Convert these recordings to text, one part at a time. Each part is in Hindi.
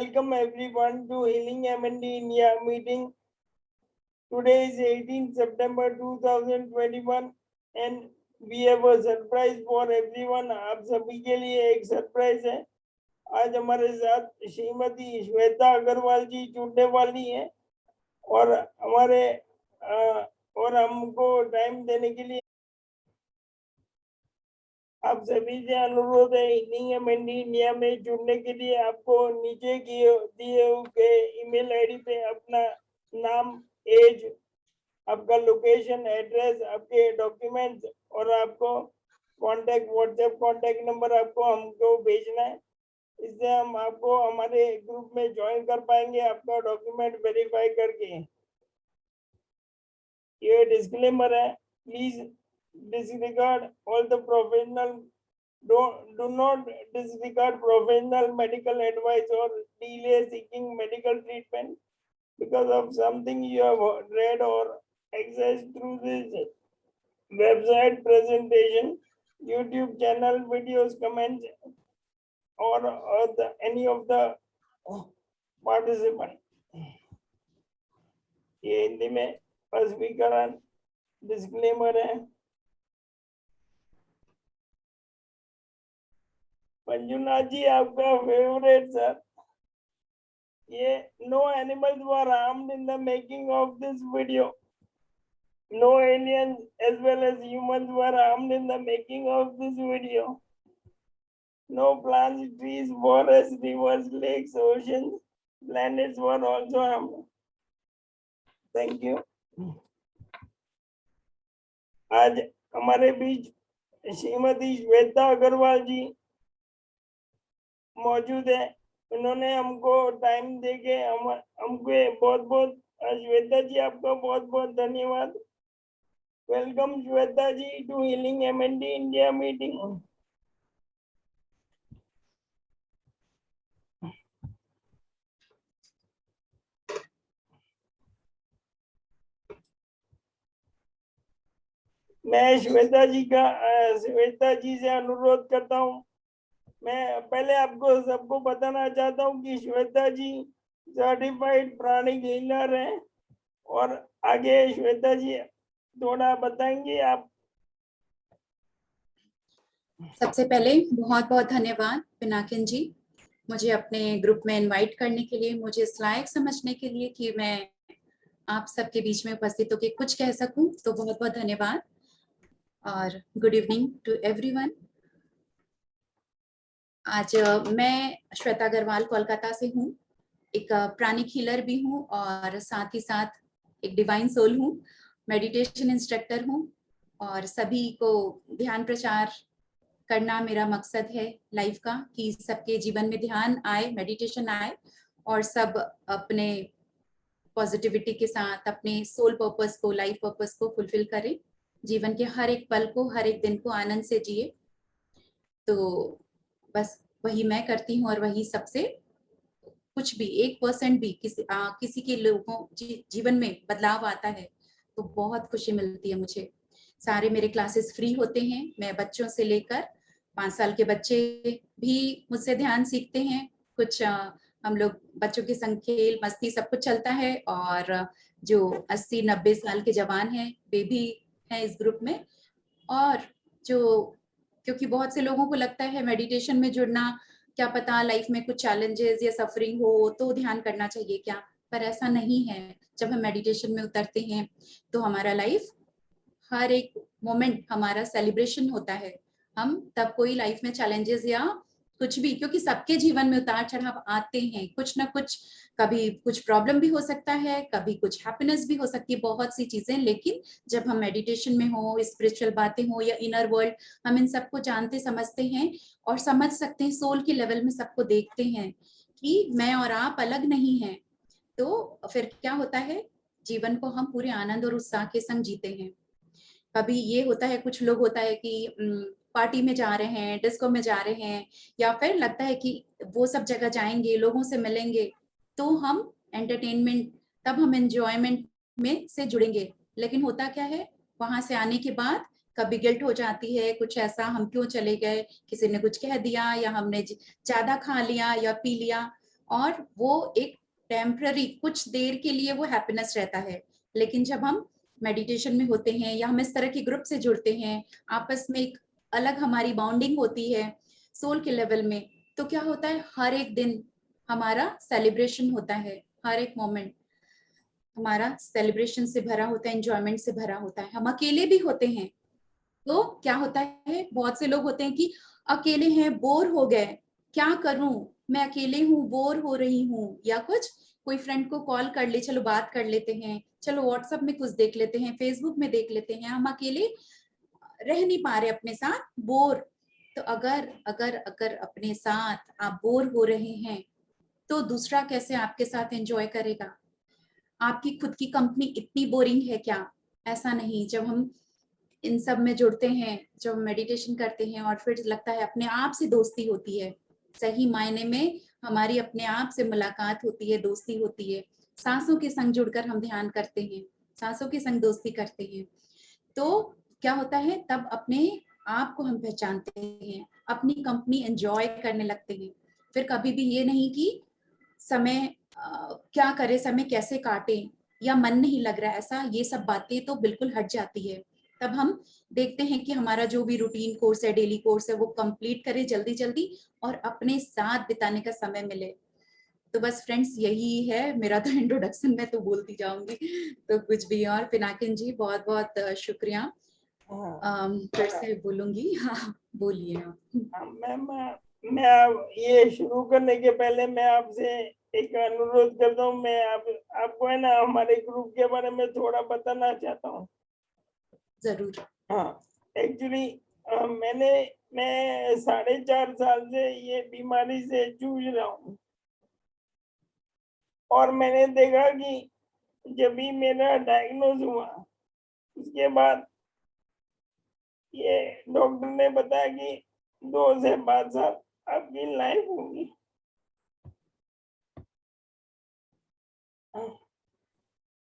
welcome everyone to Healing M&D India meeting. Today is 18 September 2021 and we have a surprise for everyone. आप सभी के लिए एक सरप्राइज है। आज हमारे साथ श्रीमती श्वेता अग्रवाल जी जुड़ने वाली हैं और हमको टाइम देने के लिए आप सभी से अनुरोध है। हीलिंग M&D इंडिया में जुड़ने के लिए आपको नीचे दिए हुए ईमेल आईडी पे अपना नाम, एज, आपका लोकेशन, एड्रेस, आपके डॉक्यूमेंट्स और आपको व्हाट्सएप कांटेक्ट नंबर आपको हमको भेजना है। इससे हम आपको हमारे ग्रुप में ज्वाइन कर पाएंगे आपका डॉक्यूमेंट वेरीफाई करके। ये डिस्क्लेमर है, please disregard all the do not disregard professional medical advice or delay seeking medical treatment because of something you have read or accessed through this website, presentation, YouTube channel, videos, comments, or any of the participant. ये हिंदी में स्पष्टीकरण डिस्क्लेमर है। मंजुनाथ जी आपका फेवरेट सर। ये no animals were harmed in the making of this video. No aliens as well as humans were harmed in the making of this video. No plants, trees, forests, rivers, lakes, oceans, planets were also harmed. Thank you. आज हमारे बीच श्रीमती श्वेता अग्रवाल जी मौजूद है। उन्होंने हमको टाइम देके हमको बहुत बहुत श्वेता जी आपका बहुत बहुत धन्यवाद। Welcome Shweta ji to healing M&D India meeting. मैं श्वेता जी से अनुरोध करता हूँ। मैं पहले आपको सबको बताना चाहता हूँ कि श्वेता जी सर्टिफाइड प्राणिक हीलर हैं और आगे श्वेता जी थोड़ा बताएंगे आप। सबसे पहले बहुत बहुत धन्यवाद पिनाकिन जी, मुझे अपने ग्रुप में इनवाइट करने के लिए, मुझे इस लायक समझने के लिए कि मैं आप सबके बीच में उपस्थित होकर कुछ कह सकूं, तो बहुत बहुत धन्यवाद और गुड इवनिंग टू एवरीवन। आज मैं श्वेता अग्रवाल कोलकाता से हूँ, एक प्राणिक हीलर भी हूँ और साथ ही साथ एक डिवाइन सोल हूँ, मेडिटेशन इंस्ट्रक्टर हूँ और सभी को ध्यान प्रचार करना मेरा मकसद है लाइफ का, कि सबके जीवन में ध्यान आए, मेडिटेशन आए और सब अपने पॉजिटिविटी के साथ अपने सोल पर्पस को, लाइफ पर्पस को फुलफिल करें, जीवन के हर एक पल को, हर एक दिन को आनंद से जिए। तो बस वही मैं करती हूँ और वही सबसे कुछ भी 1% भी किसी के लोगों जीवन में बदलाव आता है तो बहुत खुशी मिलती है मुझे। सारे मेरे क्लासेस फ्री होते हैं। मैं बच्चों से लेकर 5 साल के बच्चे भी मुझसे ध्यान सीखते हैं। कुछ हम लोग बच्चों के संग खेल मस्ती सब कुछ चलता है और जो 80-90 साल के जवान हैं वे भी हैं इस ग्रुप में। और जो क्योंकि बहुत से लोगों को लगता है मेडिटेशन में जुड़ना, क्या पता लाइफ में कुछ चैलेंजेस या सफरिंग हो तो ध्यान करना चाहिए क्या, पर ऐसा नहीं है। जब हम मेडिटेशन में उतरते हैं तो हमारा लाइफ, हर एक मोमेंट हमारा सेलिब्रेशन होता है। हम तब कोई लाइफ में चैलेंजेस या कुछ भी, क्योंकि सबके जीवन में उतार चढ़ाव आते हैं, कुछ ना कुछ, कभी कुछ प्रॉब्लम भी हो सकता है, कभी कुछ हैप्पीनेस भी हो सकती है, बहुत सी चीजें। लेकिन जब हम मेडिटेशन में हो, स्पिरिचुअल बातें हो या इनर वर्ल्ड, हम इन सबको जानते समझते हैं और समझ सकते हैं, सोल के लेवल में सबको देखते हैं कि मैं और आप अलग नहीं हैं। तो फिर क्या होता है, जीवन को हम पूरे आनंद और उत्साह के संग जीते हैं। कभी ये होता है, कुछ लोग होता है कि पार्टी में जा रहे हैं, डिस्को में जा रहे हैं, या फिर लगता है कि वो सब जगह जाएंगे, लोगों से मिलेंगे तो हम एंटरटेनमेंट, तब हम एंजॉयमेंट में से जुड़ेंगे। लेकिन होता क्या है, वहां से आने के बाद कभी गिल्ट हो जाती है, कुछ ऐसा, हम क्यों चले गए, किसी ने कुछ कह दिया या हमने ज्यादा खा लिया या पी लिया, और वो एक टेम्पररी कुछ देर के लिए वो हैप्पीनेस रहता है। लेकिन जब हम मेडिटेशन में होते हैं या हम इस तरह के ग्रुप से जुड़ते हैं, आपस में एक अलग हमारी बॉन्डिंग होती है सोल के लेवल में, तो क्या होता है, हर एक दिन हमारा सेलिब्रेशन होता है, हर एक मोमेंट हमारा सेलिब्रेशन से भरा होता है, एंजॉयमेंट से भरा होता है। हम अकेले भी होते हैं तो क्या होता है, बहुत से लोग होते हैं कि अकेले हैं, बोर हो गए, क्या करूं, मैं अकेले हूँ, बोर हो रही हूँ, या कुछ कोई फ्रेंड को कॉल कर ले, चलो बात कर लेते हैं, चलो व्हाट्सएप में कुछ देख लेते हैं, फेसबुक में देख लेते हैं, हम अकेले रह नहीं पा रहे अपने साथ, बोर। तो अगर अगर अगर अपने साथ आप बोर हो रहे हैं तो दूसरा कैसे आपके साथ एंजॉय करेगा? आपकी खुद की कंपनी इतनी बोरिंग है क्या? ऐसा नहीं। जब हम इन सब में जुड़ते हैं, जब मेडिटेशन करते हैं और फिर लगता है अपने आप से दोस्ती होती है, सही मायने में हमारी अपने आप से मुलाकात होती है, दोस्ती होती है। सांसों के संग जुड़कर हम ध्यान करते हैं, सांसों के संग दोस्ती करते हैं, तो क्या होता है, तब अपने आप को हम पहचानते हैं, अपनी कंपनी एंजॉय करने लगते हैं। फिर कभी भी ये नहीं कि समय क्या करे, समय कैसे काटे, या मन नहीं लग रहा, ऐसा ये सब बातें तो बिल्कुल हट जाती है। तब हम देखते हैं कि हमारा जो भी रूटीन कोर्स है, डेली कोर्स है, वो कंप्लीट करें जल्दी जल्दी और अपने साथ बिताने का समय मिले। तो बस फ्रेंड्स, यही है मेरा तो इंट्रोडक्शन, मैं तो बोलती जाऊंगी तो कुछ भी। और पिनाकिन जी बहुत बहुत शुक्रिया। हाँ फिर से बोलूंगी। हाँ बोलिए आप। हाँ, मैं अब ये शुरू करने के पहले मैं आपसे एक अनुरोध करता हूँ। मैं आपको है ना हमारे ग्रुप के बारे में थोड़ा बताना चाहता हूँ। जरूर। हाँ, एक्चुअली मैं 4.5 साल से ये बीमारी से जूझ रहा हूँ, और मैंने देखा कि जब भी मेरा डायग्नोज हुआ, उसके बाद ये डॉक्टर ने बताया कि 2 से 5 साल आपकी लाइफ होगी।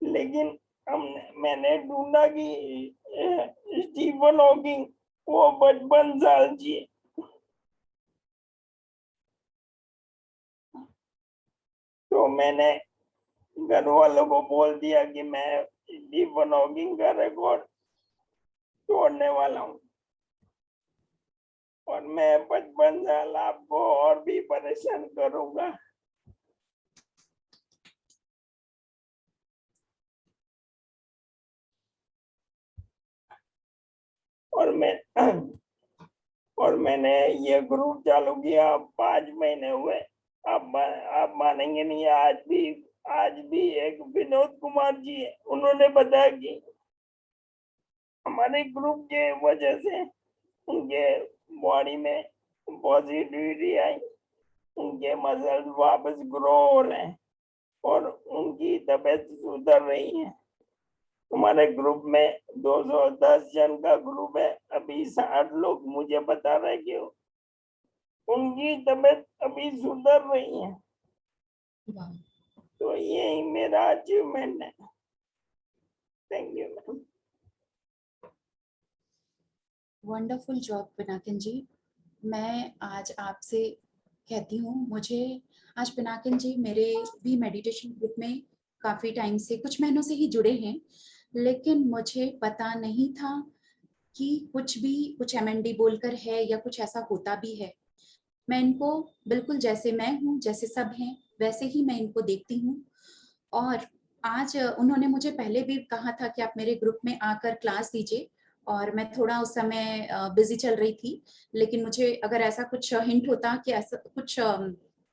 लेकिन मैंने ढूंढा कि स्टीफन हॉकिंग वो 55 साल जिए। तो मैंने घर वालों को बोल दिया कि मैं स्टीफन हॉकिंग का रिकॉर्ड तोड़ने वाला हूँ, और मैं 55 साल आपको और भी परेशान करूंगा। और मैंने ये ग्रुप चालू किया, 5 महीने हुए। आप मानेंगे नहीं, आज भी एक विनोद कुमार जी है, उन्होंने बताया कि हमारे ग्रुप के वजह से उनके बॉडी में पॉजिटिविटी आई, उनके मसल्स वापस ग्रो हो रहे हैं और उनकी तबीयत सुधर रही है। हमारे ग्रुप में 210 जन का ग्रुप है, अभी 60 लोग मुझे बता रहे कि उनकी तबीयत अभी सुधर रही है। वाह, तो यही मेरा अचीवमेंट है। Thank you ma'am. Wonderful job Pinakin ji. मैं आज आपसे कहती हूँ, मुझे आज पिनाकिन जी मेरे भी मेडिटेशन ग्रुप में काफी टाइम से, कुछ महीनों से ही जुड़े हैं, लेकिन मुझे पता नहीं था कि कुछ भी कुछ एमएनडी बोलकर है या कुछ ऐसा होता भी है। मैं इनको बिल्कुल जैसे मैं हूँ, जैसे सब हैं, वैसे ही मैं इनको देखती हूँ। और आज उन्होंने मुझे पहले भी कहा था कि आप मेरे ग्रुप में आकर क्लास दीजिए, और मैं थोड़ा उस समय बिजी चल रही थी, लेकिन मुझे अगर ऐसा कुछ हिंट होता कि ऐसा कुछ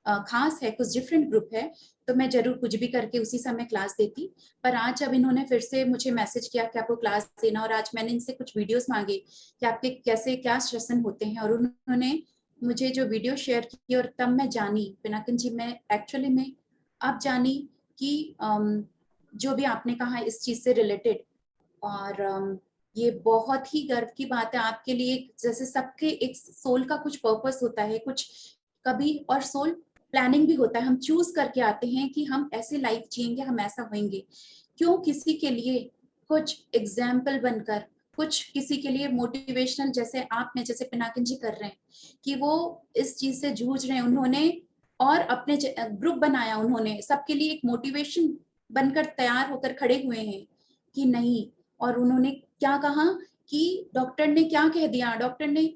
खास है, कुछ डिफरेंट ग्रुप है, तो मैं जरूर कुछ भी करके उसी समय क्लास देती। पर आज जब इन्होंने फिर से मुझे मैसेज किया कि आपको क्लास देना, और आज मैंने इनसे कुछ वीडियोस मांगे कि आपके कैसे क्या सेशन होते हैं, और उन्होंने मुझे जो वीडियो शेयर की, और तब मैं जानी पिनाकिन जी, मैं एक्चुअली में अब जानी कि जो भी आपने कहा इस चीज से रिलेटेड, और ये बहुत ही गर्व की बात है आपके लिए। जैसे सबके एक सोल का कुछ पर्पस होता है, कुछ कभी, और सोल प्लानिंग भी होता है, हम चूज करके आते हैं कि हम ऐसे लाइफ जिएंगे, हम ऐसा होंगे। क्यों किसी के लिए कुछ एग्जाम्पल बनकर, कुछ किसी के लिए मोटिवेशनल, जैसे आपने, जैसे पिनाकिन जी कर रहे हैं कि वो इस चीज से जूझ रहे हैं, उन्होंने और अपने ग्रुप बनाया उन्होंने, सबके लिए एक मोटिवेशन बनकर तैयार होकर खड़े हुए हैं कि नहीं। और उन्होंने क्या कहा कि डॉक्टर ने क्या कह दिया, डॉक्टर ने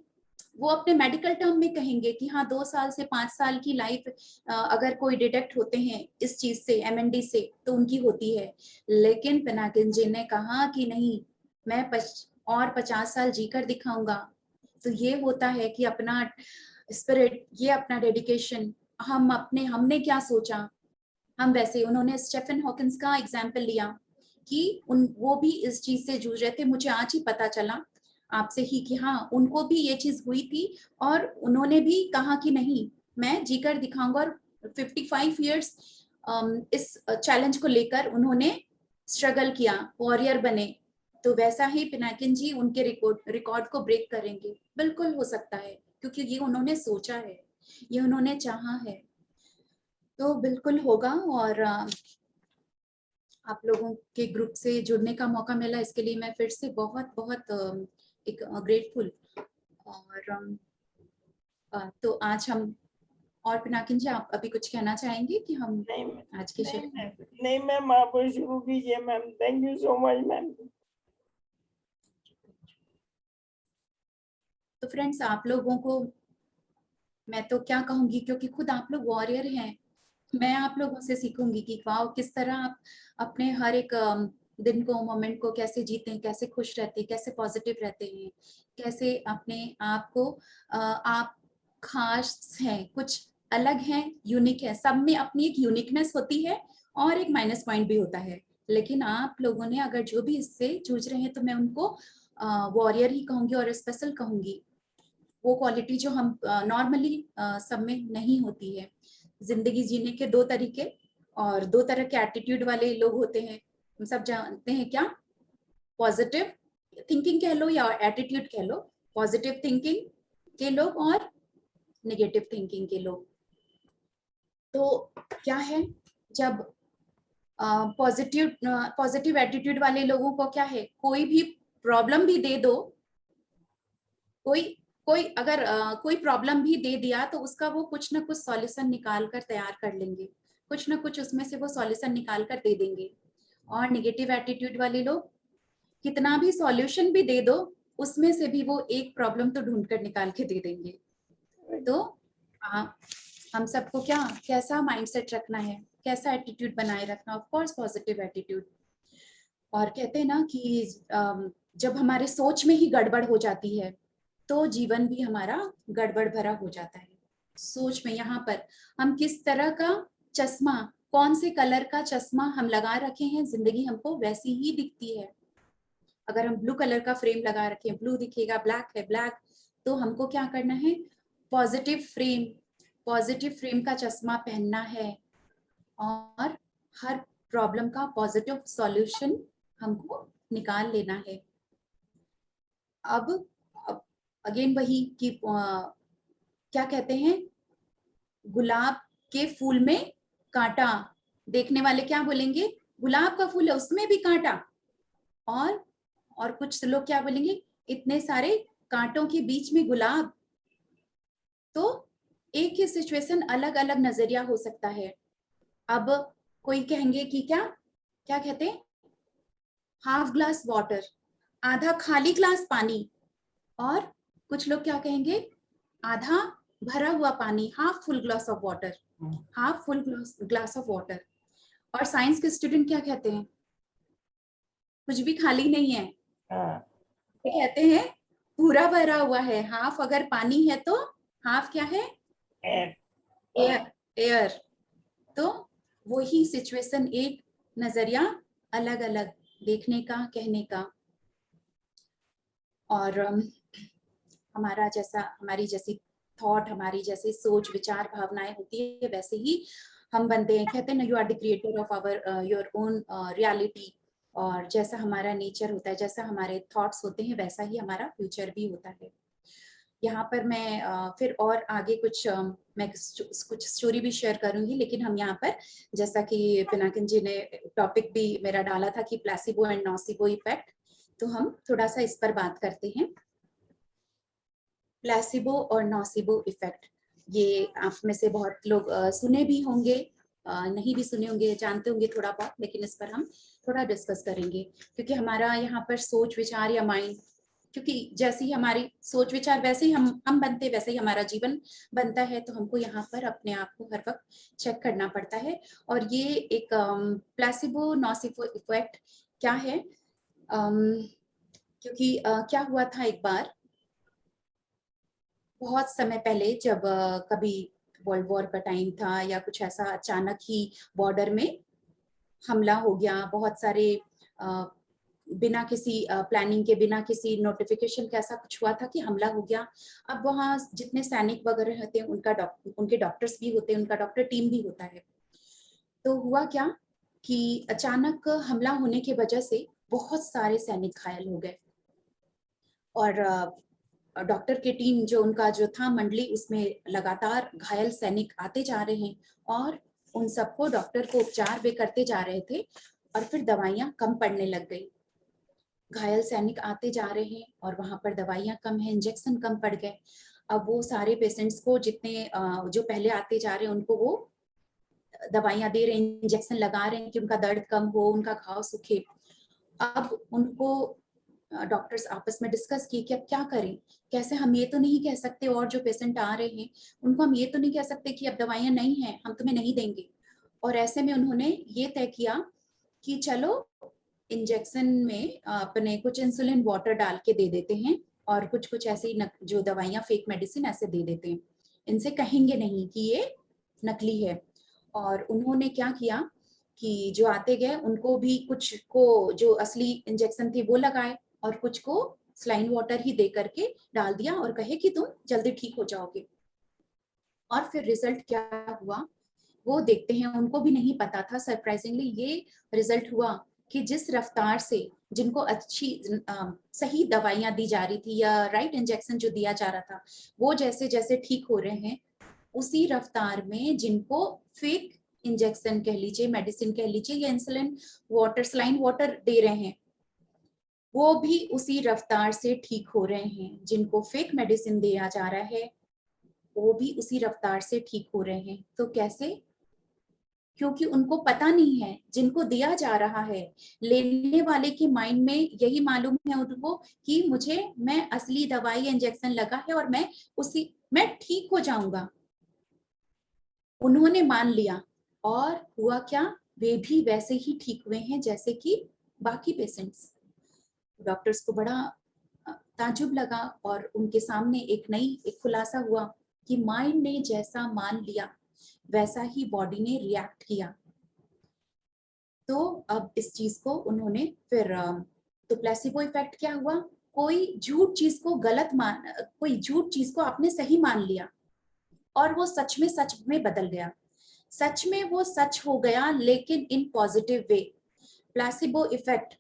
वो अपने मेडिकल टर्म में कहेंगे कि हाँ 2 साल से 5 साल की लाइफ अगर कोई डिटेक्ट होते हैं इस चीज से, MND से, तो उनकी होती है। लेकिन पिनाकिन जी ने कहा कि नहीं, मैं और 50 साल जीकर दिखाऊंगा। तो ये होता है कि अपना स्पिरिट, ये अपना डेडिकेशन, हमने क्या सोचा हम वैसे। उन्होंने स्टीफन हॉकिंस का एग्जाम्पल लिया कि वो भी इस चीज से जूझ रहे थे। मुझे आज ही पता चला आपसे ही कि हाँ उनको भी ये चीज हुई थी और उन्होंने भी कहा कि नहीं, मैं जीकर दिखाऊंगा। और 55 इयर्स इस चैलेंज को लेकर उन्होंने स्ट्रगल किया, वॉरियर बने। तो वैसा ही पिनाकिन जी उनके रिकॉर्ड को ब्रेक करेंगे, बिल्कुल हो सकता है, क्योंकि ये उन्होंने सोचा है, ये उन्होंने चाहा है, तो बिल्कुल होगा। और आप लोगों के ग्रुप से जुड़ने का मौका मिला, इसके लिए मैं फिर से बहुत बहुत एक ग्रेटफुल। और तो आज हम, और पिनाकिन जी आप अभी कुछ कहना चाहेंगे कि हम आज के नहीं मैम, आप शुरू कीजिए ma'am. Thank you so much ma'am. तो फ्रेंड्स, आप लोगों को मैं तो क्या कहूंगी, क्योंकि खुद आप लोग वॉरियर हैं, मैं आप लोगों से सीखूंगी कि वाह किस तरह आप अपने हर एक दिन को, मोमेंट को कैसे जीते हैं, कैसे खुश रहते हैं, कैसे पॉजिटिव रहते हैं, कैसे अपने आप को आप खास हैं, कुछ अलग हैं, यूनिक है। सब में अपनी एक यूनिकनेस होती है और एक माइनस पॉइंट भी होता है। लेकिन आप लोगों ने अगर जो भी इससे जूझ रहे हैं, तो मैं उनको वॉरियर ही कहूंगी और स्पेशल कहूंगी। वो क्वालिटी जो हम नॉर्मली सब में नहीं होती है। जिंदगी जीने के 2 तरीके और 2 तरह के एटीट्यूड वाले लोग होते हैं, हम सब जानते हैं। क्या पॉजिटिव थिंकिंग कह लो या एटीट्यूड कह लो, पॉजिटिव थिंकिंग के लोग और नेगेटिव थिंकिंग के लोग। तो क्या है, जब पॉजिटिव एटीट्यूड वाले लोगों को क्या है, कोई भी प्रॉब्लम भी दे दो, कोई कोई अगर कोई प्रॉब्लम भी दे दिया तो उसका वो कुछ ना कुछ सॉल्यूशन निकाल कर तैयार कर लेंगे, कुछ ना कुछ उसमें से वो सॉल्यूशन निकाल कर दे देंगे। और नेगेटिव एटीट्यूड वाले लोग कितना भी सॉल्यूशन भी दे दो, उसमें से भी वो एक प्रॉब्लम तो ढूंढ कर निकाल के दे देंगे। तो हम सबको क्या, कैसा माइंडसेट रखना है, कैसा एटीट्यूड बनाए रखना, ऑफ कोर्स पॉजिटिव एटीट्यूड। और कहते हैं ना कि जब हमारे सोच में ही गड़बड़ हो जाती है तो जीवन भी हमारा गड़बड़ भरा हो जाता है। सोच में, यहाँ पर हम किस तरह का चश्मा, कौन से कलर का चश्मा हम लगा रखे हैं, जिंदगी हमको वैसी ही दिखती है। अगर हम ब्लू कलर का फ्रेम लगा रखे हैं, ब्लू दिखेगा, ब्लैक है ब्लैक। तो हमको क्या करना है, पॉजिटिव फ्रेम का चश्मा पहनना है और हर प्रॉब्लम का पॉजिटिव सॉल्यूशन हमको निकाल लेना है। अब अगेन वही कि क्या कहते हैं, गुलाब के फूल में कांटा, देखने वाले क्या बोलेंगे, गुलाब का फूल है उसमें भी कांटा। और कुछ लोग क्या बोलेंगे, इतने सारे कांटों के बीच में गुलाब। तो एक ही सिचुएशन, अलग अलग नजरिया हो सकता है। अब कोई कहेंगे कि क्या क्या कहते हैं, हाफ ग्लास वाटर, आधा खाली ग्लास पानी। और कुछ लोग क्या कहेंगे, आधा भरा हुआ पानी, half full glass of water, half full glass of water. और साइंस के स्टूडेंट क्या कहते हैं, कुछ भी खाली नहीं है, ये कहते हैं पूरा भरा हुआ है। हाफ अगर पानी है तो हाफ क्या है, एयर। तो वही सिचुएशन, एक नजरिया अलग अलग देखने का, कहने का। और हमारा जैसा, हमारी जैसी थॉट, हमारी जैसी सोच, विचार, भावनाएं होती है, वैसे ही हम बनते हैं। कहते हैं ना, you are the creator of our your own reality. और जैसा हमारा नेचर होता है, जैसा हमारे थॉट्स होते हैं, वैसा ही हमारा फ्यूचर भी होता है। यहाँ पर मैं फिर और आगे मैं कुछ स्टोरी भी शेयर करूंगी, लेकिन हम यहाँ पर, जैसा कि पिनाकिन जी ने टॉपिक भी मेरा डाला था कि प्लेसिबो एंड नोसिबो इफेक्ट, तो हम थोड़ा सा इस पर बात करते हैं। प्लेसिबो और नोसिबो इफेक्ट, ये आप में से बहुत लोग सुने भी होंगे, नहीं भी सुने होंगे, जानते होंगे थोड़ा बहुत, लेकिन इस पर हम थोड़ा डिस्कस करेंगे, क्योंकि हमारा यहाँ पर सोच विचार या माइंड, क्योंकि जैसी हमारी सोच विचार वैसे ही हम बनते, वैसे ही हमारा जीवन बनता है, तो हमको यहाँ पर अपने आप को हर वक्त चेक करना पड़ता है। और ये एक प्लेसिबो नोसिबो इफेक्ट क्या है, क्योंकि क्या हुआ था एक बार बहुत समय पहले, जब कभी वर्ल्ड वॉर का टाइम था या कुछ ऐसा, अचानक ही बॉर्डर में हमला हो गया, बहुत सारे बिना किसी प्लानिंग के, बिना किसी नोटिफिकेशन के ऐसा कुछ हुआ था कि हमला हो गया। अब वहाँ जितने सैनिक वगैरह होते हैं, उनके डॉक्टर्स भी होते हैं, उनका डॉक्टर टीम भी होता है। तो हुआ क्या कि अचानक हमला होने की वजह से बहुत सारे सैनिक घायल हो गए, और डॉक्टर की टीम जो उनका जो था मंडली, उसमें लगातार घायल सैनिक आते जा रहे हैं, और उन सबको डॉक्टर को उपचार वे करते जा रहे थे, और फिर दवाइयां कम पड़ने लग गई। घायल सैनिक आते जा रहे हैं और वहां पर दवाइयां कम है, इंजेक्शन कम पड़ गए। अब वो सारे पेशेंट्स को, जितने जो पहले आते जा रहे हैं, उनको वो दवाइयां दे रहे हैं, इंजेक्शन लगा रहे हैं कि उनका दर्द कम हो, उनका घाव सूखे। अब उनको डॉक्टर्स आपस में डिस्कस किए कि अब क्या करें, कैसे, हम ये तो नहीं कह सकते, और जो पेशेंट आ रहे हैं उनको हम ये तो नहीं कह सकते कि अब दवाइयां नहीं हैं, हम तुम्हें नहीं देंगे। और ऐसे में उन्होंने ये तय किया कि चलो इंजेक्शन में अपने कुछ इंसुलिन वाटर डाल के दे देते हैं, और कुछ कुछ ऐसी जो दवाइयां फेक मेडिसिन ऐसे दे देते हैं, इनसे कहेंगे नहीं कि ये नकली है। और उन्होंने क्या किया कि जो आते गए उनको भी, कुछ को जो असली इंजेक्शन थी वो लगाए, और कुछ को सलाइन वाटर ही दे करके डाल दिया, और कहे कि तुम जल्दी ठीक हो जाओगे। और फिर रिजल्ट क्या हुआ वो देखते हैं, उनको भी नहीं पता था, सरप्राइजिंगली ये रिजल्ट हुआ कि जिस रफ्तार से जिनको अच्छी सही दवाइयां दी जा रही थी, या राइट इंजेक्शन जो दिया जा रहा था, वो जैसे जैसे ठीक हो रहे हैं, उसी रफ्तार में जिनको फेक इंजेक्शन कह लीजिए, मेडिसिन कह लीजिए, या इंसुलिन वाटर, सलाइन वाटर दे रहे हैं, वो भी उसी रफ्तार से ठीक हो रहे हैं। जिनको फेक मेडिसिन दिया जा रहा है, वो भी उसी रफ्तार से ठीक हो रहे हैं। तो कैसे? क्योंकि उनको पता नहीं है, जिनको दिया जा रहा है, लेने वाले के माइंड में यही मालूम है उनको कि मैं असली दवाई इंजेक्शन लगा है और मैं ठीक हो जाऊंगा। उन्होंने मान लिया, और हुआ क्या, वे भी वैसे ही ठीक हुए हैं जैसे कि बाकी पेशेंट्स। डॉक्टर्स को बड़ा ताजुब लगा, और उनके सामने एक खुलासा हुआ कि माइंड ने जैसा मान लिया, वैसा ही बॉडी ने रिएक्ट किया। तो अब इस चीज को उन्होंने फिर तो प्लेसिबो इफेक्ट क्या हुआ, कोई झूठ चीज को आपने सही मान लिया, और वो सच में बदल गया, सच में वो सच हो गया, लेकिन in positive way. Placebo effect.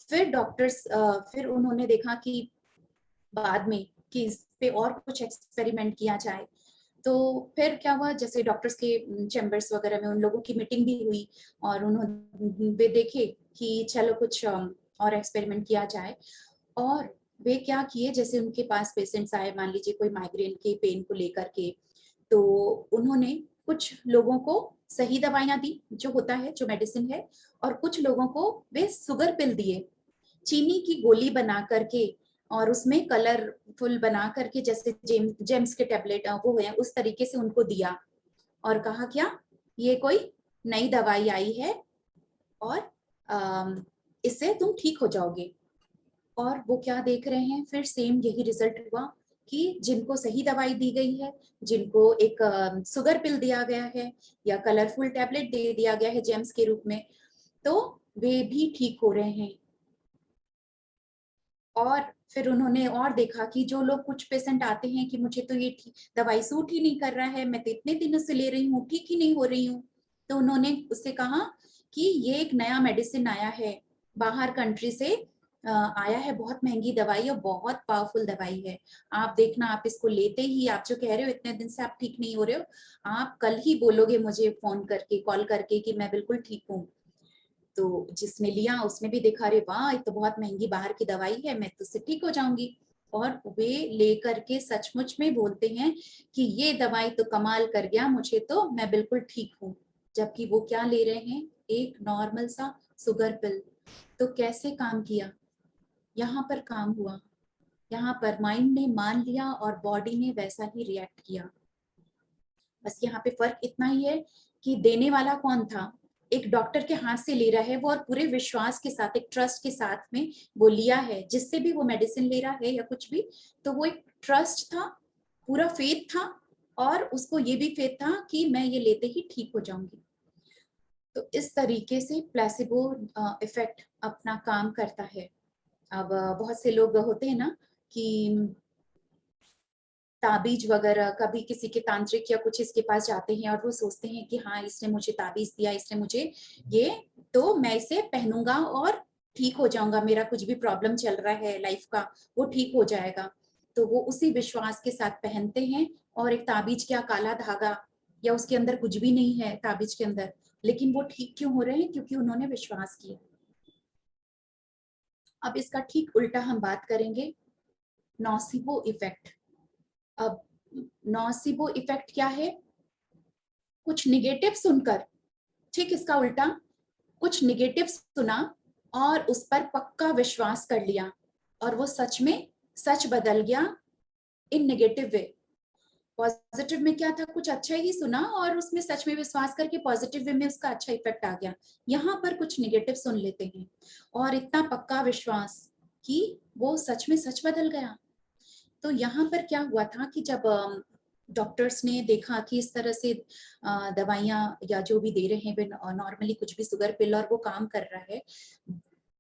फिर उन्होंने देखा कि बाद में कि इस पे और कुछ एक्सपेरिमेंट किया जाए। तो फिर क्या हुआ, जैसे डॉक्टर्स के चैम्बर्स वगैरह में उन लोगों की मीटिंग भी हुई, और उन्होंने वे देखे कि चलो कुछ और एक्सपेरिमेंट किया जाए। और वे क्या किए, जैसे उनके पास पेशेंट्स आए, मान लीजिए कोई माइग्रेन के पेन को लेकर के, तो उन्होंने कुछ लोगों को सही दवाइयां दी, जो होता है, जो मेडिसिन है, और कुछ लोगों को वे शुगर पिल दिए, चीनी की गोली बना करके, और उसमें कलरफुल बना करके, जैसे जेम्स के टेबलेट वो है, उस तरीके से उनको दिया, और कहा क्या, ये कोई नई दवाई आई है, और इससे तुम ठीक हो जाओगे। और वो क्या देख रहे हैं, फिर सेम यही रिजल्ट हुआ कि जिनको सही दवाई दी गई है, जिनको एक शुगर पिल दिया गया है, या कलरफुल टैबलेट दे दिया गया है जेम्स के रूप में, तो वे भी ठीक हो रहे हैं। और फिर उन्होंने और देखा कि जो लोग, कुछ पेशेंट आते हैं कि मुझे तो ये दवाई सूट ही नहीं कर रहा है, मैं तो इतने दिनों से ले रही हूँ, ठीक ही नहीं हो रही हूँ। तो उन्होंने उससे कहा कि ये एक नया मेडिसिन आया है, बाहर कंट्री से आया है, बहुत महंगी दवाई और बहुत पावरफुल दवाई है, आप देखना, आप इसको लेते ही, आप जो कह रहे हो इतने दिन से आप ठीक नहीं हो रहे हो, आप कल ही बोलोगे मुझे फोन करके, कॉल करके कि मैं बिल्कुल ठीक हूँ। तो जिसने लिया उसने भी देखा, अरे वाह, ये तो बहुत महंगी बाहर की दवाई है, मैं तो इससे ठीक हो जाऊंगी। और वे लेकर के सचमुच में बोलते हैं कि ये दवाई तो कमाल कर गया, मुझे तो मैं बिल्कुल ठीक हूँ, जबकि वो क्या ले रहे हैं, एक नॉर्मल सा शुगर पिल। तो कैसे काम किया, यहाँ पर काम हुआ, यहाँ पर माइंड ने मान लिया और बॉडी ने वैसा ही रिएक्ट किया। बस यहाँ पे फर्क इतना ही है कि देने वाला कौन था, एक डॉक्टर के हाथ से ले रहा है वो, और पूरे विश्वास के साथ, एक ट्रस्ट के साथ में वो लिया है, जिससे भी वो मेडिसिन ले रहा है या कुछ भी, तो वो एक ट्रस्ट था, पूरा फेथ था, और उसको ये भी फेथ था कि मैं ये लेते ही ठीक हो जाऊंगी। तो इस तरीके से प्लेसिबो इफेक्ट अपना काम करता है। अब बहुत से लोग होते हैं ना कि ताबीज वगैरह, कभी किसी के तांत्रिक या कुछ इसके पास जाते हैं और वो सोचते हैं कि हाँ इसने मुझे ताबीज दिया, इसने मुझे ये, तो मैं इसे पहनूंगा और ठीक हो जाऊंगा, मेरा कुछ भी प्रॉब्लम चल रहा है लाइफ का वो ठीक हो जाएगा। तो वो उसी विश्वास के साथ पहनते हैं, और एक ताबीज क्या, काला धागा या उसके अंदर कुछ भी नहीं है ताबीज के अंदर, लेकिन वो ठीक क्यों हो रहे हैं, क्योंकि उन्होंने विश्वास किया। अब इसका ठीक उल्टा हम बात करेंगे, नॉसिबो इफेक्ट। अब नॉसिबो इफेक्ट क्या है, कुछ निगेटिव सुनकर, ठीक इसका उल्टा, कुछ निगेटिव सुना और उस पर पक्का विश्वास कर लिया, और वो सच में सच बदल गया इन नेगेटिव वे। पॉजिटिव में क्या था, कुछ अच्छा ही सुना और उसमें सच में विश्वास करके पॉजिटिव वे में उसका अच्छा इफेक्ट आ गया। यहाँ पर कुछ निगेटिव सुन लेते हैं और इतना पक्का विश्वास कि वो सच में सच बदल गया। तो यहाँ पर क्या हुआ था कि जब डॉक्टर्स ने देखा कि इस तरह से दवाइयाँ या जो भी दे रहे हैं नॉर्मली कुछ भी शुगर पिल, और वो काम कर रहा है,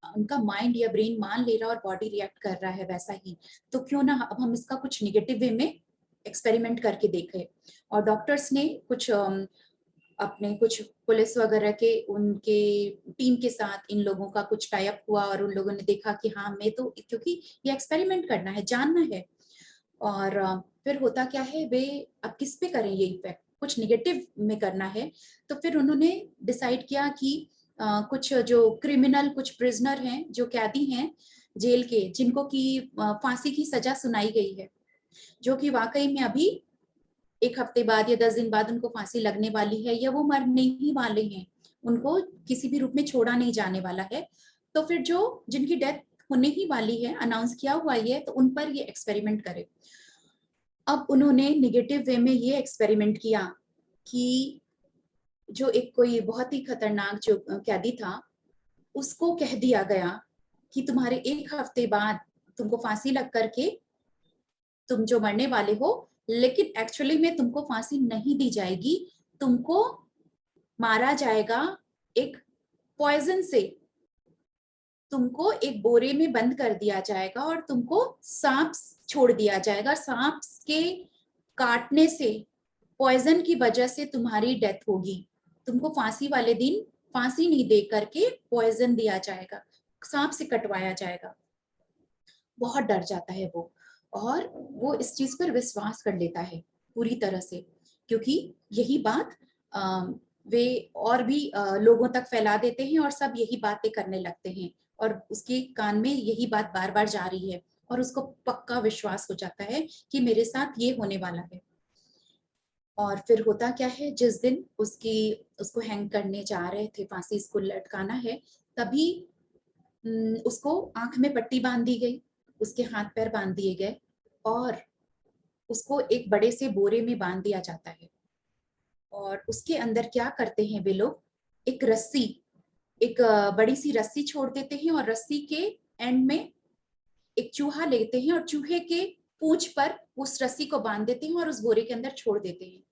उनका माइंड या ब्रेन मान ले रहा है और बॉडी रिएक्ट कर रहा है वैसा ही, तो क्यों ना अब हम इसका कुछ निगेटिव वे में एक्सपेरिमेंट करके देखें। और डॉक्टर्स ने कुछ अपने कुछ पुलिस वगैरह के उनके टीम के साथ इन लोगों का कुछ टाई अप हुआ, और उन लोगों ने देखा कि हाँ मैं तो, क्योंकि ये एक्सपेरिमेंट करना है, जानना है। और फिर होता क्या है, वे अब किस पे करें ये इफेक्ट, कुछ निगेटिव में करना है। तो फिर उन्होंने डिसाइड किया कि कुछ जो क्रिमिनल, कुछ प्रिजनर हैं, जो कैदी हैं जेल के, जिनको की फांसी की सजा सुनाई गई है, जो कि वाकई में अभी 1 हफ्ते बाद या 10 दिन बाद उनको फांसी लगने वाली है, या वो मरने ही वाले हैं, उनको किसी भी रूप में छोड़ा नहीं जाने वाला है। तो फिर जो जिनकी डेथ होने ही वाली है, अनाउंस किया हुआ है, तो उन पर ये एक्सपेरिमेंट करे। अब उन्होंने निगेटिव वे में ये एक्सपेरिमेंट किया कि जो एक कोई बहुत ही खतरनाक जो कैदी था, उसको कह दिया गया कि तुम्हारे 1 हफ्ते बाद तुमको फांसी लग करके तुम जो मरने वाले हो, लेकिन एक्चुअली में तुमको फांसी नहीं दी जाएगी, तुमको मारा जाएगा एक पॉइजन से, तुमको एक बोरे में बंद कर दिया जाएगा और तुमको सांप छोड़ दिया जाएगा, सांप के काटने से, पॉइजन की वजह से तुम्हारी डेथ होगी, तुमको फांसी वाले दिन फांसी नहीं दे करके पॉइजन दिया जाएगा, सांप से कटवाया जाएगा। बहुत डर जाता है वो, और वो इस चीज पर विश्वास कर लेता है पूरी तरह से, क्योंकि यही बात वे और भी लोगों तक फैला देते हैं और सब यही बातें करने लगते हैं, और उसके कान में यही बात बार बार जा रही है, और उसको पक्का विश्वास हो जाता है कि मेरे साथ ये होने वाला है। और फिर होता क्या है, जिस दिन उसको हैंग करने जा रहे थे, फांसी इसको लटकाना है, तभी उसको आंख में पट्टी बांध दी गई, उसके हाथ पैर बांध दिए गए, और उसको एक बड़े से बोरे में बांध दिया जाता है। और उसके अंदर क्या करते हैं वे लोग, एक रस्सी, एक बड़ी सी रस्सी छोड़ देते हैं, और रस्सी के एंड में एक चूहा लेते हैं और चूहे के पूंछ पर उस रस्सी को बांध देते हैं और उस बोरे के अंदर छोड़ देते हैं।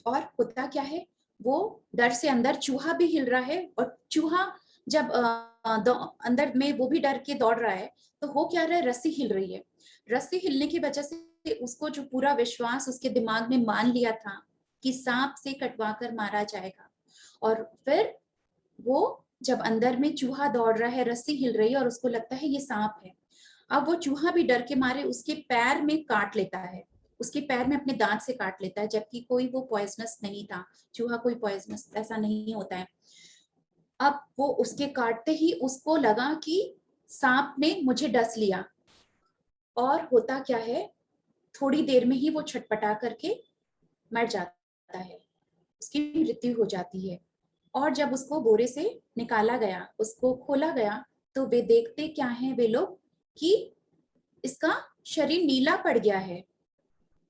और होता क्या है, वो डर से अंदर चूहा भी हिल रहा है, और चूहा जब अंदर में वो भी डर के दौड़ रहा है, तो हो क्या रहा है, रस्सी हिल रही है। रस्सी हिलने की वजह से उसको जो पूरा विश्वास उसके दिमाग में मान लिया था कि सांप से कटवा कर मारा जाएगा, और फिर वो जब अंदर में चूहा दौड़ रहा है, रस्सी हिल रही है और उसको लगता है ये सांप है, अब वो चूहा भी डर के मारे उसके पैर में काट लेता है, उसके पैर में अपने दांत से काट लेता है, जबकि कोई वो पॉइजनस नहीं था, चूहा कोई पॉइजनस ऐसा नहीं होता है। अब वो उसके काटते ही उसको लगा कि सांप ने मुझे डस लिया और होता क्या है, थोड़ी देर में ही वो छटपटा करके मर जाता है, उसकी मृत्यु हो जाती है। और जब उसको बोरे से निकाला गया, उसको खोला गया, तो वे देखते क्या हैं वे लोग कि इसका शरीर नीला पड़ गया है।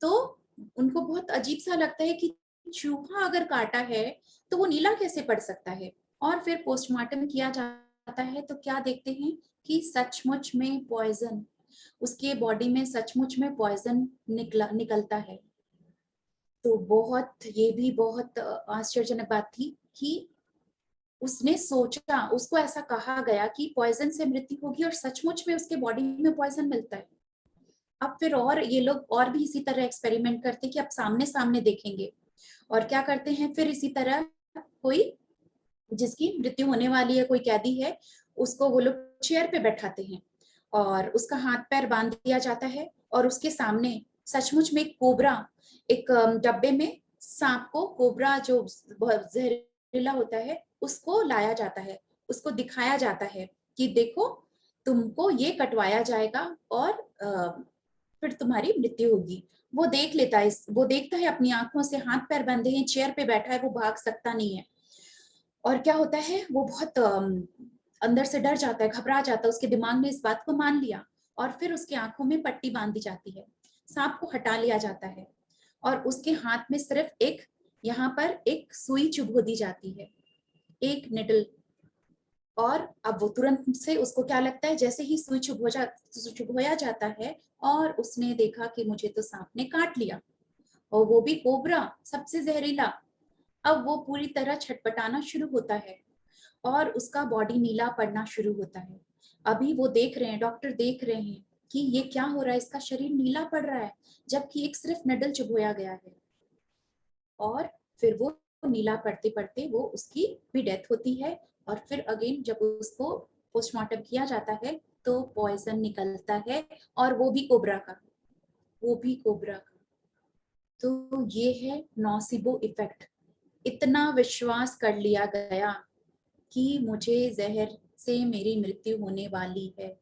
तो उनको बहुत अजीब सा लगता है कि चूहा अगर काटा है तो वो नीला कैसे पड़ सकता है। और फिर पोस्टमार्टम किया जाता है तो क्या देखते हैं कि सचमुच में पॉइजन, उसके बॉडी में सचमुच में पॉइजन निकलता है। तो बहुत, ये भी बहुत आश्चर्यजनक बात थी कि उसने सोचा, उसको ऐसा कहा गया कि पॉइजन से मृत्यु होगी और सचमुच में उसके बॉडी में पॉइजन मिलता है। अब फिर और ये लोग और भी इसी तरह एक्सपेरिमेंट करते कि अब सामने सामने देखेंगे। और क्या करते हैं फिर इसी तरह, कोई जिसकी मृत्यु होने वाली है, कोई कैदी है, उसको वो लोग चेयर पे बैठाते हैं और उसका हाथ पैर बांध दिया जाता है और उसके सामने सचमुच में एक कोबरा, एक डब्बे में सांप को, कोबरा जो बहुत जहरीला होता है, उसको लाया जाता है, उसको दिखाया जाता है कि देखो तुमको ये कटवाया जाएगा और फिर तुम्हारी मृत्यु होगी। वो देख लेता है, वो देखता है अपनी आंखों से, हाथ पैर बंधे हैं, चेयर पे बैठा है, वो भाग सकता नहीं है। और क्या होता है, वो बहुत अंदर से डर जाता है, घबरा जाता है, उसके दिमाग ने इस बात को मान लिया और फिर उसकी आंखों में पट्टी बांध दी जाती है, सांप को हटा लिया जाता है और उसके हाथ में सिर्फ एक, यहाँ पर एक सुई चुभो दी जाती है, एक निडल। और अब वो तुरंत से, उसको क्या लगता है, जैसे ही सुई चुभोया जाता है और उसने देखा कि मुझे तो सांप ने काट लिया और वो भी कोबरा, सबसे जहरीला। अब वो पूरी तरह छटपटाना शुरू होता है और उसका बॉडी नीला पड़ना शुरू होता है। अभी वो देख रहे हैं, डॉक्टर देख रहे हैं कि ये क्या हो रहा है, इसका शरीर नीला पड़ रहा है, जबकि एक सिर्फ निडल चुभोया गया है। और फिर वो नीला पड़ते पड़ते वो, उसकी भी डेथ होती है। और फिर अगेन जब उसको पोस्टमार्टम किया जाता है तो पॉइजन निकलता है, और वो भी कोबरा का, वो भी कोबरा का। तो ये है नोसिबो इफेक्ट। इतना विश्वास कर लिया गया कि मुझे जहर से मेरी मृत्यु होने वाली है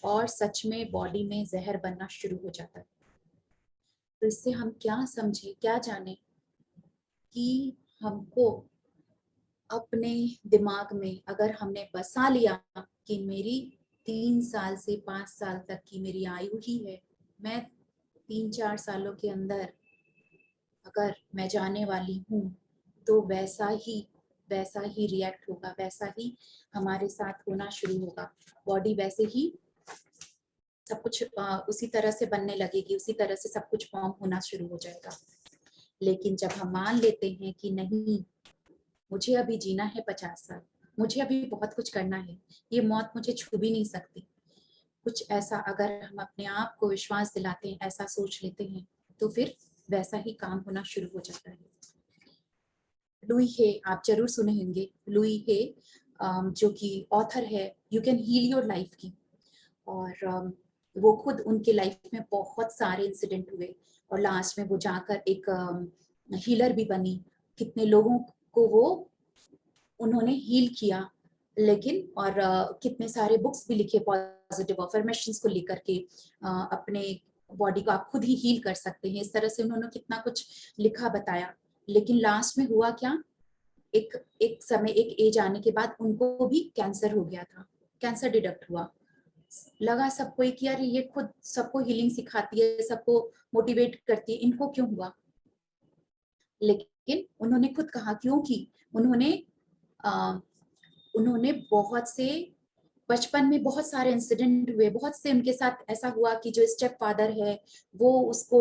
और सच में बॉडी में जहर बनना शुरू हो जाता है। तो इससे हम क्या समझे, क्या जाने कि हमको अपने दिमाग में अगर हमने बसा लिया कि मेरी 3 साल से 5 साल तक की मेरी आयु ही है, मैं 3-4 सालों के अंदर अगर मैं जाने वाली हूँ, तो वैसा ही रिएक्ट होगा, वैसा ही हमारे साथ होना शुरू होगा। बॉडी वैसे ही सब कुछ उसी तरह से बनने लगेगी, उसी तरह से सब कुछ फॉर्म होना शुरू हो जाएगा। लेकिन जब हम मान लेते हैं कि नहीं, मुझे अभी जीना है 50 साल, मुझे अभी बहुत कुछ करना है, ये मौत मुझे छू भी नहीं सकती, कुछ ऐसा अगर हम अपने आप को विश्वास दिलाते हैं, ऐसा सोच लेते हैं, तो फिर वैसा ही काम होना शुरू हो जाता है। लुई हे, आप जरूर सुने होंगे, लुई हे जो कि ऑथर है you can heal your life की। और वो खुद, उनके लाइफ में बहुत सारे इंसिडेंट हुए और लास्ट में वो जाकर एक हीलर भी बनी। कितने लोगों को वो, उन्होंने हील किया। लेकिन और कितने सारे बुक्स भी लिखे पॉजिटिव अफर्मेशंस को लेकर के, अपने बॉडी को आप खुद ही हील कर सकते हैं, इस तरह से उन्होंने कितना कुछ लिखा, बताया। लेकिन लास्ट में हुआ क्या, एक समय, एक एज आने के बाद उनको भी कैंसर हो गया था, कैंसर डिटेक्ट हुआ। लगा सबको कि यार ये खुद सबको हीलिंग सिखाती है, सबको मोटिवेट करती है, इनको क्यों हुआ। लेकिन उन्होंने खुद कहा, क्योंकि उन्होंने बहुत से, बचपन में बहुत सारे इंसिडेंट हुए, बहुत से उनके साथ ऐसा हुआ कि जो स्टेप फादर है वो उसको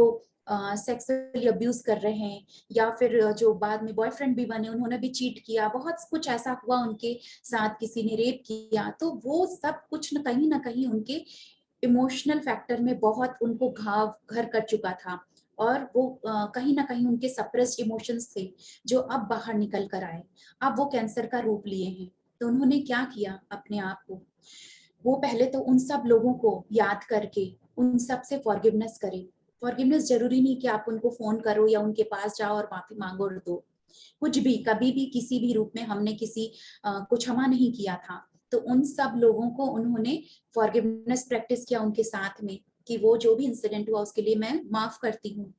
सेक्सुअली अब्यूज कर रहे हैं, या फिर जो बाद में बॉयफ्रेंड भी बने उन्होंने भी चीट किया, बहुत कुछ ऐसा हुआ उनके साथ, किसी ने रेप किया। तो वो सब कुछ ना कहीं उनके इमोशनल फैक्टर में बहुत उनको घाव घर कर चुका था, और वो कहीं ना कहीं उनके सप्रेस्ड इमोशंस थे जो अब बाहर निकल कर आए, अब वो कैंसर का रूप लिए हैं। तो उन्होंने क्या किया अपने आप को, वो पहले तो उन सब लोगों को याद करके उन सब से फॉरगिवनेस करें। फॉरगिवनेस जरूरी नहीं कि आप उनको फोन करो या उनके पास जाओ और माफी मांगो और दो, कुछ भी, कभी भी, किसी भी रूप में हमने किसी को क्षमा नहीं किया था, तो उन सब लोगों को उन्होंने फॉरगिवनेस प्रैक्टिस किया उनके साथ में कि वो जो भी इंसिडेंट हुआ उसके लिए मैं माफ करती हूँ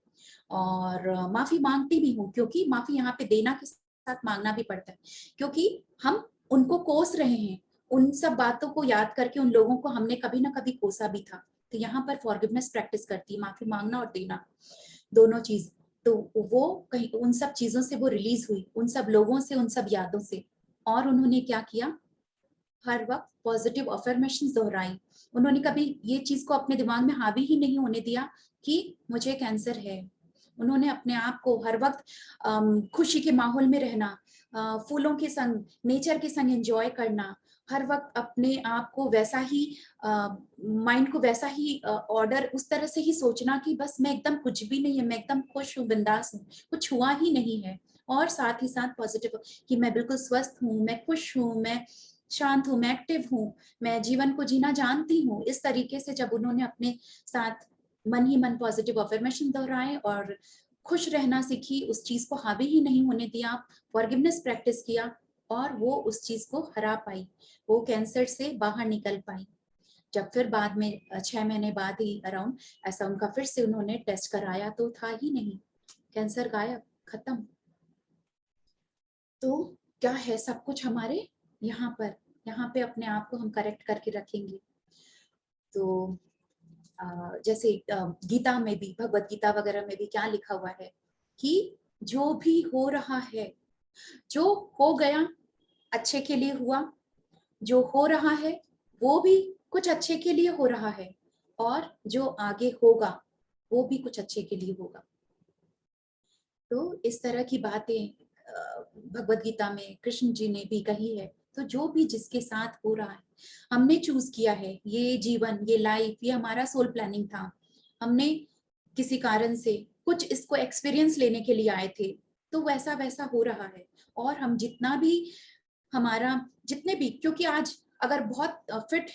और माफी मांगती भी हूँ, क्योंकि माफी यहाँ पे देना के साथ मांगना भी पड़ता है, क्योंकि हम उनको कोस रहे हैं। उन सब बातों को याद करके उन लोगों को हमने कभी ना कभी कोसा भी था। तो यहाँ पर फॉरगिवनेस प्रैक्टिस करती है, माफी मांगना और देना दोनों चीज। तो वो कहीं उन सब चीजों से वो रिलीज हुई, उन सब लोगों से, उन सब यादों से। और उन्होंने क्या किया, हर वक्त पॉजिटिव अफर्मेशंस दोहराई। उन्होंने कभी ये चीज को अपने दिमाग में हावी ही नहीं होने दिया कि मुझे कैंसर है। उन्होंने अपने आप को हर वक्त खुशी के माहौल में रहना, फूलों के संग, नेचर के संग एंजॉय करना, हर वक्त अपने आप को वैसा ही माइंड को वैसा ही ऑर्डर उस तरह से ही सोचना कि बस मैं एकदम कुछ भी नहीं है, मैं एकदम खुश हूँ, बिंदास हूँ, कुछ हुआ ही नहीं है। और साथ ही साथ पॉजिटिव कि मैं बिल्कुल स्वस्थ हूँ, मैं खुश हूँ, मैं शांत हूँ, मैं एक्टिव हूँ, मैं जीवन को जीना जानती हूँ। इस तरीके से जब उन्होंने अपने साथ मन ही मन पॉजिटिव अफर्मेशन दोहराए और खुश रहना सीखी, उस चीज को हावी ही नहीं होने दिया, फॉरगिवनेस प्रैक्टिस किया, और वो उस चीज को हरा पाई, वो कैंसर से बाहर निकल पाई। जब फिर बाद में 6 महीने बाद ही अराउंड ऐसा उनका फिर से उन्होंने टेस्ट कराया तो था ही नहीं, कैंसर गायब, खत्म। तो क्या है, सब कुछ हमारे यहाँ पे अपने आप को हम करेक्ट करके रखेंगे। तो जैसे गीता में भी, भगवत गीता वगैरह में भी क्या लिखा हुआ है कि जो भी हो रहा है, जो हो गया अच्छे के लिए हुआ, जो हो रहा है वो भी कुछ अच्छे के लिए हो रहा है, और जो आगे होगा वो भी कुछ अच्छे के लिए होगा। तो इस तरह की बातें भगवत गीता में कृष्ण जी ने भी कही है। तो जो भी जिसके साथ हो रहा है, हमने चूज किया है ये जीवन, ये लाइफ, ये हमारा सोल प्लानिंग था, हमने किसी कारण से कुछ इसको एक्सपीरियंस लेने के लिए आए थे, तो वैसा वैसा हो रहा है। और हम जितना भी हमारा, जितने भी, क्योंकि आज अगर बहुत फिट,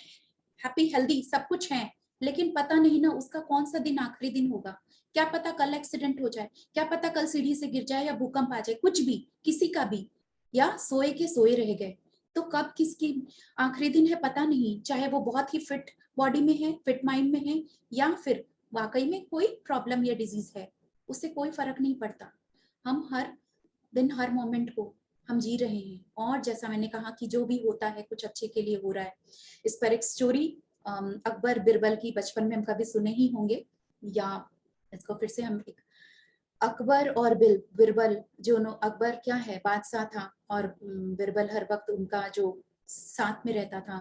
हैप्पी, हेल्दी सब कुछ है, लेकिन पता नहीं ना उसका कौन सा दिन आखिरी दिन होगा, क्या पता कल एक्सीडेंट हो जाए, क्या पता कल सीढ़ी से गिर जाए या भूकंप आ जाए, कुछ भी, किसी का भी, या सोए के सोए रह गए। तो कब किसकी आखिरी दिन है पता नहीं, चाहे वो बहुत ही फिट बॉडी में है, फिट माइंड में है, या फिर वाकई में कोई प्रॉब्लम या डिजीज है, उससे कोई फर्क नहीं पड़ता। हम हर दिन, हर मोमेंट को हम जी रहे हैं। और जैसा मैंने कहा कि जो भी होता है कुछ अच्छे के लिए हो रहा है। इस पर एक स्टोरी अकबर बिरबल की बचपन में हम कभी सुने ही होंगे, या इसको फिर से हम एक, अकबर और बिरबल, जो अकबर क्या है बादशाह था, और बिरबल हर वक्त उनका जो साथ में रहता था।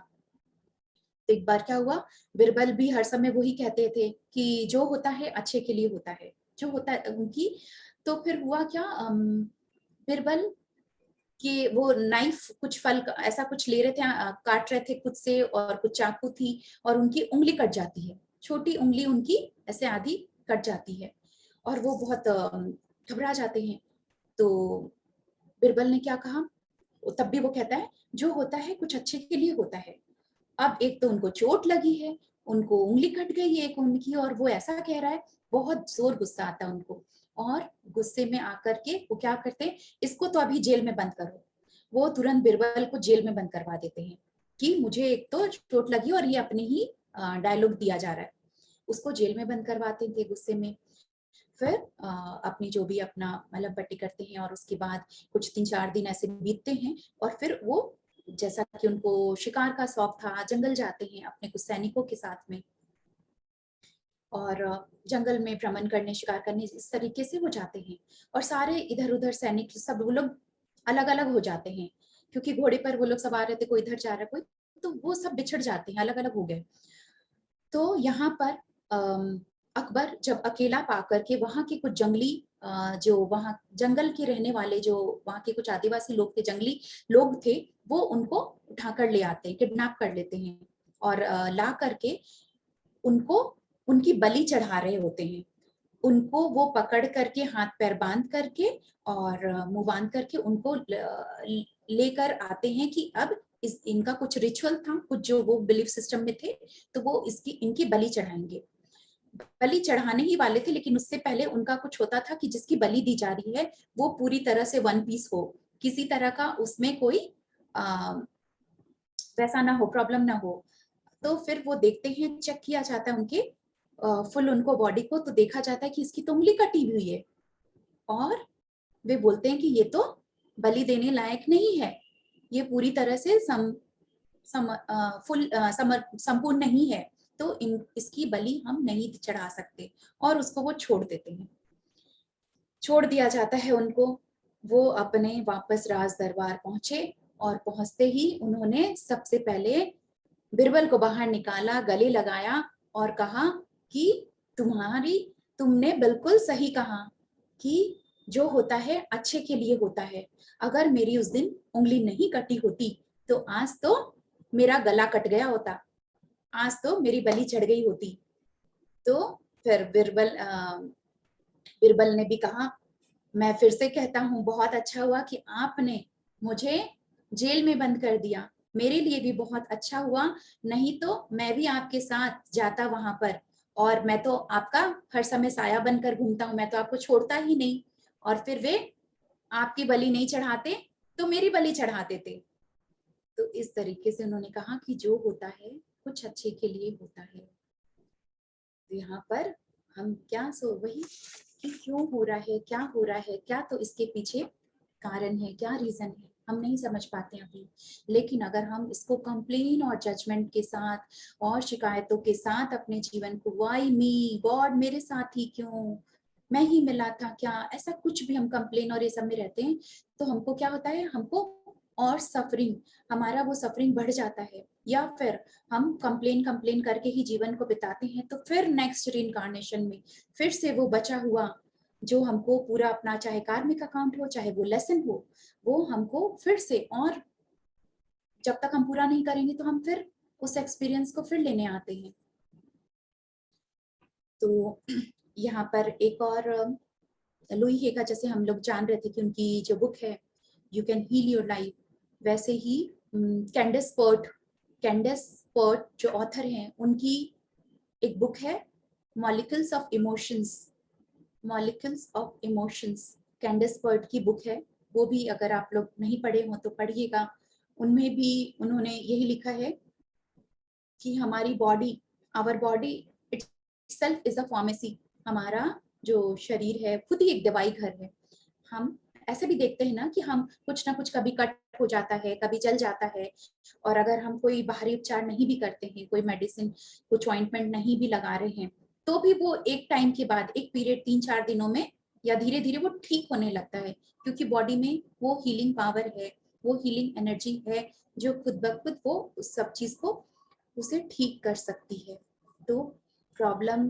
तो एक बार क्या हुआ, बिरबल भी हर समय वही कहते थे कि जो होता है अच्छे के लिए होता है, जो होता है उनकी। तो फिर हुआ क्या, बिरबल कि वो नाइफ, कुछ फल ऐसा कुछ ले रहे थे, काट रहे थे खुद से, और कुछ चाकू थी, और उनकी उंगली कट जाती है, छोटी उंगली उनकी ऐसे आधी कट जाती है, और वो बहुत घबरा जाते हैं। तो बिरबल ने क्या कहा, तब भी वो कहता है जो होता है कुछ अच्छे के लिए होता है। अब एक तो उनको चोट लगी है, उनको उंगली कट गई है एक उनकी, और वो ऐसा कह रहा है, बहुत जोर गुस्सा आता है उनको, और गुस्से में आकर के वो क्या करते, इसको तो अभी जेल में बंद करो। वो तुरंत बिरबल को जेल में बंद करवा देते हैं कि मुझे एक तो चोट लगी और ये अपने ही डायलॉग दिया जा रहा है। उसको जेल में बंद करवाते थे गुस्से में। फिर अपनी जो भी अपना मलहम पट्टी करते हैं, और उसके बाद कुछ 3-4 दिन ऐसे बीतते हैं, और फिर वो, जैसा कि उनको शिकार का शौक था, जंगल जाते हैं अपने कुछ सैनिकों के साथ में, और जंगल में भ्रमण करने, शिकार करने, इस तरीके से वो जाते हैं। और सारे इधर उधर सैनिक सब वो लोग अलग अलग हो जाते हैं, क्योंकि घोड़े पर वो लोग सवार रहते, कोई इधर जा रहा है, कोई, तो वो सब बिछड़ जाते हैं, अलग अलग हो गए। तो यहाँ पर अकबर जब अकेला पाकर के वहां के कुछ जंगली, जो वहां जंगल के रहने वाले, जो वहां के कुछ आदिवासी लोग थे, जंगली लोग थे, वो उनको उठाकर ले आते हैं, किडनैप कर लेते हैं, और ला करके उनको उनकी बलि चढ़ा रहे होते हैं। उनको वो पकड़ करके हाथ पैर बांध करके और मुंह बांध करके उनको लेकर आते हैं कि अब इनका कुछ रिचुअल था, कुछ जो वो बिलीफ सिस्टम में थे, तो वो इनकी बलि चढ़ाएंगे। बलि चढ़ाने ही वाले थे, लेकिन उससे पहले उनका कुछ होता था कि जिसकी बलि दी जा रही है वो पूरी तरह से वन पीस हो, किसी तरह का उसमें कोई वैसा ना हो, प्रॉब्लम ना हो। तो फिर वो देखते हैं, चेक किया जाता है उनके फुल उनको बॉडी को, तो देखा जाता है कि इसकी तो उंगली कटी हुई है, और वे बोलते हैं कि ये तो बलि देने लायक नहीं है, ये पूरी तरह से संपूर्ण नहीं है, तो इसकी बलि हम नहीं चढ़ा सकते, और उसको वो छोड़ देते हैं, छोड़ दिया जाता है उनको। वो अपने वापस राज दरबार पहुंचे, और पहुंचते ही उन्होंने सबसे पहले बिरबल को बाहर निकाला, गले लगाया और कहा कि तुमने बिल्कुल सही कहा कि जो होता है अच्छे के लिए होता है। अगर मेरी उस दिन उंगली नहीं कटी होती तो आज तो मेरा गला कट गया होता, आज तो मेरी बलि चढ़ गई होती। तो फिर बिरबल ने भी कहा, मैं फिर से कहता हूँ, बहुत अच्छा हुआ कि आपने मुझे जेल में बंद कर दिया, मेरे लिए भी बहुत अच्छा हुआ, नहीं तो मैं भी आपके साथ जाता वहां पर, और मैं तो आपका हर समय साया बनकर घूमता हूँ, मैं तो आपको छोड़ता ही नहीं, और फिर वे आपकी बलि नहीं चढ़ाते तो मेरी बलि चढ़ा देते। तो इस तरीके से उन्होंने कहा कि जो होता है कुछ अच्छे के लिए होता है। यहाँ पर हम क्या वही कि क्यों हो रहा है, क्या हो रहा है, क्या तो इसके पीछे कारण है, क्या रीजन है, हम नहीं समझ पाते अभी। लेकिन अगर हम इसको कंप्लेन और जजमेंट के साथ और शिकायतों के साथ अपने जीवन को, वाई मी गॉड, मेरे साथ ही क्यों, मैं ही मिला था क्या, ऐसा कुछ भी हम कंप्लेन और ये सब में रहते हैं, तो हमको क्या होता है, हमको और सफरिंग, हमारा वो सफरिंग बढ़ जाता है, या फिर हम कंप्लेन करके ही जीवन को बिताते हैं, तो फिर नेक्स्ट रीइंकार्नेशन में फिर से वो बचा हुआ जो हमको पूरा अपना, चाहे कार्मिक अकाउंट हो चाहे वो लेसन हो, वो हमको फिर से, और जब तक हम पूरा नहीं करेंगे तो हम फिर उस एक्सपीरियंस को फिर लेने आते हैं। तो यहाँ पर एक और लुई हे का, जैसे हम लोग जान रहे थे कि उनकी जो बुक है you can heal your life, वैसे ही कैंडेस पर्ट जो ऑथर हैं, उनकी एक बुक है molecules of emotions, molecules of emotions, Candace Pert की बुक है, वो भी अगर आप लोग नहीं पढ़े हो तो पढ़िएगा। उनमें भी उन्होंने यही लिखा है कि हमारी body, our body itself is a pharmacy, हमारा जो शरीर है खुद ही एक दवाई घर है। हम ऐसे भी देखते हैं ना कि हम कुछ ना कुछ, कभी कट हो जाता है, कभी जल जाता है, और अगर हम कोई बाहरी उपचार नहीं भी करते हैं, कोई मेडिसिन, कुछ ऑइंटमेंट नहीं भी लगा रहे हैं, तो भी वो एक टाइम के बाद, एक पीरियड 3-4 दिनों में या धीरे धीरे वो ठीक होने लगता है, क्योंकि बॉडी में वो हीलिंग पावर है, वो हीलिंग एनर्जी है, जो खुद ब खुद वो उस सब चीज को, उसे ठीक कर सकती है। तो प्रॉब्लम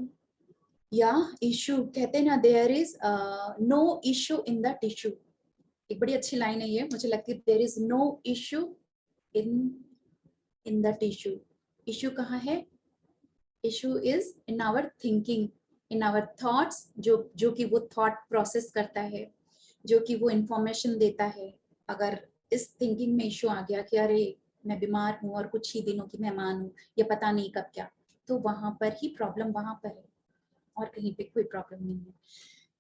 या इशू, कहते हैं ना, there is no issue in the tissue, एक बड़ी अच्छी लाइन है ये, मुझे लगती है, there is no issue in the tissue. Issue कहाँ है, issue is in our thinking, in our thoughts, जो कि वो थॉट प्रोसेस करता है, जो कि वो इंफॉर्मेशन देता है। अगर इस थिंकिंग में इशू आ गया कि अरे मैं बीमार हूँ और कुछ ही दिनों की मेहमान हूँ, या पता नहीं कब क्या, तो वहां पर ही प्रॉब्लम, वहां पर है, और कहीं पे कोई प्रॉब्लम नहीं है।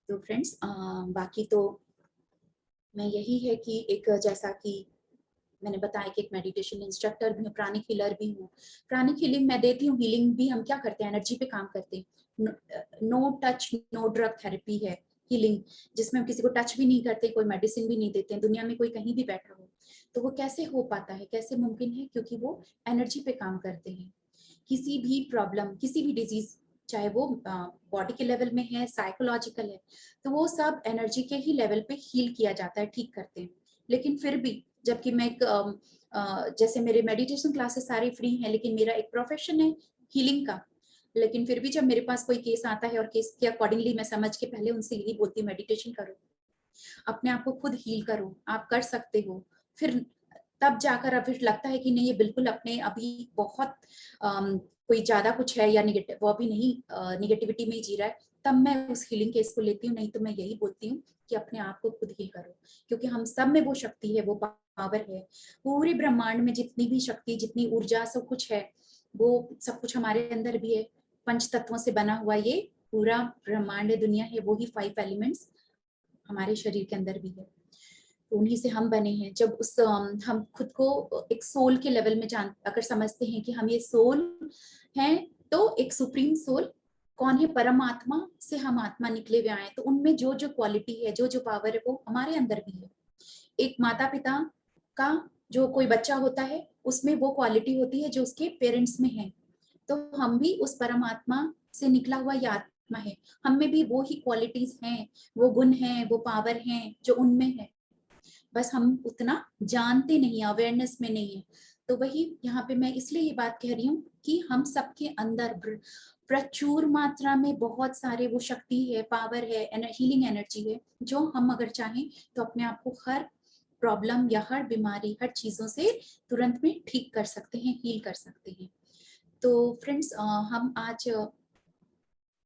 तो फ्रेंड्स, बाकी तो मैं यही है कि एक, जैसा कि मैंने बताया कि एक मेडिटेशन इंस्ट्रक्टर भी हूँ, प्राणिक हीलर भी हूँ। प्राणिक हीलिंग मैं देती हूँ, हीलिंग भी हम क्या करते हैं, एनर्जी पे काम करते हैं। No touch no drug therapy है हीलिंग, जिसमें हम किसी को टच भी नहीं करते, कोई मेडिसिन भी नहीं देते हैं, दुनिया में कोई कहीं भी बैठा हो। तो वो कैसे हो पाता है, कैसे मुमकिन है, क्योंकि वो एनर्जी पे काम करते हैं। किसी भी प्रॉब्लम, किसी भी डिजीज, चाहे वो बॉडी के लेवल में है, साइकोलॉजिकल है, तो वो सब एनर्जी के ही लेवल पे हील किया जाता है, ठीक करते हैं। लेकिन फिर भी, जबकि मैं जैसे मेरे मेडिटेशन क्लासेस सारी फ्री हैं, लेकिन मेरा एक प्रोफेशन है हीलिंग का, लेकिन फिर भी जब मेरे पास कोई केस आता है, और केस के अकॉर्डिंगली मैं समझ के पहले उनसे यही बोलती हूँ, मेडिटेशन करो, अपने आप को खुद हील करो, आप कर सकते हो। फिर तब जाकर अब फिर लगता है कि नहीं, ये बिल्कुल अपने अभी बहुत कोई ज्यादा कुछ है, या निगेटिव, वो अभी नहीं निगेटिविटी में ही जी रहा है, तब मैं उस हीलिंग केस को लेती हूँ। नहीं तो मैं यही बोलती हूँ कि अपने आप को खुद हील करो, क्योंकि हम सब में वो शक्ति है, वो पावर है, पूरे ब्रह्मांड में जितनी भी शक्ति, जितनी ऊर्जा, सब कुछ है, वो सब कुछ हमारे अंदर भी है। पंच तत्वों से बना हुआ ये पूरा ब्रह्मांड दुनिया है, वो ही 5 एलिमेंट्स हमारे शरीर के अंदर भी है। उन्हीं से हम बने हैं। जब उस हम खुद को एक सोल के लेवल में अगर समझते हैं कि हम ये सोल हैं, तो एक सुप्रीम सोल कौन है, परमात्मा से हम आत्मा निकले हुए आए, तो उनमें जो जो क्वालिटी है, जो जो पावर है, वो हमारे अंदर भी है। एक माता पिता का जो कोई बच्चा होता है, उसमें वो क्वालिटी होती है जो उसके पेरेंट्स में है। तो हम भी उस परमात्मा से निकला हुआ ये आत्मा है, हम में भी वो ही क्वालिटीज हैं, वो गुण हैं, वो पावर हैं जो उनमें है, बस हम उतना जानते नहीं, अवेयरनेस में नहीं है। तो वही यहाँ पे मैं इसलिए ये बात कह रही हूँ कि हम सबके अंदर प्रचुर मात्रा में बहुत सारे वो शक्ति है, पावर है, हीलिंग एनर्जी है, जो हम अगर चाहें तो अपने आप को हर प्रॉब्लम या हर बीमारी, हर चीजों से तुरंत में ठीक कर सकते हैं, हील कर सकते हैं। तो फ्रेंड्स, हम आज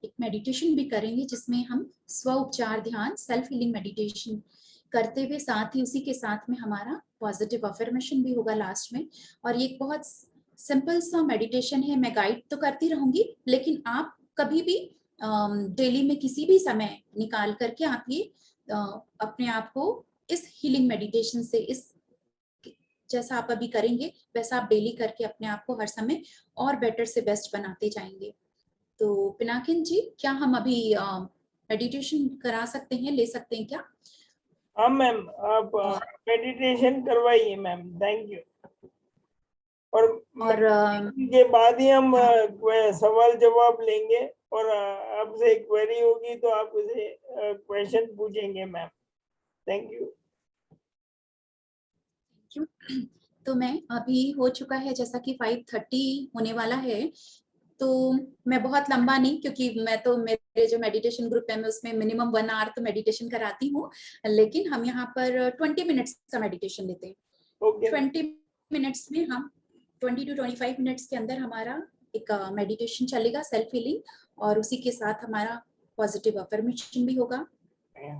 एक मेडिटेशन भी करेंगे जिसमें हम स्व उपचार ध्यान, सेल्फ हीलिंग मेडिटेशन करते हुए, साथ ही उसी के साथ में हमारा पॉजिटिव अफर्मेशन भी होगा लास्ट में। और ये एक बहुत सिंपल सा मेडिटेशन है, मैं गाइड तो करती रहूंगी, लेकिन आप कभी भी डेली में किसी भी समय निकाल करके आप ये अपने आप को इस हीलिंग मेडिटेशन से, इस जैसा आप अभी करेंगे वैसा आप डेली करके अपने आप को हर समय और बेटर से बेस्ट बनाते जाएंगे। तो पिनाकिन जी, क्या हम अभी मेडिटेशन करा सकते हैं, ले सकते हैं क्या? हाँ मैम, आप और मेडिटेशन करवाइए मैम, थैंक यू। और और मेडिटेशन के बाद ही हम हाँ, सवाल जवाब लेंगे, और आपसे क्वेरी होगी तो आप उसे क्वेश्चन पूछेंगे मैम। Thank you. क्यों? तो मैं अभी हो चुका है जैसा कि 5:30 होने वाला है, तो मैं बहुत लंबा नहीं, क्योंकि मैं तो मेरे जो मेडिटेशन ग्रुप है मैं उसमें मिनिमम 1 आवर तो मेडिटेशन कराती हूँ, लेकिन हम यहाँ पर 20 मिनट्स का मेडिटेशन लेते हैं। ओके। 20 मिनट्स में हम 20 to 25 मिनट्स के अंदर हमारा एक मेडिटेशन चलेगा, सेल्फ हीलिंग, और उसी के साथ हमारा पॉजिटिव अफर्मेशन भी होगा, है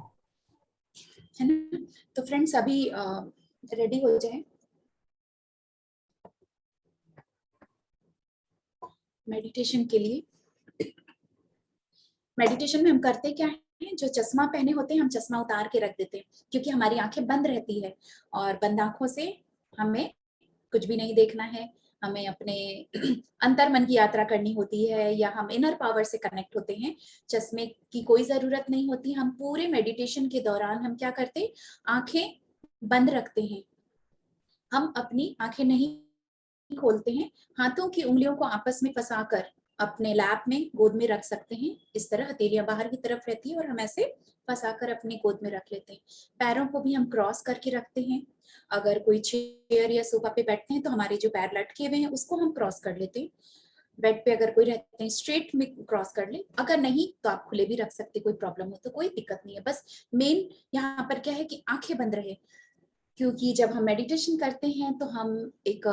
ना? तो फ्रेंड्स, अभी रेडी हो जाए मेडिटेशन के लिए। मेडिटेशन में हम करते क्या है, जो चश्मा पहने होते हैं हम चश्मा उतार के रख देते हैं, क्योंकि हमारी आंखें बंद रहती है, और बंद आंखों से हमें कुछ भी नहीं देखना है, हमें अपने अंतर मन की यात्रा करनी होती है, या हम इनर पावर से कनेक्ट होते हैं। चश्मे की कोई जरूरत नहीं होती। हम पूरे मेडिटेशन के दौरान हम क्या करते हैं, आंखें बंद रखते हैं, हम अपनी आंखें नहीं खोलते हैं, हाथों की उंगलियों को आपस में फंसाकर अपने लैप में, गोद में रख सकते हैं। इस तरह हथेलियां बाहर की तरफ रहती है और हम ऐसे फंसाकर अपनी गोद में रख लेते हैं। पैरों को भी हम क्रॉस करके रखते हैं। अगर कोई चेयर या सोफा पे बैठते हैं तो हमारे जो पैर लटके हुए हैं उसको हम क्रॉस कर लेते हैं। बेड पे अगर कोई रहते हैं स्ट्रेट में क्रॉस कर ले, अगर नहीं तो आप खुले भी रख सकते, कोई प्रॉब्लम हो तो कोई दिक्कत नहीं है। बस मेन यहाँ पर क्या है कि आंखें बंद रहे, क्योंकि जब हम मेडिटेशन करते हैं तो हम एक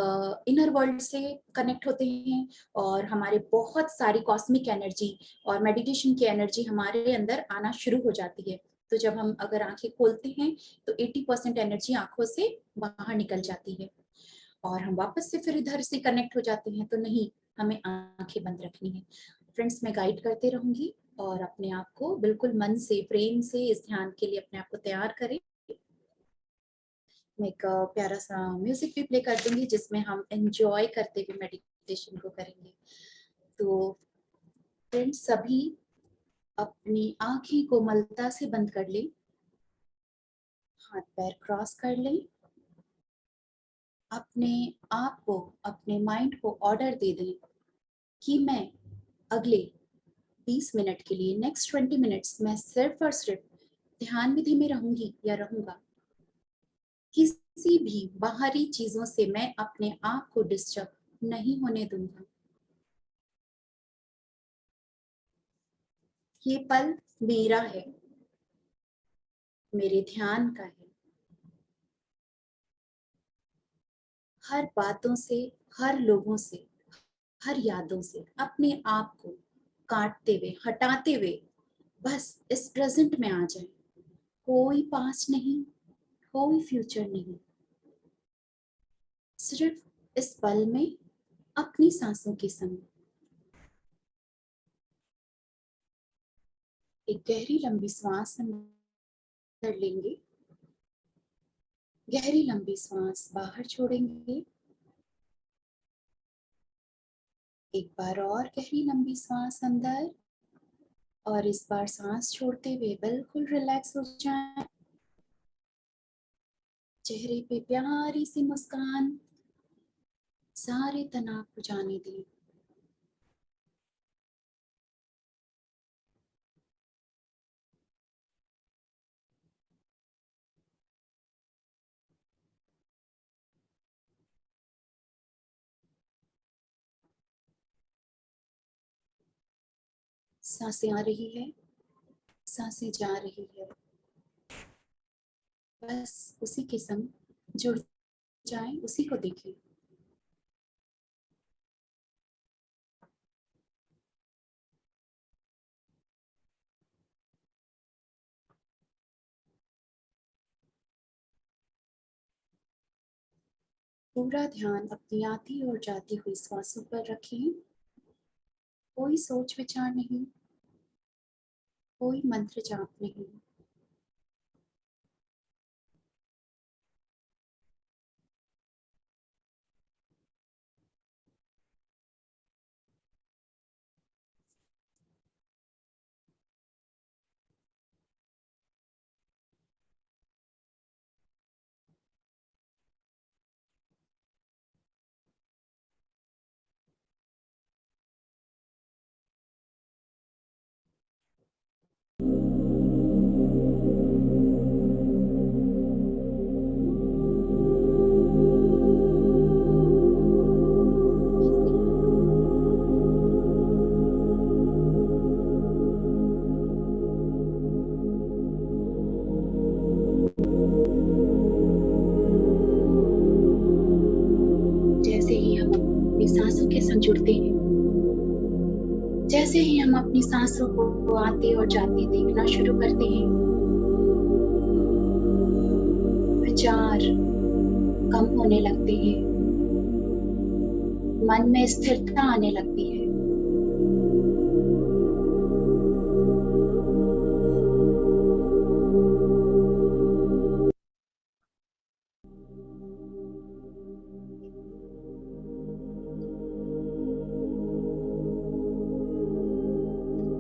इनर वर्ल्ड से कनेक्ट होते हैं, और हमारे बहुत सारी कॉस्मिक एनर्जी और मेडिटेशन की एनर्जी हमारे अंदर आना शुरू हो जाती है। तो जब हम अगर आंखें खोलते हैं तो 80% एनर्जी आंखों से बाहर निकल जाती है, और हम वापस से फिर इधर से कनेक्ट हो जाते हैं। तो नहीं, हमें आंखें बंद रखनी है। फ्रेंड्स, मैं गाइड करते रहूंगी, और अपने आप को बिल्कुल मन से, प्रेम से इस ध्यान के लिए अपने आप को तैयार करें। मैं एक प्यारा सा म्यूजिक भी प्ले कर दूंगी जिसमें हम एंजॉय करते हुए मेडिटेशन को करेंगे। तो फ्रेंड्स, सभी अपनी आंखें कोमलता से बंद कर लें, हाथ पैर क्रॉस कर लें, अपने आप को, अपने माइंड को ऑर्डर दे दें कि मैं अगले 20 मिनट के लिए, नेक्स्ट 20 मिनट्स मैं सिर्फ और सिर्फ ध्यान विधि में रहूंगी या रहूंगा। किसी भी बाहरी चीजों से मैं अपने आप को डिस्टर्ब नहीं होने दूंगा। ये पल मेरा है, मेरे ध्यान का है। हर बातों से, हर लोगों से, हर यादों से अपने आप को काटते हुए, हटाते हुए बस इस प्रेजेंट में आ जाए। कोई पास्ट नहीं, कोई फ्यूचर नहीं, सिर्फ इस पल में अपनी सांसों के संग। एक गहरी लंबी सांस हम कर लेंगे, गहरी लंबी सांस बाहर छोड़ेंगे। एक बार और गहरी लंबी सांस अंदर, और इस बार सांस छोड़ते हुए बिल्कुल रिलैक्स हो जाएं। चेहरे पे प्यारी सी मुस्कान, सारे तनाव को जाने दें। सांसें आ रही है, सांसें जा रही है, बस उसी के संग जुड़ जाएं, उसी को देखें। पूरा ध्यान अपनी आती और जाती हुई सांसों पर रखें। कोई सोच विचार नहीं, कोई मंत्र जाप नहीं। जैसे ही हम अपनी सांसों के संग जुड़ते हैं, जैसे ही हम अपनी सांसों को आते और जाते देखना शुरू करते हैं, विचार कम होने लगते हैं, मन में स्थिरता आने लगती है।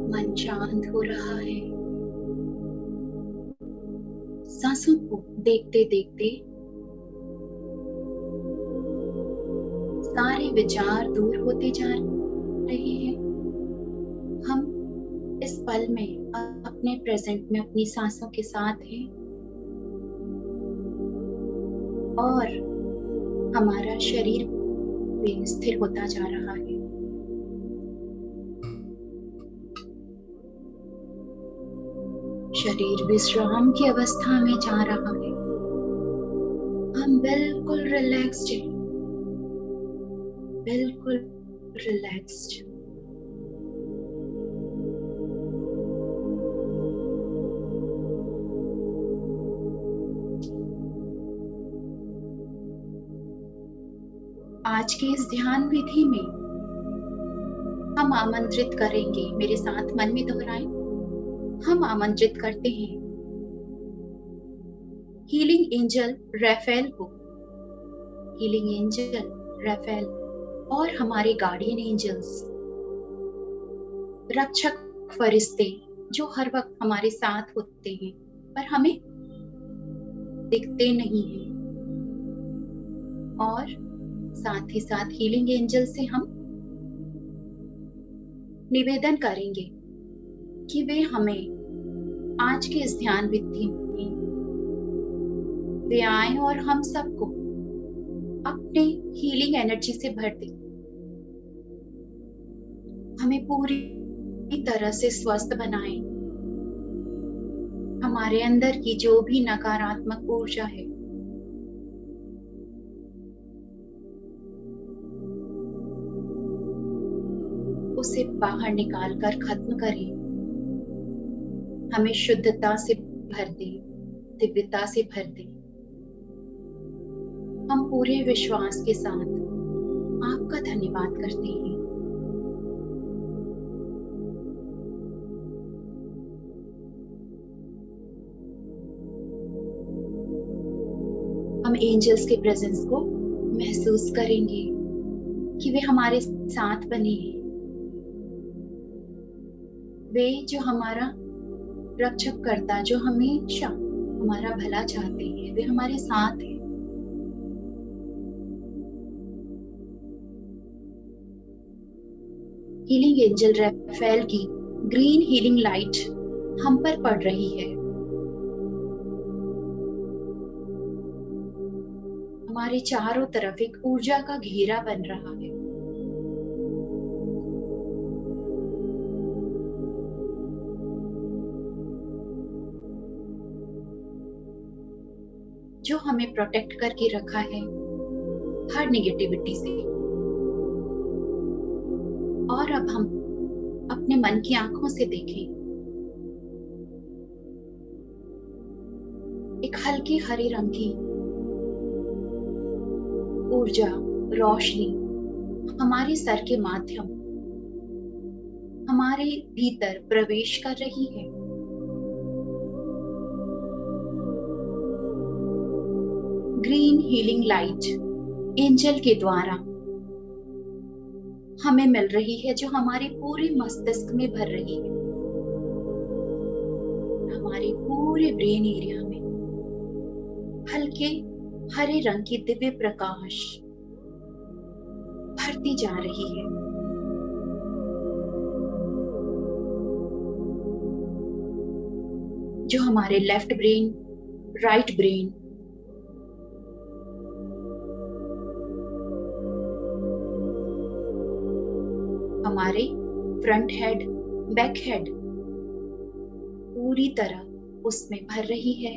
मन शांत हो रहा है। सांसों को देखते देखते सारे विचार दूर होते जा रहे हैं। हम इस पल में अपने प्रेजेंट में अपनी सांसों के साथ हैं, और हमारा शरीर भी स्थिर होता जा रहा है। शरीर विश्राम की अवस्था में जा रहा है। हम बिल्कुल रिलैक्स्ड हैं, बिल्कुल रिलैक्स्ड। आज की इस ध्यान विधि में हम आमंत्रित करेंगे, मेरे साथ मन में दोहराएं। हम आमंत्रित करते हैं हीलिंग एंजल राफेल को, हीलिंग एंजल राफेल और हमारे गार्डियन एंजल्स, रक्षक फरिश्ते जो हर वक्त हमारे साथ होते हैं पर हमें दिखते नहीं हैं, और साथ ही साथ हीलिंग एंजल से हम निवेदन करेंगे कि वे हमें आज के इस ध्यान विधि में वे आए और हम सबको अपने हीलिंग एनर्जी से भर दें, हमें पूरी तरह से स्वस्थ बनाएं। हमारे अंदर की जो भी नकारात्मक ऊर्जा है उसे बाहर निकाल कर खत्म करें, हमें शुद्धता से भर दे, दिव्यता से भर दे। हम पूरे विश्वास के साथ आपका धन्यवाद करते हैं। हम एंजल्स के प्रेजेंस को महसूस करेंगे कि वे हमारे साथ बने हैं। वे जो हमारा रक्षक करता, जो हमेशा हमारा भला चाहते हैं, वे हमारे साथ हैं। हीलिंग एंजल रफेल की ग्रीन हीलिंग लाइट हम पर पड़ रही है। हमारे चारों तरफ एक ऊर्जा का घेरा बन रहा है। जो हमें प्रोटेक्ट करके रखा है हर नेगेटिविटी से। और अब हम अपने मन की आंखों से देखें, एक हल्के हरे रंग की ऊर्जा, रोशनी हमारे सर के माध्यम हमारे भीतर प्रवेश कर रही है। ग्रीन हीलिंग लाइट एंजल के द्वारा हमें मिल रही है, जो हमारे पूरे मस्तिष्क में भर रही है। हमारे पूरे ब्रेन एरिया में हल्के हरे रंग की दिव्य प्रकाश भरती जा रही है। जो हमारे लेफ्ट ब्रेन, राइट ब्रेन, हमारे फ्रंट हेड, बैक हेड पूरी तरह उसमें भर रही है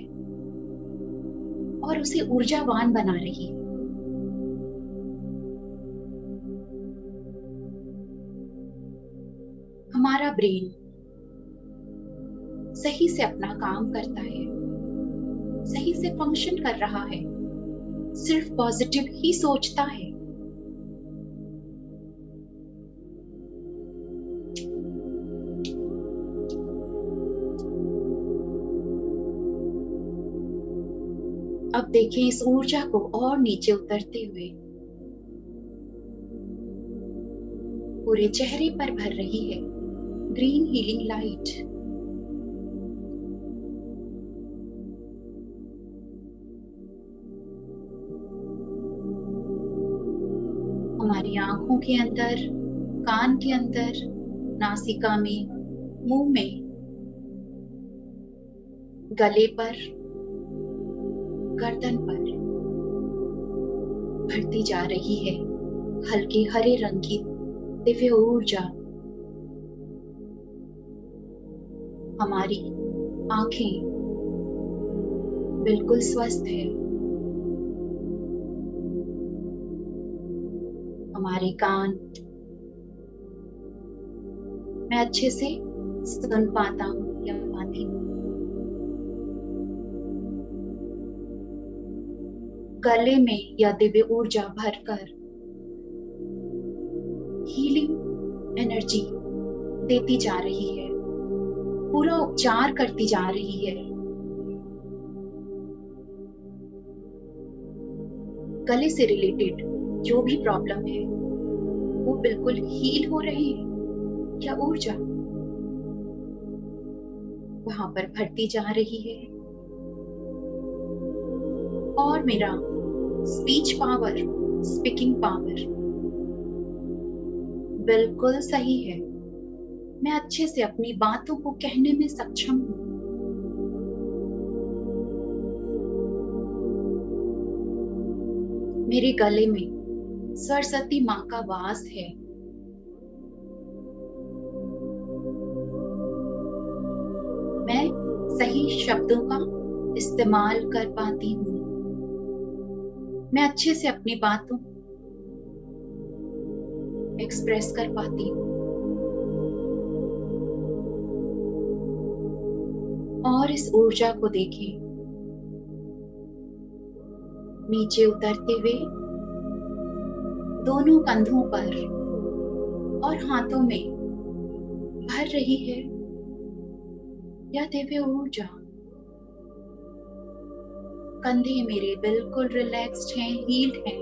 और उसे ऊर्जावान बना रही है। हमारा ब्रेन सही से अपना काम करता है, सही से फंक्शन कर रहा है, सिर्फ पॉजिटिव ही सोचता है। अब देखिए इस ऊर्जा को और नीचे उतरते हुए पूरे चेहरे पर भर रही है ग्रीन हीलिंग लाइट। हमारी आंखों के अंदर, कान के अंदर, नासिका में, मुंह में, गले पर, गर्दन पर भरती जा रही है हल्के हरे रंग की दिव्य ऊर्जा। हमारी आंखें बिल्कुल स्वस्थ है। हमारे कान, मैं अच्छे से सुन पाता हूँ या पाती हूँ। गले में यह दिव्य ऊर्जा भरकर हीलिंग एनर्जी देती जा रही है, पूरा उपचार करती जा रही है। गले से रिलेटेड जो भी प्रॉब्लम है वो बिल्कुल हील हो रही है। क्या ऊर्जा वहां पर भरती जा रही है। और मेरा स्पीच पावर, स्पीकिंग पावर बिल्कुल सही है। मैं अच्छे से अपनी बातों को कहने में सक्षम हूँ। मेरे गले में सरस्वती माँ का वास है। मैं सही शब्दों का इस्तेमाल कर पाती हूँ। मैं अच्छे से अपनी बातों एक्सप्रेस कर पाती हूँ। और इस ऊर्जा को देखें नीचे उतरते हुए दोनों कंधों पर और हाथों में भर रही है यह दिव्य ऊर्जा। कंधे मेरे बिल्कुल रिलैक्स्ड हैं, हील्ड हैं।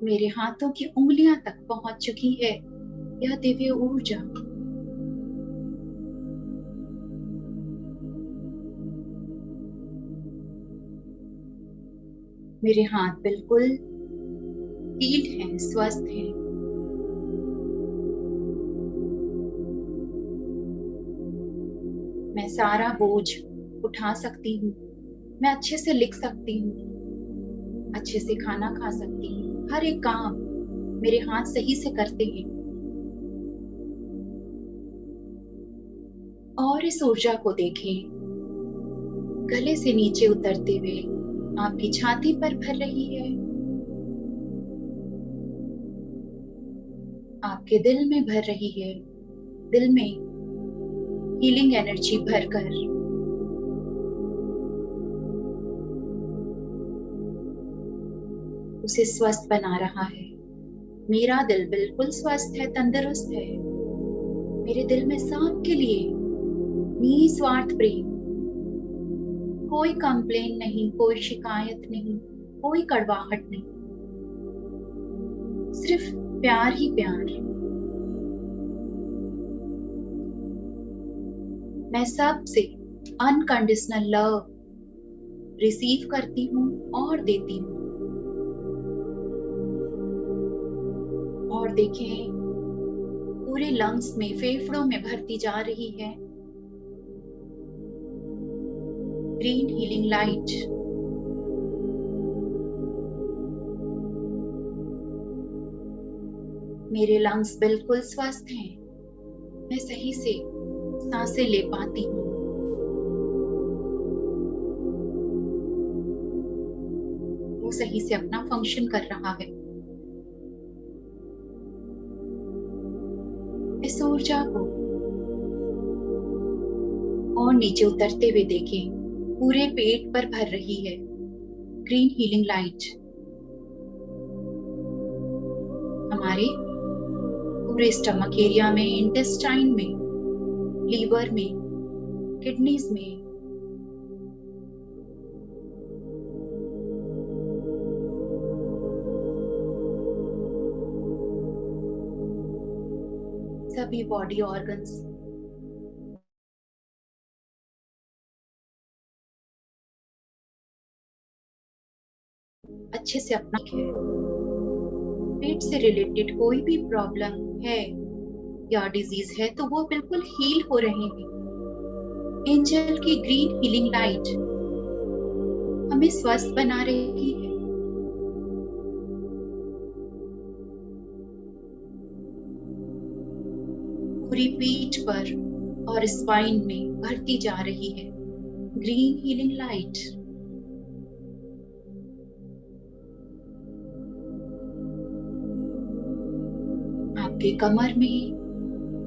मेरे हाथों की उंगलियां तक पहुंच चुकी है यह दिव्य ऊर्जा। मेरे हाथ बिल्कुल हील्ड हैं, स्वस्थ हैं। मैं सारा बोझ उठा सकती हूँ, मैं अच्छे से लिख सकती हूँ, अच्छे से खाना खा सकती हूँ। हर एक काम मेरे हाथ सही से करते हैं। और इस ऊर्जा को देखें, गले से नीचे उतरते हुए आपकी छाती पर भर रही है, आपके दिल में भर रही है। दिल में हीलिंग एनर्जी भरकर उसे स्वस्थ बना रहा है। मेरा दिल बिल्कुल स्वस्थ है, तंदुरुस्त है। मेरे दिल में सबके लिए निस्वार्थ प्रेम, कोई कंप्लेन नहीं, कोई शिकायत नहीं, कोई कड़वाहट नहीं, सिर्फ प्यार ही प्यार। मैं सबसे अनकंडीशनल लव रिसीव करती हूँ और देती हूँ। और देखें, पूरे लंग्स में, फेफड़ों में भरती जा रही है ग्रीन हीलिंग लाइट। मेरे लंग्स बिल्कुल स्वस्थ हैं, मैं सही से सांसें ले पाती हूँ। वो सही से अपना फंक्शन कर रहा है। इस ऊर्जा को और नीचे उतरते हुए देखें, पूरे पेट पर भर रही है ग्रीन हीलिंग लाइट। हमारे पूरे स्टमक एरिया में, इंटेस्टाइन में, लीवर में, किडनीज में, सभी बॉडी ऑर्गन्स अच्छे से अपना है। पेट से रिलेटेड कोई भी प्रॉब्लम है या डिजीज है तो वो बिल्कुल हील हो रहे हैं। एंजल की ग्रीन हीलिंग लाइट हमें स्वस्थ बना रही है। पूरी पीठ पर और स्पाइन में भरती जा रही है ग्रीन हीलिंग लाइट। आपके कमर में,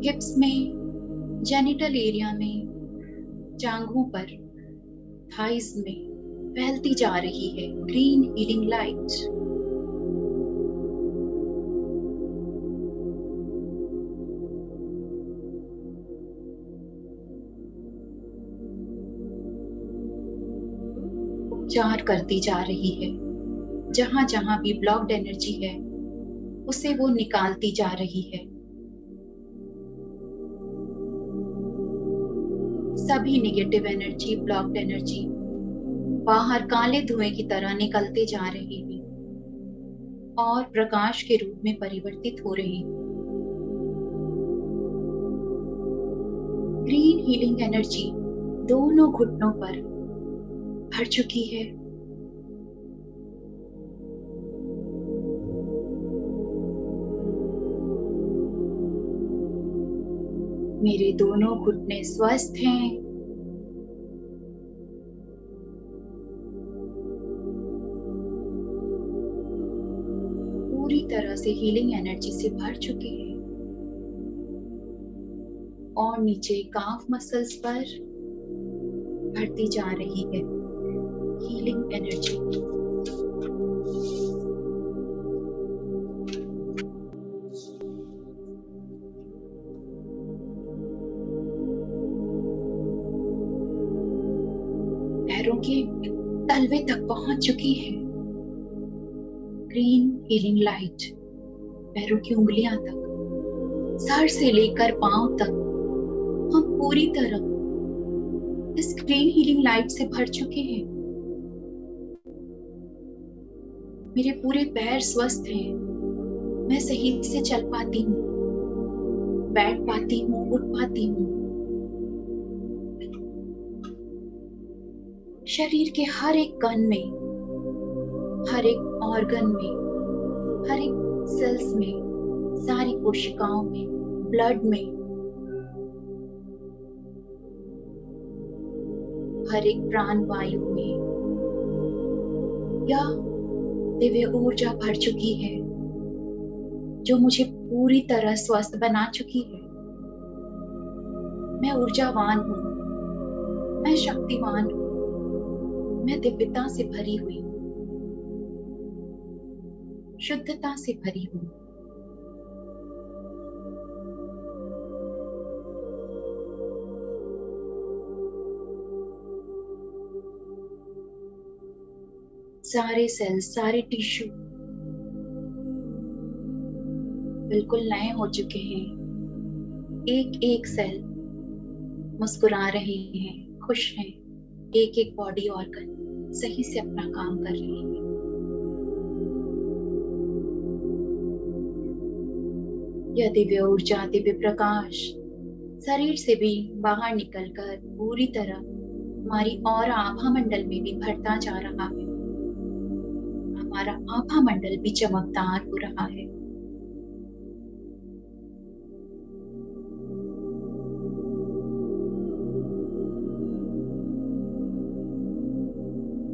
हिप्स में, जेनिटल एरिया में, जांघों पर, थाइस में फैलती जा रही है ग्रीन हीलिंग लाइट। उपचार करती जा रही है। जहां जहां भी ब्लॉक्ड एनर्जी है उसे वो निकालती जा रही है। सभी नेगेटिव एनर्जी, ब्लॉक्ड एनर्जी बाहर काले धुएं की तरह निकलते जा रहे हैं और प्रकाश के रूप में परिवर्तित हो रहे हैं। ग्रीन हीलिंग एनर्जी दोनों घुटनों पर भर चुकी है। मेरे दोनों घुटने स्वस्थ हैं। पूरी तरह से हीलिंग एनर्जी से भर चुके हैं। और नीचे काफ मसल्स पर भरती जा रही है हीलिंग एनर्जी। पैरों के तलवे तक पहुंच चुकी है। ग्रीन हीलिंग लाइट पैरों की उंगलियां तक, सर से लेकर पांव तक हम पूरी तरह इस ग्रीन हीलिंग लाइट से भर चुके हैं। मेरे पूरे पैर स्वस्थ हैं। मैं सही से चल पाती हूँ, बैठ पाती हूँ, उठ पाती हूँ। शरीर के हर एक कण में, हर एक ऑर्गन में, हर एक सेल्स में, सारी कोशिकाओं में, ब्लड में, हर एक प्राण वायु में यह दिव्य ऊर्जा भर चुकी है जो मुझे पूरी तरह स्वस्थ बना चुकी है। मैं ऊर्जावान हूँ, मैं शक्तिवान हूँ, मैं दिव्यता से भरी हुई हूँ, शुद्धता से भरी हूँ। सारे सेल्स, सारे टिश्यू बिल्कुल नए हो चुके हैं। एक एक सेल मुस्कुरा रहे हैं, खुश हैं। एक एक बॉडी ऑर्गन सही से अपना काम कर रहे हैं। यह दिव्य ऊर्जा, दिव्य प्रकाश शरीर से भी बाहर निकलकर पूरी तरह हमारी और आभा मंडल में भी भरता जा रहा है। हमारा आभा मंडल भी चमकदार हो रहा है।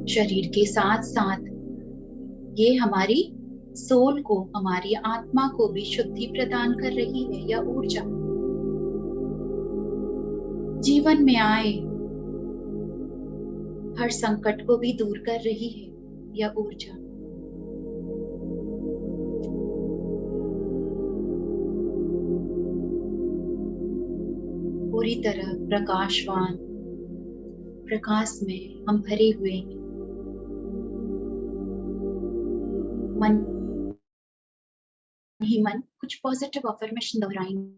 शरीर के साथ साथ ये हमारी सोल को, हमारी आत्मा को भी शुद्धि प्रदान कर रही है। यह ऊर्जा जीवन में आए हर संकट को भी दूर कर रही है। यह ऊर्जा पूरी तरह प्रकाशवान, प्रकाश में हम भरे हुए हैं। मन ही मन कुछ पॉजिटिव अफर्मेशन दोहराएंगे।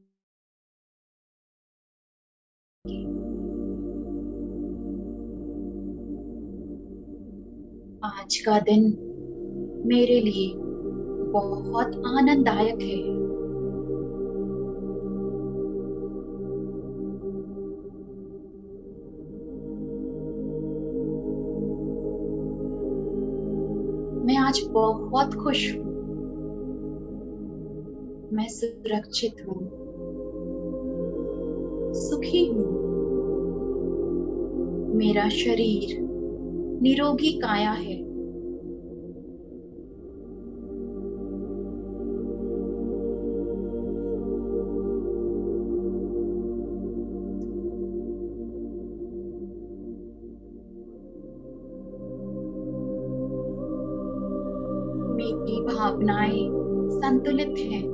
आज का दिन मेरे लिए बहुत आनंददायक है। मैं आज बहुत खुश हूँ। मैं सुरक्षित हूँ, सुखी हूँ। मेरा शरीर निरोगी काया है। मेरी भावनाएं संतुलित हैं।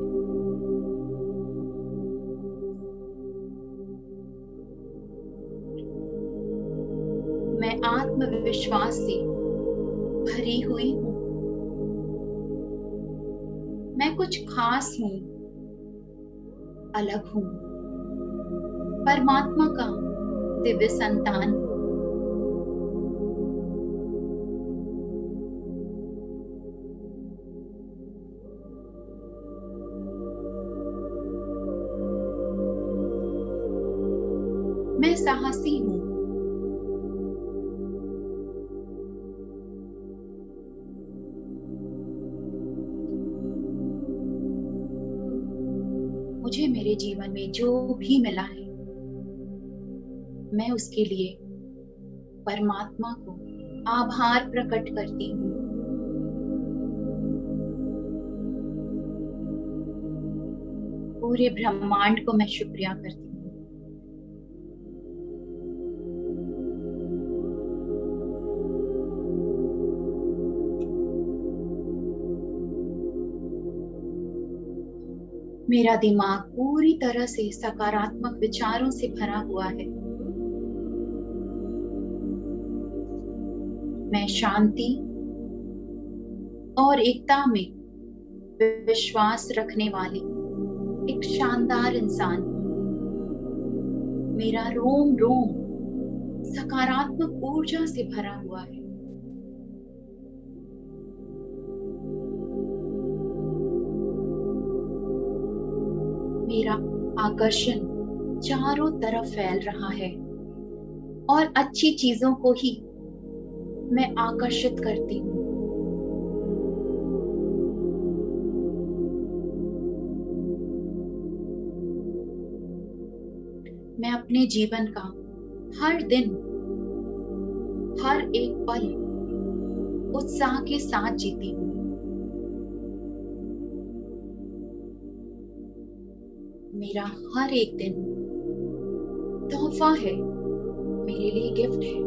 मैं आत्मविश्वास से भरी हुई हूँ। मैं कुछ खास हूँ, अलग हूँ, परमात्मा का दिव्य संतान हूँ। मैं साहसी हूँ। मुझे मेरे जीवन में जो भी मिला है, मैं उसके लिए परमात्मा को आभार प्रकट करती हूँ। पूरे ब्रह्मांड को मैं शुक्रिया करती हूँ। मेरा दिमाग पूरी तरह से सकारात्मक विचारों से भरा हुआ है। मैं शांति और एकता में विश्वास रखने वाली एक शानदार इंसान हूँ। मेरा रोम रोम सकारात्मक ऊर्जा से भरा हुआ है। मेरा आकर्षण चारों तरफ फैल रहा है और अच्छी चीजों को ही मैं आकर्षित करती हूँ। मैं अपने जीवन का हर दिन, हर एक पल उत्साह के साथ जीती हूँ। मेरा हर एक दिन तोहफा है, मेरे लिए गिफ्ट है,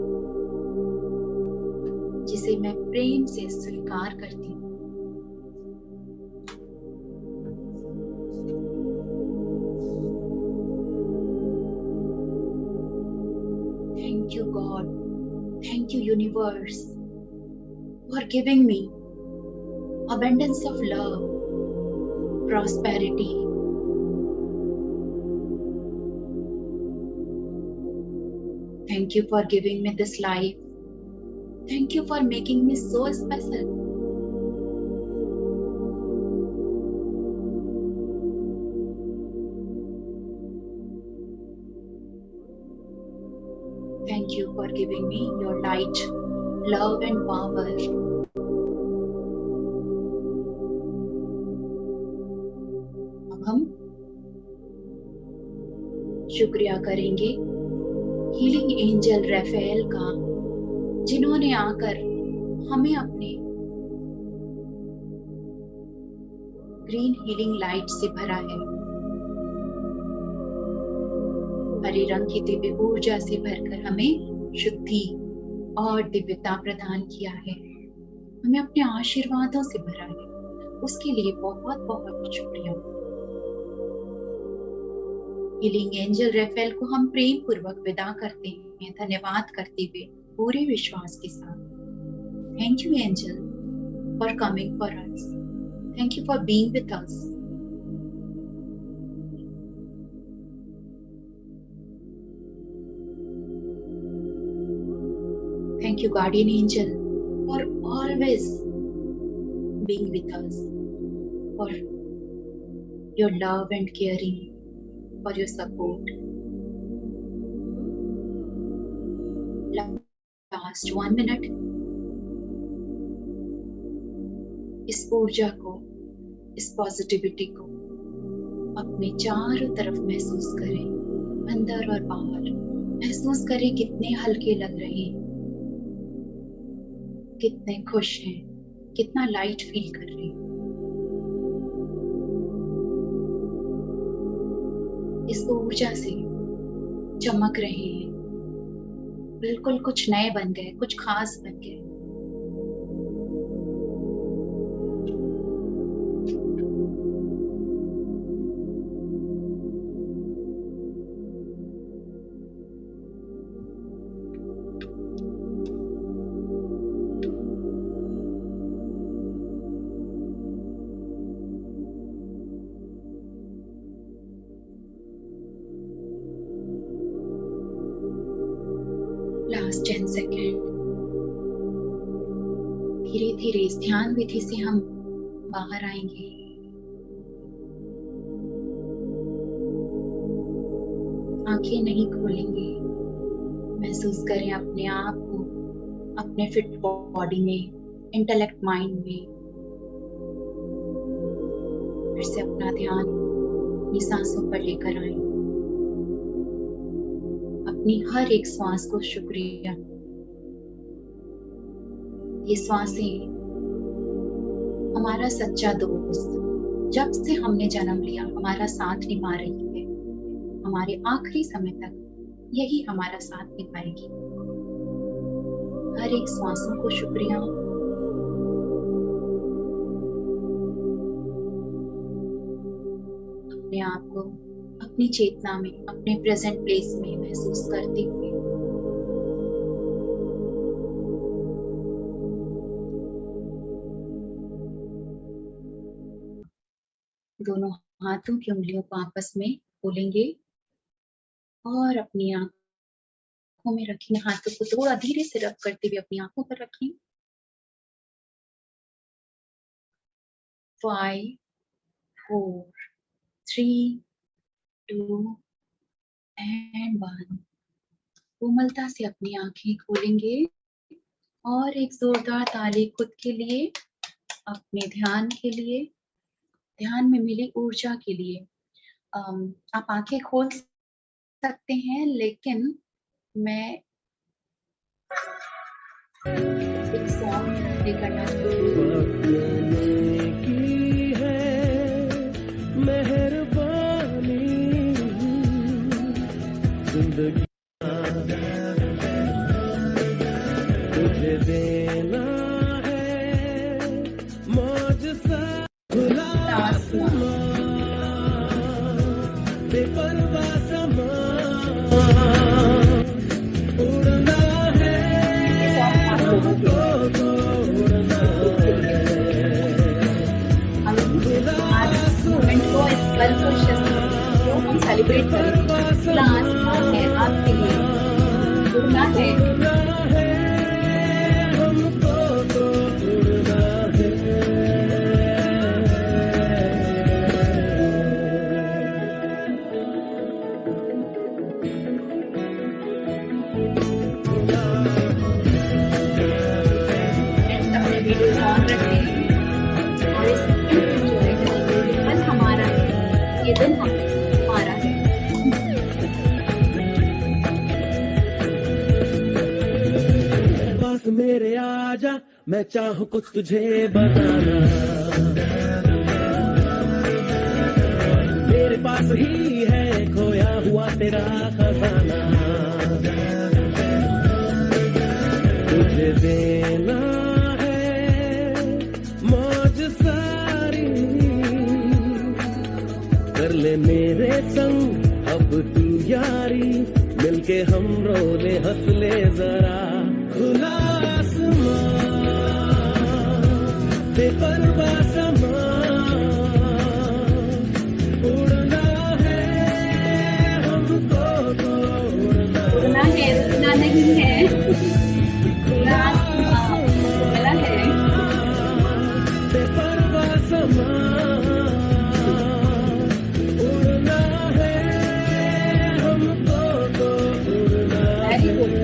जिसे मैं प्रेम से स्वीकार करती हूँ। Thank you, God. Thank you, universe, for giving me abundance of love, prosperity. Thank you for giving me this life. Thank you for making me so special. Thank you for giving me your light, love and power. अब हम शुक्रिया करेंगे हीलिंग एंजल राफेल का, जिन्होंने आकर हमें अपने ग्रीन हीलिंग लाइट से भरा है, हरे रंग की दिव्य ऊर्जा से भरकर हमें शुद्धि और दिव्यता प्रदान किया है, हमें अपने आशीर्वादों से भरा है। उसके लिए बहुत बहुत शुक्रिया। हीलिंग एंजल राफेल को हम प्रेम पूर्वक विदा करते हैं, धन्यवाद करते हुए पूरे विश्वास के साथ। Thank you angel for coming for us, thank you for being with us. Thank you, guardian angel, for always being with us, for your love and caring, for your support. Last 1 minute, इस ऊर्जा को, इस पॉजिटिविटी को अपने चारों तरफ महसूस करें, अंदर और बाहर। महसूस करें कितने हल्के लग रहे हैं, कितने खुश हैं, कितना लाइट फील कर रहे हैं। इस ऊर्जा से चमक रहे हैं, बिल्कुल कुछ नए बन गए, कुछ खास बन गए। Last 10 second. धीरे धीरे इस ध्यान विधि से हम बाहर आएंगे। आंखें नहीं खोलेंगे। महसूस करें अपने आप को अपने फिट बॉडी में, इंटेलेक्ट माइंड में। फिर से अपना ध्यान अपनी सांसों पर लेकर आए। अपनी हर एक श्वास को शुक्रिया। ये श्वासें हमारा सच्चा दोस्त, जब से हमने जन्म लिया हमारा साथ निभा रही है। हमारे आखिरी समय तक यही हमारा साथ निभाएगी। हर एक श्वासों को शुक्रिया। अपने आप को अपनी चेतना में, अपने प्रेजेंट प्लेस में महसूस करते हुए दोनों हाथों की उंगलियों को आपस में खोलेंगे और अपनी आंखों में रखेंगे। हाथों को थोड़ा धीरे से रब करते हुए अपनी आंखों पर रखें। 5, 4, 3, 2 एंड 1। कोमलता से अपनी आंखें खोलेंगे और एक जोरदार ताली खुद के लिए, अपने ध्यान के लिए, ध्यान में मिली ऊर्जा के लिए। आप आंखें खोल सकते हैं, लेकिन मैं एक सॉन्ग प्ले करना चाहूंगी। मेहरबानी जिंदगी तुझे देना है मौज सा खुला आसमां, बेपरवाह समा उड़ना है हमको तो उड़ना है। आज मोमेंट को, इस पल को, हम सेलिब्रेट करेंगे। खुला आसमान है आपके लिए, उड़ना है। हमको तो उड़ना अपने वीडियो ऑन रखें और इस दिन को एंजॉय करेंगे। ये पल हमारा है, ये दिन हमारा है। पास मेरे आजा, मैं चाहूँ कुछ तुझे बताना, मेरे पास ही है खोया हुआ तेरा खजाना, तुझे देना है मौज सारी, कर ले मेरे संग अब तू यारी, मिलके हम रोले हंस ले जरा। खुला आसमां बेपरवाह समा उड़ना है हमको तो उड़ना है, रुकना नहीं है। खुला आसमान खुला है। बेपरवाह समा उड़ना है हमको तो उड़ना वेरी गुड।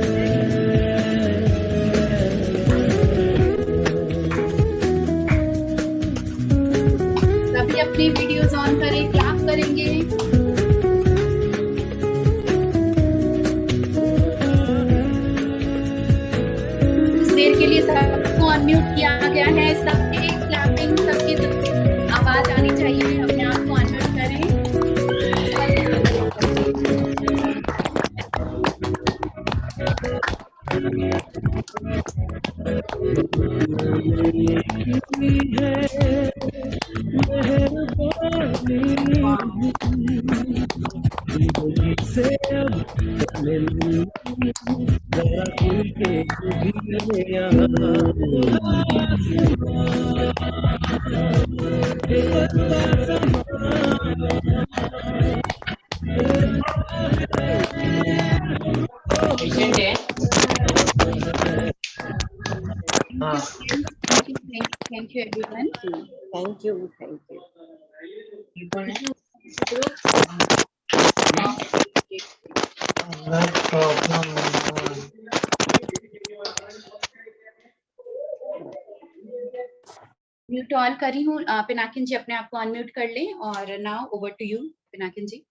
सभी अपनी वीडियोस ऑन करें, क्लैप करेंगे। कुछ देर के लिए सबको अनम्यूट किया गया है। सबके क्लैपिंग, सबकी आवाज आनी चाहिए। अपने आप को अनम्यूट करें। से अब जरा खुल के भी Thank you everyone. Thank you. Mute all करी हूँ। पिनाकिन जी अपने आप को अनम्यूट कर लें और now over to you Pinakin ji.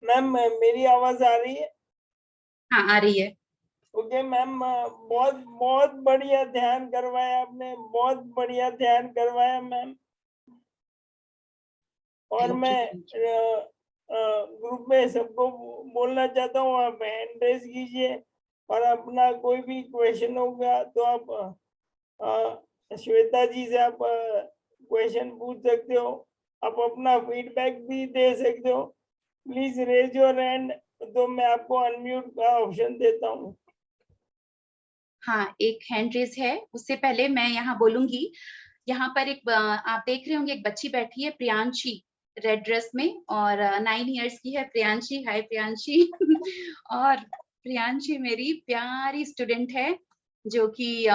Ma'am मेरी आवाज आ रही है? हाँ आ रही है। ओके मैम, बहुत बहुत बढ़िया ध्यान करवाया आपने, बहुत बढ़िया ध्यान करवाया मैम। और मैं ग्रुप में सबको बोलना चाहता हूँ, आप हैंड रेज कीजिए और अपना कोई भी क्वेश्चन होगा तो आप श्वेता जी से आप क्वेश्चन पूछ सकते हो, आप अपना फीडबैक भी दे सकते हो। प्लीज रेज योर हैंड तो मैं आपको अनम्यूट का ऑप्शन देता हूँ। हाँ, एक हैंड रेज है, उससे पहले मैं यहाँ बोलूंगी, यहाँ पर एक आप देख रहे होंगे एक बच्ची बैठी है, प्रियांशी, रेड ड्रेस में, और 9 इयर्स की है प्रियांशी। हाय प्रियांशी। और प्रियांशी मेरी प्यारी स्टूडेंट है, जो कि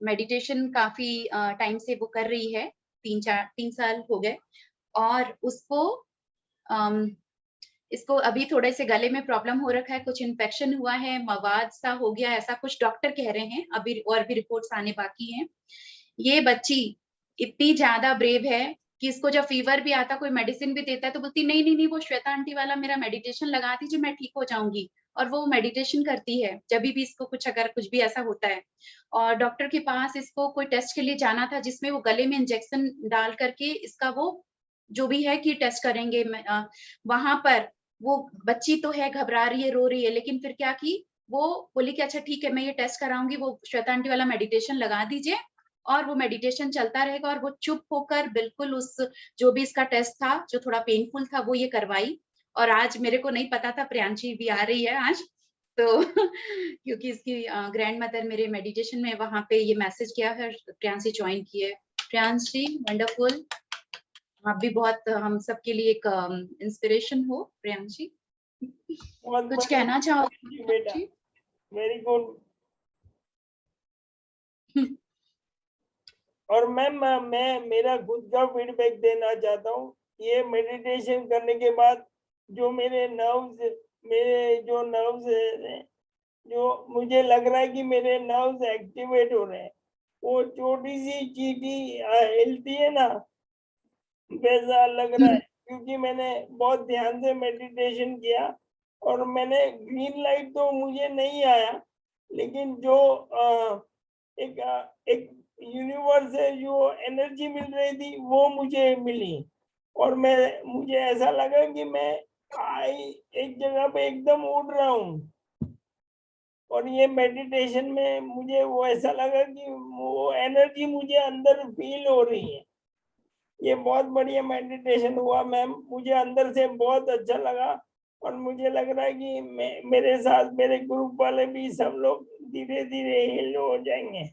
मेडिटेशन काफी टाइम से वो कर रही है, 3 साल हो गए। और उसको इसको अभी थोड़े से गले में प्रॉब्लम हो रखा है, कुछ इन्फेक्शन हुआ है, मवाद सा हो गया, ऐसा कुछ डॉक्टर कह रहे हैं, अभी और भी रिपोर्ट्स आने बाकी हैं। ये बच्ची इतनी ज्यादा ब्रेव है कि इसको जब फीवर भी आता, कोई मेडिसिन भी देता है तो बोलती नहीं नहीं नहीं, वो श्वेता आंटी वाला मेरा मेडिटेशन लगा दीजिए, मैं ठीक हो जाऊंगी। और वो मेडिटेशन करती है जब भी इसको कुछ, अगर कुछ भी ऐसा होता है। और डॉक्टर के पास इसको कोई टेस्ट के लिए जाना था, जिसमें वो गले में इंजेक्शन डाल करके इसका वो जो भी है कि टेस्ट करेंगे, वहां पर वो बच्ची तो है, घबरा रही है, रो रही है, लेकिन फिर क्या की, वो बोली कि अच्छा ठीक है, मैं ये टेस्ट कराऊंगी, वो श्वेता आंटी वाला मेडिटेशन लगा दीजिए। और वो मेडिटेशन चलता रहेगा, और वो चुप होकर बिल्कुल उस जो भी इसका टेस्ट था, जो थोड़ा पेनफुल था, वो ये करवाई। और आज मेरे को नहीं पता था प्रियांशी भी आ रही है आज, तो क्योंकि इसकी ग्रैंड मदर मेरे मेडिटेशन में वहां पे ये मैसेज किया है, प्रियांशी ज्वाइन की है। प्रियांशी वंडरफुल, आप भी बहुत हम सबके लिए एक इंस्पिरेशन हो प्रियांशी। बहुत कुछ बढ़िया कहना चाहो बेटा, प्रियांशी? Very good. और मैं मेरा खुद का फीडबैक देना चाहता हूँ। ये मेडिटेशन करने के बाद जो मेरे जो नर्व्स हैं, जो मुझे लग रहा है कि मेरे नर्व्स एक्टिवेट हो रहे हैं, वो छोटी सी चीटी हिलती है ना, वैसा लग रहा है, क्योंकि मैंने बहुत ध्यान से मेडिटेशन किया। और मैंने ग्रीन लाइट तो मुझे नहीं आया, लेकिन जो एक यूनिवर्स से जो एनर्जी मिल रही थी वो मुझे मिली। और मुझे ऐसा लगा कि मैं एक जगह पे एकदम उड़ रहा हूँ। और ये मेडिटेशन में मुझे वो ऐसा लगा कि वो एनर्जी मुझे अंदर फील हो रही है। ये बहुत बढ़िया मेडिटेशन हुआ मैम, मुझे अंदर से बहुत अच्छा लगा। और मुझे लग रहा है कि मेरे साथ मेरे ग्रुप वाले भी सब लोग धीरे धीरे हील हो जाएंगे।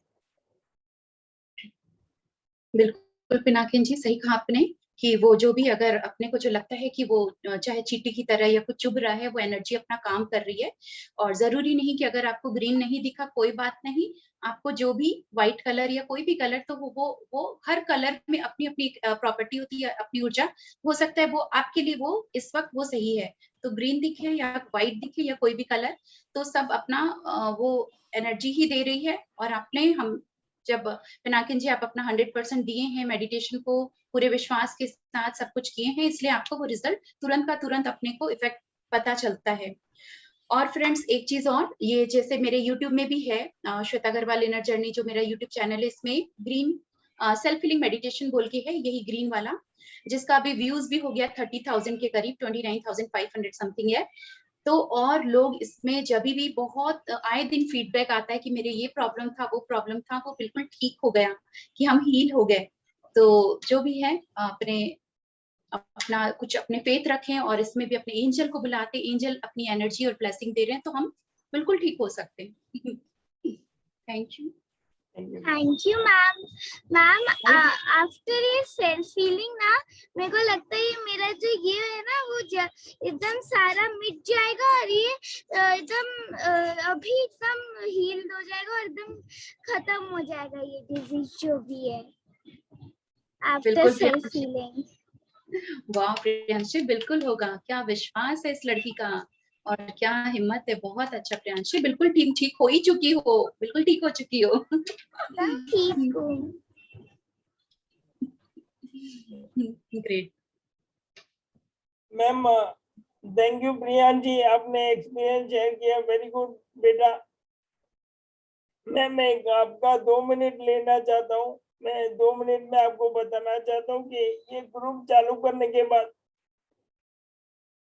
बिल्कुल पिनाकिन जी, सही कहा आपने कि वो जो भी, अगर अपने को जो लगता है कि वो चाहे चींटी की तरह या कुछ चुभ रहा है, वो एनर्जी अपना काम कर रही है। और जरूरी नहीं कि अगर आपको ग्रीन नहीं दिखा, कोई बात नहीं, आपको जो भी व्हाइट कलर या कोई भी कलर, तो वो हर कलर में अपनी अपनी प्रॉपर्टी होती है, अपनी ऊर्जा। हो सकता है वो आपके लिए वो इस वक्त वो सही है, तो ग्रीन दिखे या व्हाइट दिखे या कोई भी कलर, तो सब अपना वो एनर्जी ही दे रही है। और आपने हम जब पिनाकिन जी आप अपना 100% दिए हैं मेडिटेशन को, पूरे विश्वास के साथ सब कुछ किए हैं, इसलिए आपको वो रिजल्ट तुरंत का तुरंत अपने को इफेक्ट पता चलता है। और फ्रेंड्स एक चीज और, ये जैसे मेरे यूट्यूब में भी है, श्वेता अग्रवाल इनर जर्नी जो मेरा यूट्यूब चैनल है, इसमें ग्रीन सेल्फ हीलिंग मेडिटेशन बोल के है, यही ग्रीन वाला, जिसका अभी व्यूज भी हो गया 30,000 के करीब, 29,500 समथिंग है। तो और लोग इसमें जब भी बहुत आए दिन फीडबैक आता है कि मेरे ये प्रॉब्लम था, वो प्रॉब्लम था, वो बिल्कुल ठीक हो गया, कि हम हील हो गए। तो जो भी है अपना कुछ अपने फेथ रखें, और इसमें भी अपने एंजल को बुलाते, एंजल अपनी एनर्जी और ब्लेसिंग दे रहे हैं, तो हम बिल्कुल ठीक हो सकते हैं। Thank you. Thank you ma'am. Ma'am after ये सेल्फ फीलिंग ना, मेरे को लगता है ये मेरा जो ये है ना, वो एकदम सारा मिट जाएगा, और ये एकदम अभी एकदम हील्ड हो जाएगा, और एकदम खत्म हो जाएगा ये डिजीज जो भी है आफ्टर बिल्कुल सेल्फ फीलिंग। वाह प्रियांशी, बिल्कुल होगा, क्या विश्वास है इस लड़की का, और क्या हिम्मत है, बहुत अच्छा प्रियांशी, बिल्कुल ठीक हो ही चुकी हो, बिल्कुल ठीक हो चुकी हो। ठीक हूँ। Great ma'am, thank you Priyan ji, आपने एक्सपीरियंस शेयर किया, वेरी गुड बेटा। मैं आपका 2 मिनट लेना चाहता हूँ। मैं 2 मिनट में आपको बताना चाहता हूँ कि ये ग्रुप चालू करने के बाद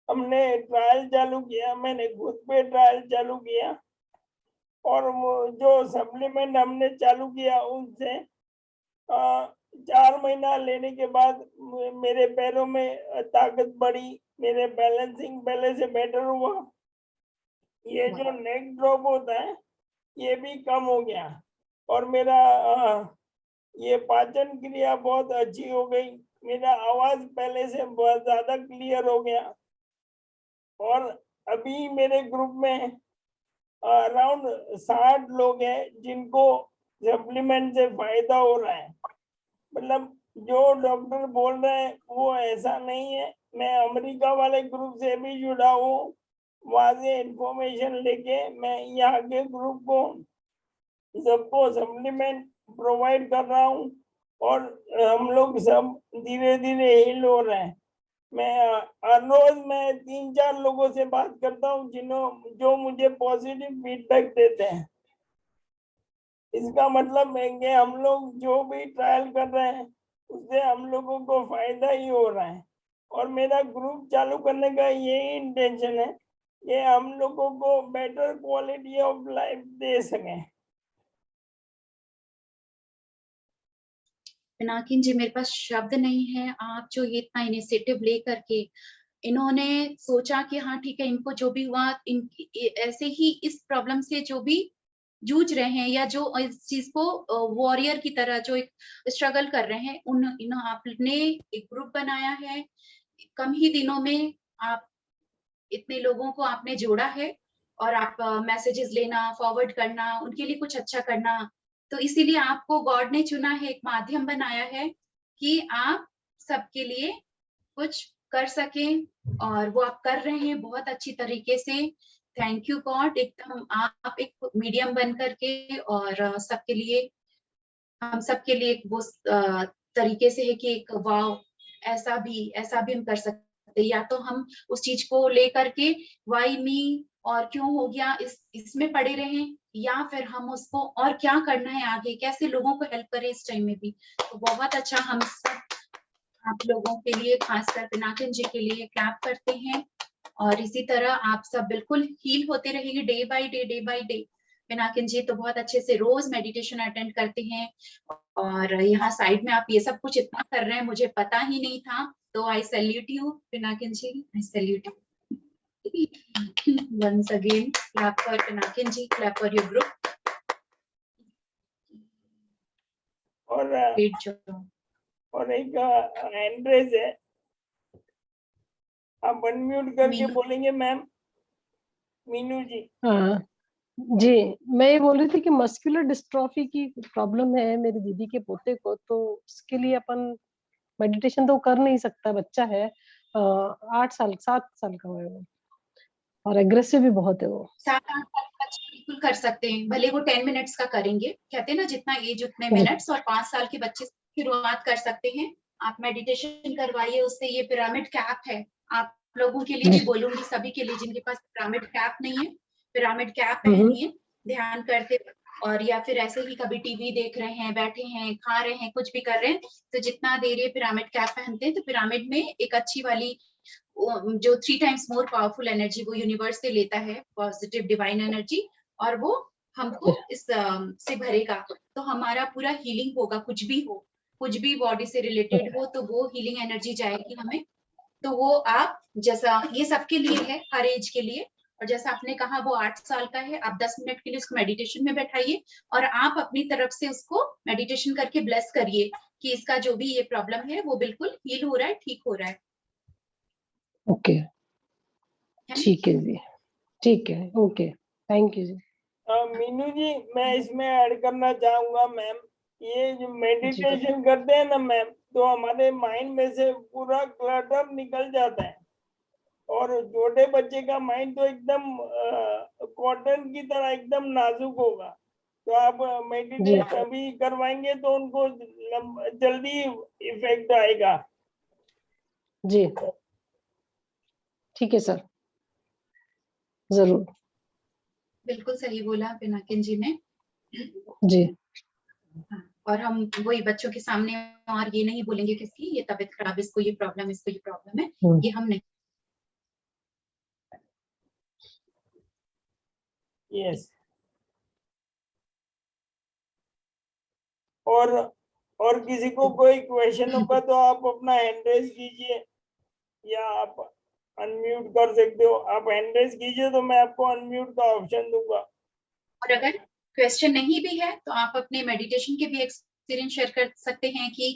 हमने ट्रायल चालू किया, मैंने खुद पे ट्रायल चालू किया, और वो जो सप्लीमेंट हमने चालू किया उनसे 4 महीना लेने के बाद मेरे पैरों में ताकत बढ़ी, मेरे बैलेंसिंग पहले से बेटर हुआ, ये जो नेक ड्रॉप होता है ये भी कम हो गया और मेरा ये पाचन क्रिया बहुत अच्छी हो गई, मेरा आवाज पहले से बहुत ज्यादा क्लियर हो गया और अभी मेरे ग्रुप में अराउंड 60 लोग हैं जिनको सप्लीमेंट से फायदा हो रहा है। मतलब जो डॉक्टर बोल रहे हैं वो ऐसा नहीं है। मैं अमेरिका वाले ग्रुप से भी जुड़ा हूँ, वहां से इंफॉर्मेशन लेके मैं यहाँ के ग्रुप को सबको सप्लीमेंट प्रोवाइड कर रहा हूँ और हम लोग सब धीरे धीरे हील हो रहे हैं। मैं हर रोज मैं 3-4 लोगों से बात करता हूँ जो मुझे पॉजिटिव फीडबैक देते हैं। इसका मतलब है कि हम लोग जो भी ट्रायल कर रहे हैं उससे हम लोगों को फायदा ही हो रहा है और मेरा ग्रुप चालू करने का यही इंटेंशन है कि हम लोगों को बेटर क्वालिटी ऑफ लाइफ दे सकें। पिनाकिन जी, मेरे पास शब्द नहीं है। आप जो ये इतना इनिशिएटिव ले करके इन्होंने सोचा कि हाँ ठीक है, इनको जो भी हुआ ऐसे ही इस प्रॉब्लम से जो भी जूझ रहे हैं या जो इस चीज को वॉरियर की तरह जो एक स्ट्रगल कर रहे हैं, आपने एक ग्रुप बनाया है। कम ही दिनों में आप इतने लोगों को आपने जोड़ा है और आप मैसेजेस लेना, फॉरवर्ड करना, उनके लिए कुछ अच्छा करना, तो इसीलिए आपको गॉड ने चुना है, एक माध्यम बनाया है कि आप सबके लिए कुछ कर सकें और वो आप कर रहे हैं बहुत अच्छी तरीके से। थैंक यू गॉड, एकदम आप एक मीडियम बन करके और सबके लिए, हम सबके लिए वो तरीके से है कि एक वाव, ऐसा भी हम कर सकते, या तो हम उस चीज को लेकर के वाई मी और क्यों हो गया इसमें पड़े रहे, या फिर हम उसको और क्या करना है आगे, कैसे लोगों को हेल्प करें इस टाइम में भी। तो बहुत अच्छा, हम सब आप लोगों के लिए, खासकर पिनाकिन जी के लिए क्लैप करते हैं और इसी तरह आप सब बिल्कुल हील होते रहेंगे डे बाय डे। पिनाकिन जी तो बहुत अच्छे से रोज मेडिटेशन अटेंड करते हैं और यहाँ साइड में आप ये सब कुछ इतना कर रहे हैं, मुझे पता ही नहीं था। तो I salute you Pinakin ji, I salute you once again. Clap for Pinakin ji, clap for your group. और Great job. और एक हैंड रेज है, आप अनम्यूट करके बोलेंगे मैम। मीनू जी। हाँ जी, मैं ये बोल रही थी कि मस्कुलर डिस्ट्रॉफी की प्रॉब्लम है मेरी दीदी के पोते को, तो उसके लिए अपन मेडिटेशन तो कर नहीं सकता, बच्चा है 7 साल का है वो और एग्रेसिव भी बहुत है वो। 7-8 साल के बच्चे बिल्कुल कर सकते हैं, भले वो 10 मिनट्स का करेंगे, कहते हैं ना जितना एज उतने मिनट्स, और 5 साल के बच्चे से शुरुआत कर सकते हैं। आप मेडिटेशन करवाइए उससे। ये पिरामिड कैप है, आप लोगों के लिए भी बोलूंगी, सभी के लिए जिनके पास पिरामिड कैप नहीं है, पिरामिड कैप पहनिए ध्यान करते, और या फिर ऐसे ही कभी टीवी देख रहे हैं, बैठे हैं, खा रहे हैं, कुछ भी कर रहे हैं, तो जितना देर ये पिरामिड कैप पहनते हैं, तो पिरामिड में एक अच्छी वाली जो 3 टाइम्स मोर पावरफुल एनर्जी वो यूनिवर्स से लेता है, पॉजिटिव डिवाइन एनर्जी, और वो हमको इस से भरेगा, तो हमारा पूरा हीलिंग होगा। कुछ भी हो, कुछ भी बॉडी से रिलेटेड हो, तो वो हीलिंग एनर्जी जाएगी हमें। तो वो आप जैसा, ये सबके लिए है, हर एज के लिए, और जैसा आपने कहा वो 8 साल का है, आप 10 मिनट के लिए उसको मेडिटेशन में बैठाइए और आप अपनी तरफ से उसको मेडिटेशन करके ब्लेस करिए कि इसका जो भी ये प्रॉब्लम है वो बिल्कुल हील हो रहा है, ठीक हो रहा है। ओके, ठीक है जी, ठीक है, ओके, थैंक यू जी। मीनू जी, मैं इसमें ऐड करना चाहूंगा मैम, ये जो मेडिटेशन करते हैं ना मैम, तो हमारे माइंड में से पूरा क्लटर निकल जाता है, और छोटे बच्चे का माइंड तो एकदम कॉटन की तरह एकदम नाजुक होगा। तो आप मेडिटेशन अभी करवाएंगे तो उनको जल्दी इफेक्ट आएगा। जी ठीक है सर, जरूर। बिल्कुल सही बोला पिनाकिन जी ने जी। और हम वही बच्चों के सामने और ये नहीं बोलेंगे कि इसकी ये तबीयत खराब, इसको ये प्रॉब्लम, इसको ये प्रॉब्लम है, ये हम नहीं। यस। और किसी को कोई क्वेश्चन होगा तो आप अपना हैंड रेज कीजिए, या आप अनम्यूट कर सकते हो। आप हैंड रेज कीजिए तो मैं आपको अनम्यूट का ऑप्शन दूंगा। और अगर क्वेश्चन नहीं भी है तो आप अपने मेडिटेशन के भी एक्सपीरियंस शेयर कर सकते हैं कि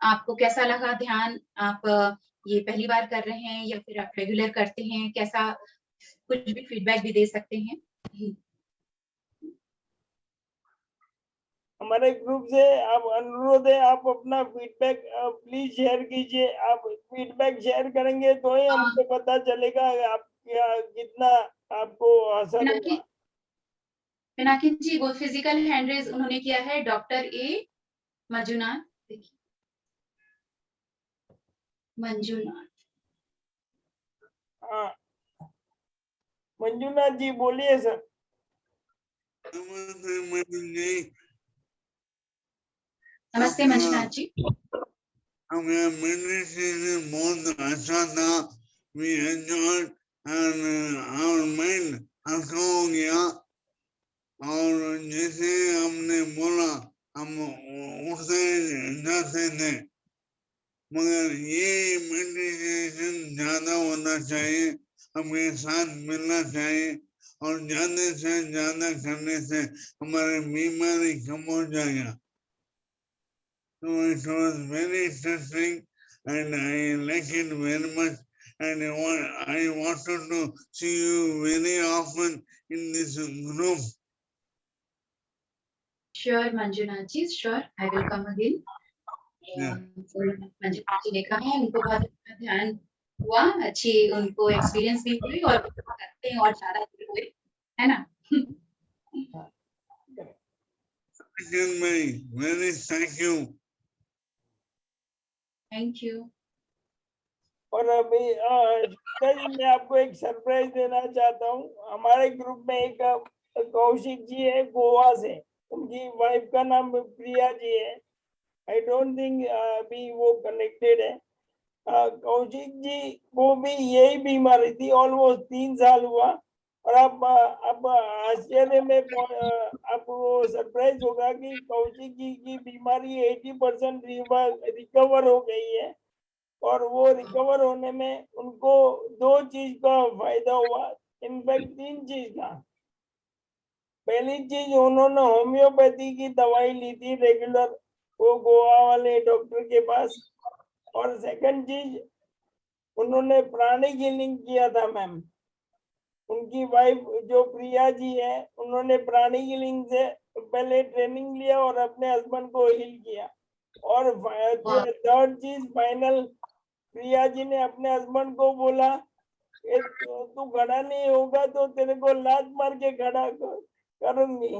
आपको कैसा लगा ध्यान, आप ये पहली बार कर रहे हैं या फिर आप रेगुलर करते हैं, कैसा, कुछ भी फीडबैक भी दे सकते हैं। हमारे ग्रुप से आप अनुरोध है, आप अपना फीडबैक प्लीज शेयर कीजिए। आप फीडबैक शेयर करेंगे तो ही हमको पता चलेगा आप कितना आपको असर पिनाकी हुआ। पिनाकी जी, वो फिजिकल हैंड रेज उन्होंने किया है डॉक्टर ए मंजुनाथ, देखिए मंजुनाथ। हाँ मंजुनाथ जी बोलिए सर। नमस्ते मंजुनाथ जी। हमें मेडिटेशन बहुत अच्छा था। We enjoyed and our mind हल्का हो गया। और जैसे हमने बोला हम उठते जाते थे, मगर ये मेडिटेशन ज्यादा होना चाहिए, हमें साथ मिलना चाहिए और ज्यादा से ज्यादा करने से हमारी बीमारी कम हो जाएगा। So it was very interesting and I like it very much, and I wanted to see you very often in this group. Sure Manjunath ji, sure, I will come again. Manjunath ji ने कहा उनको बहुत अच्छा ध्यान हुआ, अच्छी उनको एक्सपीरियंस भी हुई और करते हैं और ज्यादा हुए, है ना। Very thank you. Thank you. और अभी मैं आपको एक सरप्राइज देना चाहता हूँ। हमारे ग्रुप में एक कौशिक जी है गोवा से, उनकी वाइफ का नाम प्रिया जी है। आई डोंट थिंक अभी वो कनेक्टेड है। कौशिक जी को भी यही बीमारी थी, ऑलमोस्ट 3 साल हुआ। और अब आश्चर्य में आपको सरप्राइज होगा कि कौशिक जी की बीमारी 80% रिकवर हो गई है। और वो रिकवर होने में उनको 2 चीज का फायदा हुआ, इनफैक्ट 3 चीज का। पहली चीज, उन्होंने होम्योपैथी की दवाई ली थी रेगुलर, वो गोवा वाले डॉक्टर के पास। और सेकंड चीज, उन्होंने प्राणिक हीलिंग किया था मैम। उनकी वाइफ जो प्रिया जी है, उन्होंने प्राणिक हीलिंग से पहले ट्रेनिंग लिया और अपने हस्बैंड को हील किया। और थर्ड चीज फाइनल, प्रिया जी ने अपने हस्बैंड को बोला तू खड़ा नहीं होगा तो तेरे को लात मार के खड़ा करूंगी।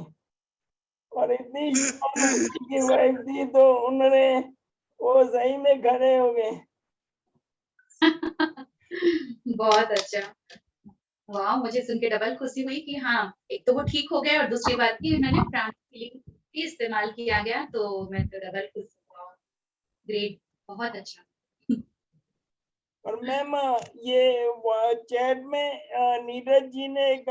और इतनी की वाइफ थी तो उन्होंने वो सही में खड़े हो गए। बहुत अच्छा, वाह, मुझे सुन के डबल खुशी हुई कि हाँ, एक तो वो ठीक हो गए और दूसरी बात कि उन्होंने प्राणिक हीलिंग भी इस्तेमाल किया गया, तो मैं तो डबल खुश हुआ। ग्रेट, बहुत अच्छा। और मैम ये चैट में नीरज जी ने एक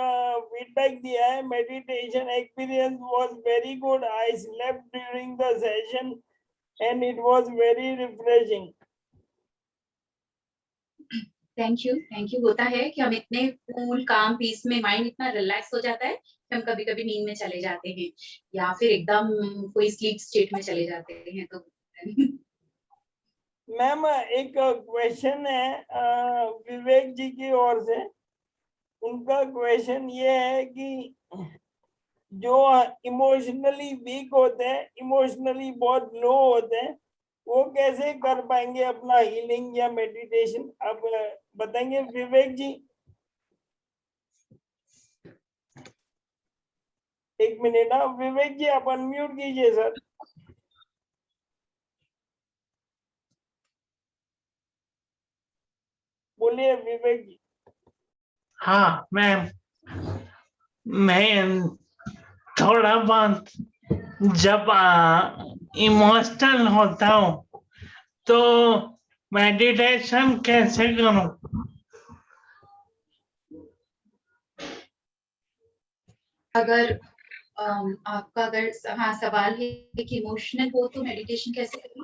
फीडबैक दिया है, meditation experience was very good, I slept during the session and it was very refreshing. Thank you. होता है कि हम इतने कूल काम पीस में माइंड इतना रिलैक्स हो जाता है कि हम कभी कभी नींद में चले जाते हैं या फिर एकदम कोई स्लीप स्टेट में चले जाते हैं। तो मैम एक क्वेश्चन है विवेक जी की ओर से। उनका क्वेश्चन ये है कि जो इमोशनली वीक होते हैं, इमोशनली बहुत लो होते हैं, वो कैसे कर पाएंगे अपना हीलिंग या मेडिटेशन? आप बताएंगे विवेक जी? एक मिनट ना विवेक जी, आप अनम्यूट कीजिए सर। बोलिए विवेक जी। हाँ मैं थोड़ा बहुत जब इमोशनल होता हूँ तो मेडिटेशन कैसे करूँ? अगर आपका अगर हाँ सवाल है कि इमोशनल हो तो मेडिटेशन कैसे करें?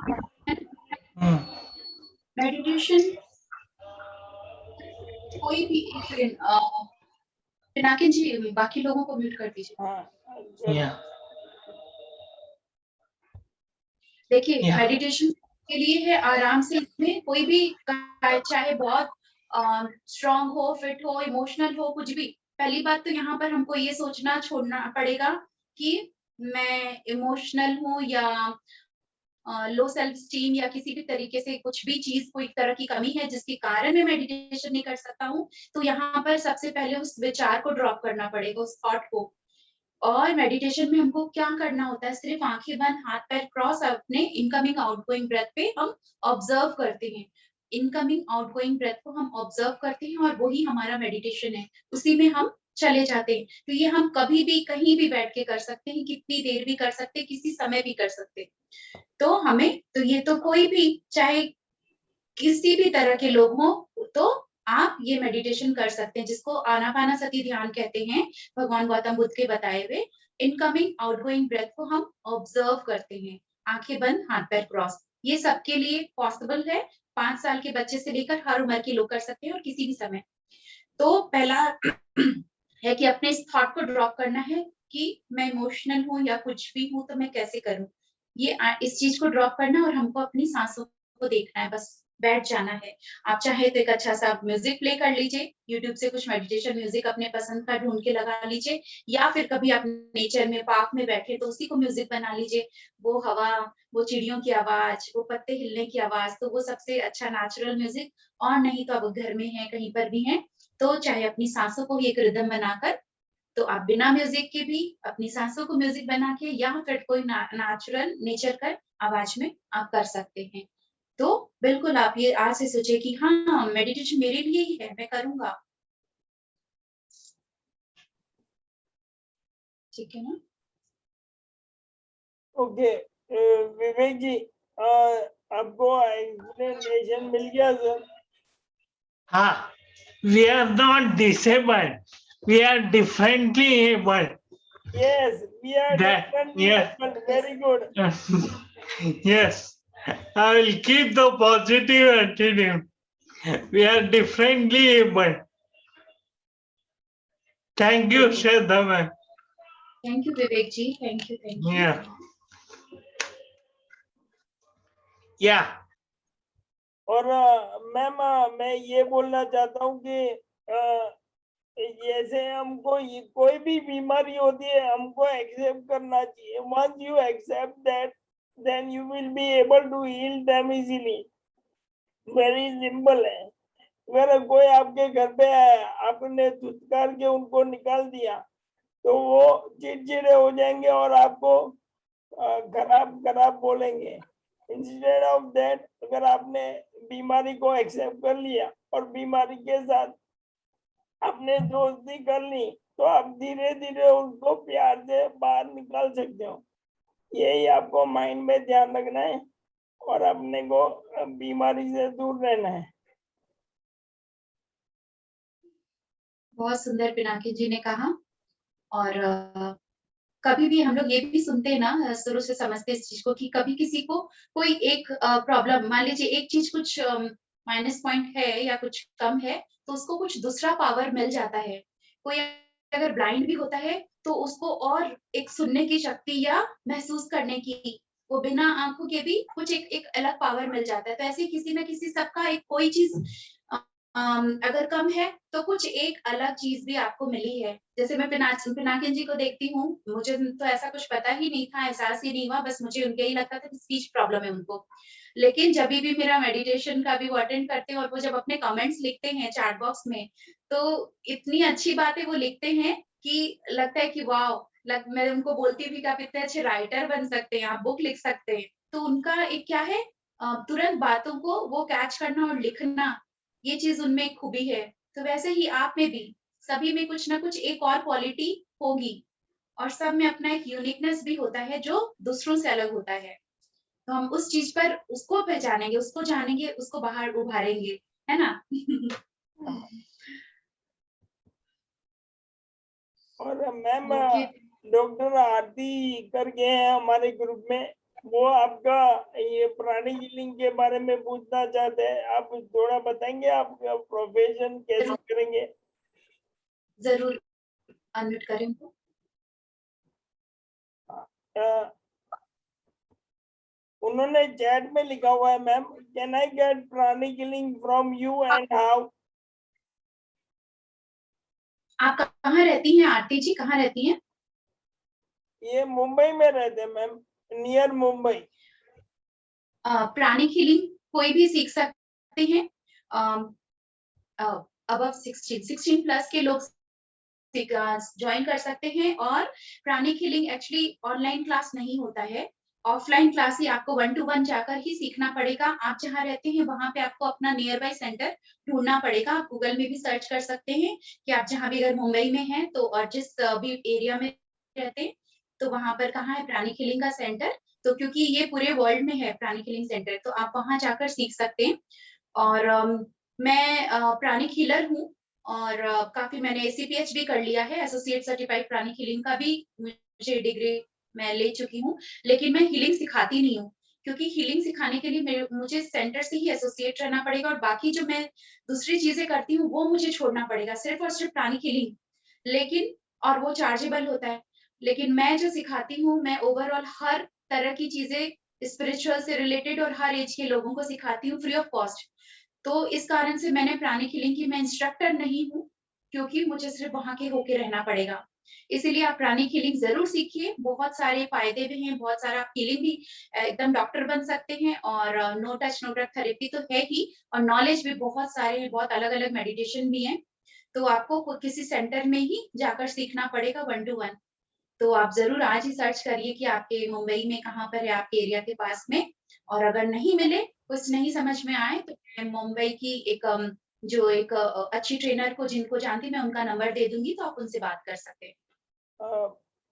मेडिटेशन कोई भी एक सेकंड, पिनाकिन जी बाकी लोगों को म्यूट कर दीजिए। हाँ Yeah. देखिए Yeah. मेडिटेशन के लिए है आराम से, इसमें कोई भी चाहे बहुत स्ट्रांग हो, फिट हो, इमोशनल हो, कुछ भी। पहली बात तो यहाँ पर हमको ये सोचना छोड़ना पड़ेगा कि मैं इमोशनल हूँ या लो सेल्फ स्टीम या किसी भी तरीके से कुछ भी चीज कोई तरह की कमी है जिसके कारण मैं मेडिटेशन नहीं कर सकता हूँ। तो यहाँ पर सबसे पहले उस विचार को ड्रॉप करना पड़ेगा, उस थॉट को। और मेडिटेशन में हमको क्या करना होता है, सिर्फ आंखें बंद, हाथ पैर क्रॉस, अपने इनकमिंग आउटगोइंग ब्रेथ पे हम ऑब्जर्व करते हैं। इनकमिंग आउटगोइंग ब्रेथ को हम ऑब्जर्व करते हैं और वही हमारा मेडिटेशन है, उसी में हम चले जाते हैं। तो ये हम कभी भी कहीं भी बैठ के कर सकते हैं, कितनी देर भी कर सकते हैं, किसी समय भी कर सकते हैं। तो हमें तो ये तो कोई भी चाहे किसी भी तरह के लोग हों तो आप ये मेडिटेशन कर सकते हैं, जिसको आनापानसति ध्यान कहते हैं, भगवान गौतम बुद्ध के बताए हुए। इनकमिंग आउटगोइंग ब्रेथ को हम ऑब्जर्व करते हैं, आंखें बंद, हाथ पैर क्रॉस। ये सबके लिए पॉसिबल है, 5 साल के बच्चे से लेकर हर उम्र के लोग कर सकते हैं और किसी भी समय। तो पहला है कि अपने इस थॉट को ड्रॉप करना है कि मैं इमोशनल हूँ या कुछ भी हूँ तो मैं कैसे करूँ। ये इस चीज को ड्रॉप करना और हमको अपनी सांसों को देखना है, बस बैठ जाना है। आप चाहे तो एक अच्छा सा म्यूजिक प्ले कर लीजिए, यूट्यूब से कुछ मेडिटेशन म्यूजिक अपने पसंद का ढूंढ के लगा लीजिए, या फिर कभी आप नेचर में पार्क में बैठे तो उसी को म्यूजिक बना लीजिए। वो हवा, वो चिड़ियों की आवाज, वो पत्ते हिलने की आवाज, तो वो सबसे अच्छा नेचुरल म्यूजिक। और नहीं तो आप घर में हैं, कहीं पर भी हैं, तो चाहे अपनी सांसों को ही एक रिदम बनाकर, तो आप बिना म्यूजिक के भी अपनी सांसों को म्यूजिक बना के या फिर कोई नेचुरल नेचर का आवाज में आप कर सकते हैं। तो बिल्कुल आप ये आज से सोचे कि हाँ मेडिटेशन मेरे लिए ही है, मैं करूंगा। ठीक है ना? ओके विवेक जी, आपको एक्सप्लेनेशन मिल गया सर? हाँ, we are not disabled, we are differently able. Yes, we are That, differently yes. able. Very good. Yes, I will keep the positive attitude. We are differently able. Thank you, Shraddha ma'am. Thank you Vivek ji, thank you, thank you. Yeah. Yeah. और मैम मैं ये बोलना चाहता हूँ कि जैसे हमको कोई भी बीमारी होती है हमको एक्सेप्ट करना चाहिए। Once you accept that then you will be able to heal them easily. Very simple है। अगर कोई आपके घर पे है, आपने धुतकार के उनको निकाल दिया तो वो चिड़चिड़े हो जाएंगे और आपको खराब खराब बोलेंगे। इंस्टेड ऑफ दैट, अगर आपने बीमारी को एक्सेप्ट कर लिया और बीमारी के साथ आपने दोस्ती कर ली तो आप धीरे धीरे उसको प्यार से बाहर निकाल सकते हो। यही आपको माइंड में ध्यान रखना है और अपने को बीमारी से दूर रहना है। बहुत सुंदर पिनाकी जी ने कहा। और कभी भी हम लोग ये भी सुनते हैं ना, शुरू से समझते इस चीज को कि कभी किसी को कोई एक प्रॉब्लम, मान लीजिए एक चीज कुछ माइनस पॉइंट है या कुछ कम है, तो उसको कुछ दूसरा पावर मिल जाता है। कोई अगर ब्लाइंड भी होता है तो उसको और एक सुनने की शक्ति या महसूस करने की, वो बिना आंखों के भी कुछ एक अलग पावर मिल जाता है। तो ऐसे किसी न किसी सबका एक कोई चीज अगर कम है तो कुछ एक अलग चीज भी आपको मिली है। जैसे मैं पिनाकिन जी को देखती हूँ, मुझे तो ऐसा कुछ पता ही नहीं था, एहसास ही नहीं हुआ, बस मुझे उनके ही लगता था कि स्पीच प्रॉब्लम है उनको। लेकिन जब भी मेरा मेडिटेशन का भी वो अटेंड करते हैं और वो जब अपने कमेंट्स लिखते हैं चैट बॉक्स में, तो इतनी अच्छी बातें वो लिखते हैं कि लगता है कि वाह, मैं उनको बोलती भी कि आप इतने अच्छे राइटर बन सकते हैं, आप बुक लिख सकते हैं। तो उनका एक क्या है, तुरंत बातों को वो कैच करना और लिखना, ये चीज उनमें एक खूबी है। तो वैसे ही आप में भी, सभी में कुछ ना कुछ एक और क्वालिटी होगी और सब में अपना एक यूनिकनेस भी होता है जो दूसरों से अलग होता है। तो हम उस चीज पर उसको पहचानेंगे, उसको जानेंगे, उसको बाहर उभारेंगे, है ना? और मैम डॉक्टर आरती करके हैं हमारे ग्रुप में, वो आपका ये प्राणी हीलिंग के बारे में पूछना चाहते हैं, आप थोड़ा बताएंगे आपका प्रोफेशन कैसे करेंगे? जरूर, अनम्यूट करें उनको। उन्होंने चैट में लिखा हुआ है, मैम कैन आई गेट प्राणी healing from you and how? आप कहाँ रहती हैं आरती जी, कहाँ रहती हैं? ये मुंबई में रहते हैं ma'am, near Mumbai. Pranic healing कोई भी सीख सकते हैं, अबव 16 प्लस के लोग ज्वाइन कर सकते हैं। और pranic healing actually online class नहीं होता है, ऑफलाइन क्लास ही आपको 1 to 1 जाकर ही सीखना पड़ेगा। आप जहाँ रहते हैं वहां पे आपको अपना नियर बाय सेंटर ढूंढना पड़ेगा। आप गूगल में भी सर्च कर सकते हैं कि आप जहाँ भी अगर मुंबई में हैं तो, और जिस भी एरिया में रहते हैं तो वहां पर कहाँ है प्राणिक हीलिंग का सेंटर। तो क्योंकि ये पूरे वर्ल्ड में है प्राणिक हीलिंग सेंटर, तो आप वहां जाकर सीख सकते हैं। और मैं प्राणिक हीलर हूँ और काफी मैंने ACPH भी कर लिया है, एसोसिएट सर्टिफाइड प्राणिक हीलिंग का भी मुझे डिग्री मैं ले चुकी हूँ। लेकिन मैं हीलिंग सिखाती नहीं हूँ, क्योंकि हीलिंग सिखाने के लिए मुझे सेंटर से ही एसोसिएट रहना पड़ेगा और बाकी जो मैं दूसरी चीजें करती हूँ वो मुझे छोड़ना पड़ेगा, सिर्फ और सिर्फ प्राणिक हीलिंग। लेकिन और वो चार्जेबल होता है। लेकिन मैं जो सिखाती हूँ, मैं ओवरऑल हर तरह की चीजें स्पिरिचुअल से रिलेटेड और हर एज के लोगों को सिखाती हूँ फ्री ऑफ कॉस्ट। तो इस कारण से मैंने प्राणिक हीलिंग की, मैं इंस्ट्रक्टर नहीं हूँ, क्योंकि मुझे सिर्फ वहां के होके रहना पड़ेगा। इसीलिए आप प्राणिक हीलिंग जरूर सीखिए, बहुत सारे फायदे भी हैं, बहुत सारा हीलिंग भी, एकदम डॉक्टर बन सकते हैं। और no touch no drug therapy तो है ही, और नॉलेज भी बहुत सारे हैं, बहुत अलग अलग मेडिटेशन भी हैं। तो आपको किसी सेंटर में ही जाकर सीखना पड़ेगा 1 to 1। तो आप जरूर आज ही सर्च करिए कि आपके मुंबई में कहाँ पर है, आपके एरिया के पास में। और अगर नहीं मिले, कुछ नहीं समझ में आए, तो मैं मुंबई की एक जो एक अच्छी ट्रेनर को जिनको जानती मैं उनका नंबर दे दूंगी, तो आप उनसे बात कर सकते हैं।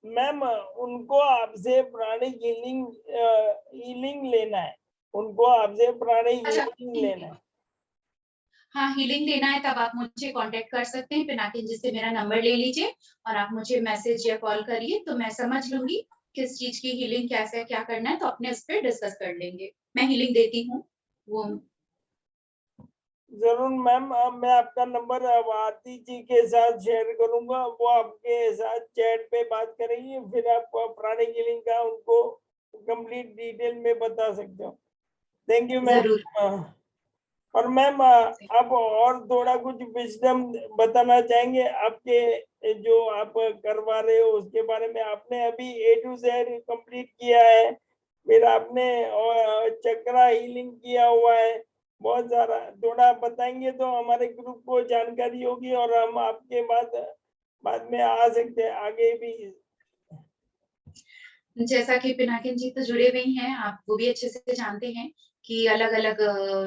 मैम उनको आपसे प्राणिक हीलिंग लेना है, उनको आपसे प्राणिक अच्छा, हीलिंग लेना है। हाँ, हीलिंग लेना है तब आप मुझे कांटेक्ट कर सकते हैं, पिनाकिन जी से मेरा नंबर ले लीजिए और आप मुझे मैसेज या कॉल करिए, तो मैं समझ लूंगी किस चीज की हीलिंग, कैसे क्या करना है, तो अपने उस पर डिस्कस कर लेंगे। मैं हीलिंग देती हूँ वो। जरूर मैम, मैं आपका नंबर आरती जी के साथ शेयर करूंगा, वो आपके साथ चैट पे बात करेंगे, फिर आप प्राणिक हीलिंग का उनको कंप्लीट डिटेल में बता सकते हो। Thank you ma'am. जरूर। और मैम आप और थोड़ा कुछ विजडम बताना चाहेंगे आपके जो आप करवा रहे हो उसके बारे में? आपने अभी A to Z कंप्लीट किया है, फिर आपने चक्रा हीलिंग किया हुआ है, बहुत सारा। थोड़ा बताएंगे तो हमारे ग्रुप को जानकारी होगी और हम आपके बाद में आ सकते हैं आगे भी। जैसा कि पिनाकिन जी तो जुड़े हुए ही हैं, आप वो भी अच्छे से जानते हैं कि अलग अलग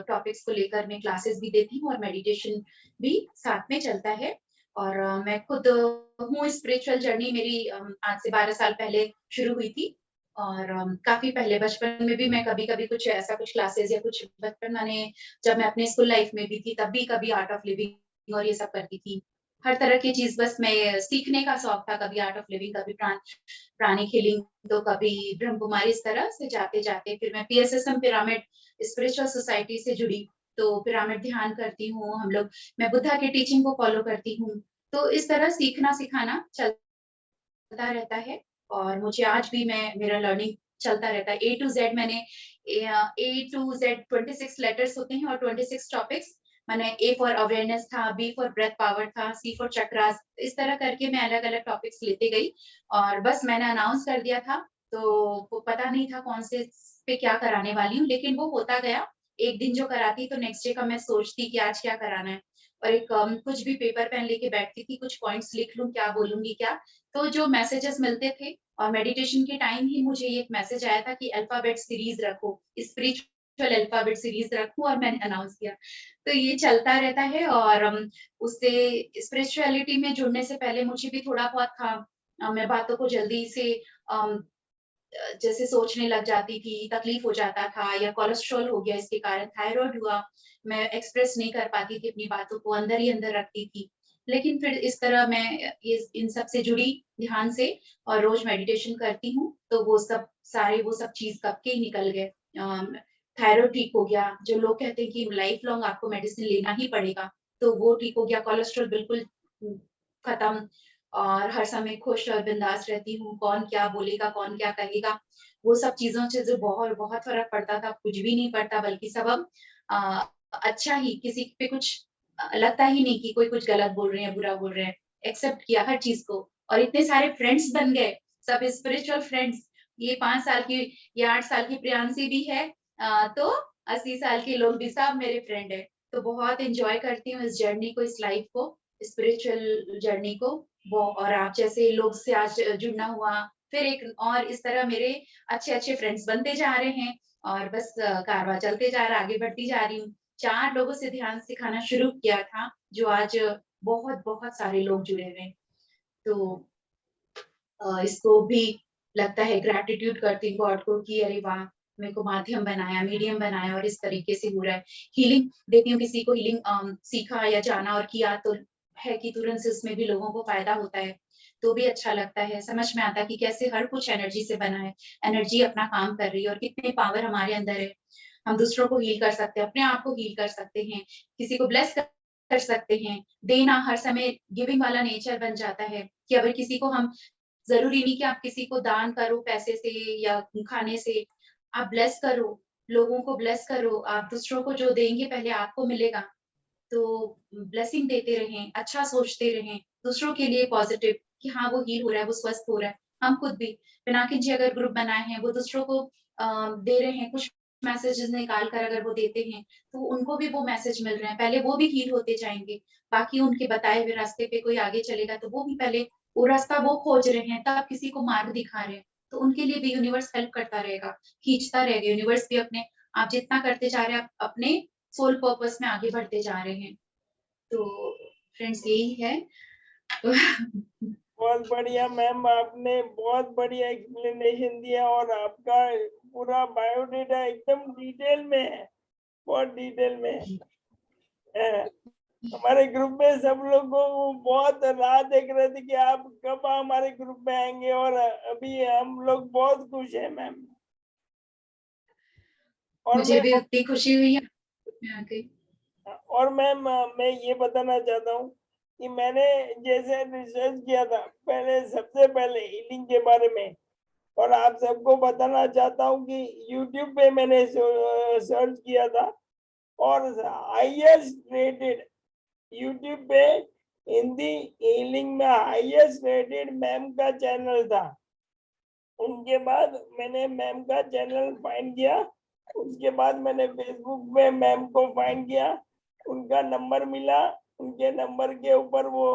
टॉपिक्स को लेकर मैं क्लासेस भी देती हूँ और मेडिटेशन भी साथ में चलता है। और मैं खुद हूँ, स्पिरिचुअल जर्नी मेरी आज से 12 साल पहले शुरू हुई थी। और काफी पहले बचपन में भी मैं कभी कभी कुछ ऐसा कुछ क्लासेस या कुछ, बचपन मैंने जब मैं अपने स्कूल लाइफ में भी थी तब भी कभी आर्ट ऑफ लिविंग और ये सब करती थी। हर तरह की चीज बस मैं सीखने का शौक था, कभी आर्ट ऑफ लिविंग, कभी प्राणिक हीलिंग, तो कभी ब्रह्म कुमारी। इस तरह से जाते जाते फिर मैं PSSM पिरामिड स्पिरिचुअल सोसाइटी से जुड़ी, तो पिरामिड ध्यान करती हूँ हम लोग, मैं बुद्धा के टीचिंग को फॉलो करती हूँ। तो इस तरह सीखना सिखाना चलता रहता है और मुझे आज भी मेरा लर्निंग चलता रहता है। A to Z मैंने A to Z 26 लेटर्स होते हैं और 26 टॉपिक्स। मैंने A फॉर अवेयरनेस था, B फॉर ब्रेथ पावर था, C फॉर चक्रास, इस तरह करके मैं अलग अलग टॉपिक्स लेते गई। और बस मैंने अनाउंस कर दिया था, तो वो पता नहीं था कौन से पे क्या कराने वाली हूँ, लेकिन वो होता गया। एक दिन जो कराती तो नेक्स्ट डे का मैं सोचती कि आज क्या कराना है, और एक कुछ भी पेपर पेन लेके बैठती थी, कुछ पॉइंट्स लिख लूं, क्या बोलूंगी क्या। तो जो मैसेजेस मिलते थे, और मेडिटेशन के टाइम ही मुझे एक मैसेज आया था कि अल्फाबेट सीरीज रखो, स्पिरिचुअल अल्फाबेट सीरीज रखूं, और मैंने अनाउंस किया। तो ये चलता रहता है। और उससे स्पिरिचुअलिटी में जुड़ने से पहले मुझे भी थोड़ा बहुत था, मैं बातों को जल्दी से जैसे सोचने लग जाती थी, तकलीफ हो जाता था, या कोलेस्ट्रॉल हो गया इसके कारण, थायराइड हुआ, मैं एक्सप्रेस नहीं कर पाती थी अपनी बातों को, अंदर ही अंदर रखती थी। लेकिन फिर इस तरह मैं इन सब से जुड़ी ध्यान से और रोज मेडिटेशन करती हूँ, तो वो सब चीज कब के ही निकल गए। थायराइड ठीक हो गया, जो लोग कहते हैं कि लाइफ लॉन्ग आपको मेडिसिन लेना ही पड़ेगा, तो वो ठीक हो गया। कोलेस्ट्रॉल बिल्कुल खत्म, और हर समय खुश और बिंदास रहती हूँ। कौन क्या बोलेगा, कौन क्या कहेगा, वो सब चीजों से जो बहुत बहुत फर्क पड़ता था, कुछ भी नहीं पड़ता, बल्कि सब अब अच्छा ही, किसी पे कुछ लगता ही नहीं कि कोई कुछ गलत बोल रहे हैं, बुरा बोल रहे हैं। एक्सेप्ट किया हर चीज को, और इतने सारे फ्रेंड्स बन गए, सब स्पिरिचुअल फ्रेंड्स। ये 5 साल की, ये 8 साल की प्रियांशी भी है, तो 80 साल के लोग भी सब मेरे फ्रेंड है। तो बहुत एंजॉय करती हूँ इस जर्नी को, इस लाइफ को, स्पिरिचुअल जर्नी को। वो और आप जैसे लोग से आज जुड़ना हुआ, फिर एक और इस तरह मेरे अच्छे अच्छे फ्रेंड्स बनते जा रहे हैं, और बस कारवां चलते जा रहा, आगे बढ़ती जा रही हूँ। 4 लोगों से ध्यान सिखाना शुरू किया था, जो आज बहुत बहुत सारे लोग जुड़े हुए हैं। तो इसको भी लगता है, ग्रैटिट्यूड करती हूँ गॉड को कि अरे वाह, मेरे को माध्यम बनाया, मीडियम बनाया, और इस तरीके से हो रहा है। हीलिंग देती हूँ, किसी को हीलिंग सीखा या जाना और किया तो है कि तुरंत से उसमें भी लोगों को फायदा होता है, तो भी अच्छा लगता है। समझ में आता है कि कैसे हर कुछ एनर्जी से बना है, एनर्जी अपना काम कर रही है, और कितनी पावर हमारे अंदर है। हम दूसरों को हील कर सकते हैं, अपने आप को हील कर सकते हैं, किसी को ब्लेस कर सकते हैं। देना हर समय गिविंग वाला नेचर बन जाता है, कि अगर किसी को हम, जरूरी नहीं कि आप किसी को दान करो पैसे से या खाने से, आप ब्लेस करो, लोगों को ब्लेस करो। आप दूसरों को जो देंगे पहले आपको मिलेगा। तो ब्लेसिंग देते रहें, अच्छा सोचते रहें, दूसरों के लिए पॉजिटिव, कि हाँ वो हील हो रहा है, वो स्वस्थ हो रहा है। हम खुद भी, पिनाकिन जी अगर ग्रुप बनाए हैं, वो दूसरों को दे रहे हैं, कुछ मैसेजेस निकाल कर अगर वो देते हैं, तो उनको भी वो मैसेज मिल रहे हैं, पहले वो भी हील होते जाएंगे। बाकी उनके बताए हुए रास्ते पे कोई आगे चलेगा, तो वो भी पहले वो रास्ता वो खोज रहे हैं, तब किसी को मार्ग दिखा रहे हैं, तो उनके लिए भी यूनिवर्स हेल्प करता रहेगा, खींचता रहेगा। यूनिवर्स भी अपने, आप जितना करते जा रहे हैं, आप अपने सोल पर्पस में आगे बढ़ते जा रहे हैं। तो फ्रेंड्स यही है। बहुत बढ़िया मैम, आपने बहुत बढ़िया एक्सप्लेनेशन दिया, और आपका पूरा बायोडेटा एकदम डिटेल में है, बहुत डिटेल में है। हमारे ग्रुप में सब लोग बहुत राह देख रहे थे कि आप कब हमारे ग्रुप में आएंगे, और अभी हम लोग बहुत खुश हैं मैम। और मुझे भी उतनी खुशी हुई है। और मैम मैं ये बताना चाहता हूँ कि मैंने जैसे रिसर्च किया था पहले, सबसे पहले हीलिंग के बारे में, और आप सबको बताना चाहता हूँ कि YouTube पे मैंने सर्च किया था, और हाईएस्ट रेटेड YouTube पे हिंदी हीलिंग में हाईएस्ट रेटेड मैम का चैनल था। उनके बाद मैंने मैम का चैनल फाइंड किया, उसके बाद मैंने फेसबुक पे मैम को फाइंड किया, उनका नंबर मिला, उनके नंबर के ऊपर वो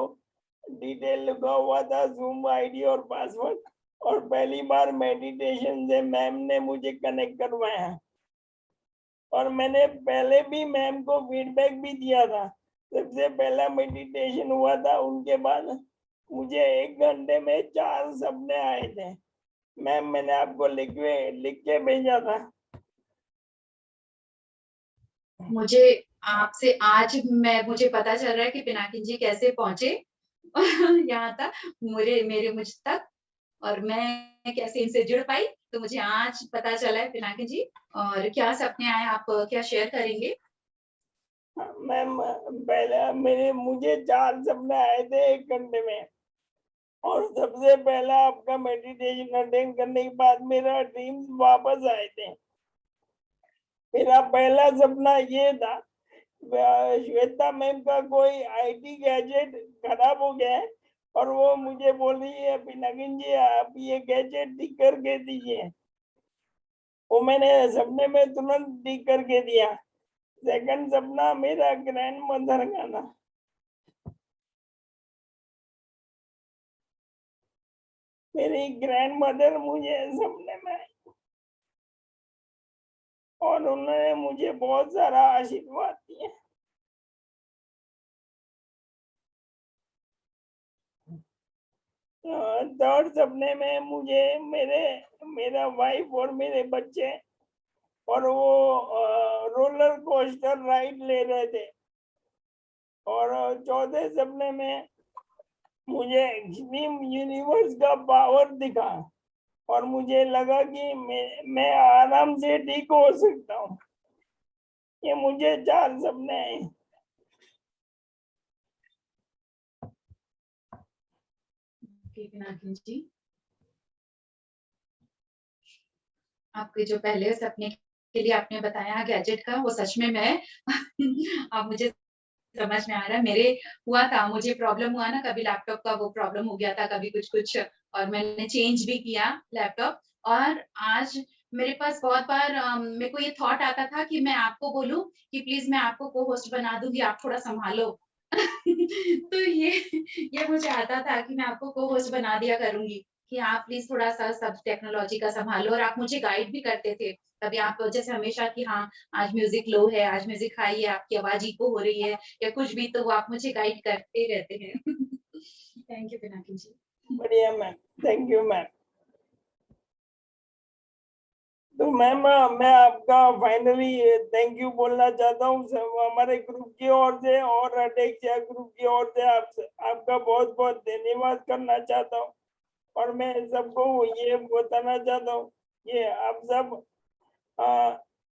डिटेल लिखा हुआ था, जूम आईडी और पासवर्ड, और पहली बार मेडिटेशन से मैम ने मुझे कनेक्ट करवाया। और मैंने पहले भी मैम को फीडबैक भी दिया था, सबसे पहला मेडिटेशन हुआ था, उनके बाद मुझे 1 घंटे में 4 सपने आए थे मैम, मैंने आपको लिख के भेजा था। मुझे आपसे आज मुझे पता चल रहा है कि पिनाकिन जी कैसे पहुंचे यहाँ तक, मुझ तक, और मैं कैसे इनसे जुड़ पाई, तो मुझे आज पता चला है पिनाकिन जी। और क्या सपने आए, आप क्या शेयर करेंगे? मैम पहले मुझे 4 सपने आए थे 1 घंटे में, और सबसे पहला आपका मेडिटेशन अटेंड करने के बाद मेरा ड्रीम्स वापस आए थे। मेरा पहला सपना ये था, श्वेता मैम का कोई आईटी गैजेट खराब हो गया है, और वो मुझे बोल रही है पिनाकिन जी आप ये गैजेट ठीक करके दीजिए। वो मैंने सपने में तुरंत ठीक करके दिया। सेकंड सपना मेरा ग्रैंड मदर का था। मेरी ग्रैंड मदर मुझे सपने में आई, और उन्होंने मुझे बहुत सारा आशीर्वाद दिया। थर्ड सपने में मुझे मेरा वाइफ और मेरे बच्चे, और वो रोलर कोस्टर राइड ले रहे थे, और चौथे सपने में मुझे एक्सट्रीम यूनिवर्स का पावर दिखा और मुझे लगा कि मैं आराम से ठीक हो सकता हूँ। ये मुझे 4 सपने हैं। पिनाकिनी जी, आपके जो पहले सपने के लिए आपने बताया गैजेट का, वो सच में मैं अब मुझे समझ में आ रहा है। मेरे हुआ था, मुझे प्रॉब्लम हुआ ना, कभी लैपटॉप का वो प्रॉब्लम हो गया था, कभी कुछ और मैंने चेंज भी किया लैपटॉप। और आज मेरे पास बहुत बार मेरे को ये थॉट आता था कि मैं आपको बोलूं कि प्लीज मैं आपको को होस्ट बना दूंगी, आप थोड़ा संभालो। तो ये मुझे आता था कि मैं आपको को होस्ट बना दिया करूंगी कि आप प्लीज थोड़ा सा सब टेक्नोलॉजी का संभालो, और आप मुझे गाइड भी करते थे। कभी आप जैसे हमेशा कि हाँ आज म्यूजिक लो है, आज म्यूजिक हाई है, आपकी आवाज इको हो रही है या कुछ भी, तो वो आप मुझे गाइड करते रहते हैं। थैंक यू पिनाकिनी जी। बढ़िया मैम, थैंक यू मैम। तो मैम मैं आपका फाइनली थैंक यू बोलना चाहता हूँ हमारे ग्रुप की ओर से और अध्यक्ष ग्रुप की ओर से आपका बहुत बहुत धन्यवाद करना चाहता हूँ। और मैं सबको ये बताना चाहता हूँ कि आप सब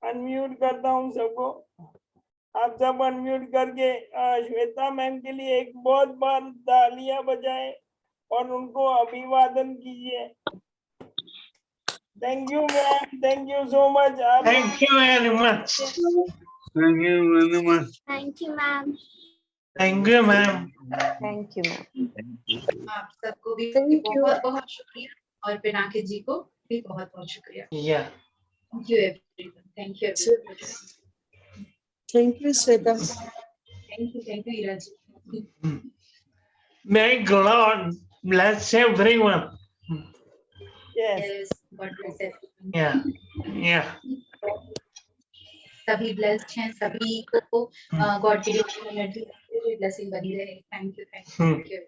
अनम्यूट करता हूँ सबको। आप सब अनम्यूट करके श्वेता मैम के लिए एक बहुत बार तालियां बजाएं और उनको अभिवादन कीजिए। Thank you ma'am, thank you so much. Thank you very much. Thank you very much. Thank you, ma'am. Thank you, ma'am. Thank you ma'am. आप सबको भी Thank you. बहुत बहुत शुक्रिया, और पिनाकिनी जी को भी बहुत बहुत शुक्रिया। Yeah. Thank you everyone, thank you everyone, Thank you, Shweta. Thank you Ira ji. May God bless everyone. Yes. Yes, God bless everyone. Yeah. Yeah. सभी ब्लेस्ड हैं, सभी को गॉड की एनर्जी ब्लेसिंग बनी रहे। Thank you. Okay.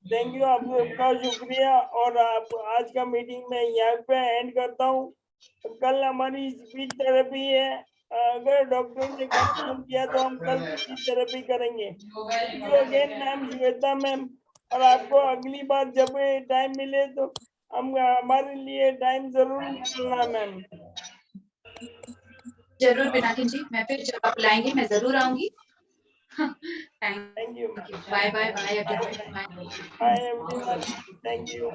Thank you, आप सबका शुक्रिया। और आप आज का मीटिंग में यहाँ पे एंड करता हूँ। कल हमारी स्पीच थेरेपी है, अगर डॉक्टर ने कंफर्म किया तो हम कल स्पीच थेरेपी करेंगे। Thank you again ma'am Shweta ma'am. और आपको अगली बार जब टाइम मिले तो हम हमारे लिए टाइम जरूर निकालना मैम। जरूर पिनाकिनी जी, मैं फिर जब आप बुलाएंगे मैं जरूर आऊंगी। Thank you. Bye bye bye everyone. Bye everyone, thank you.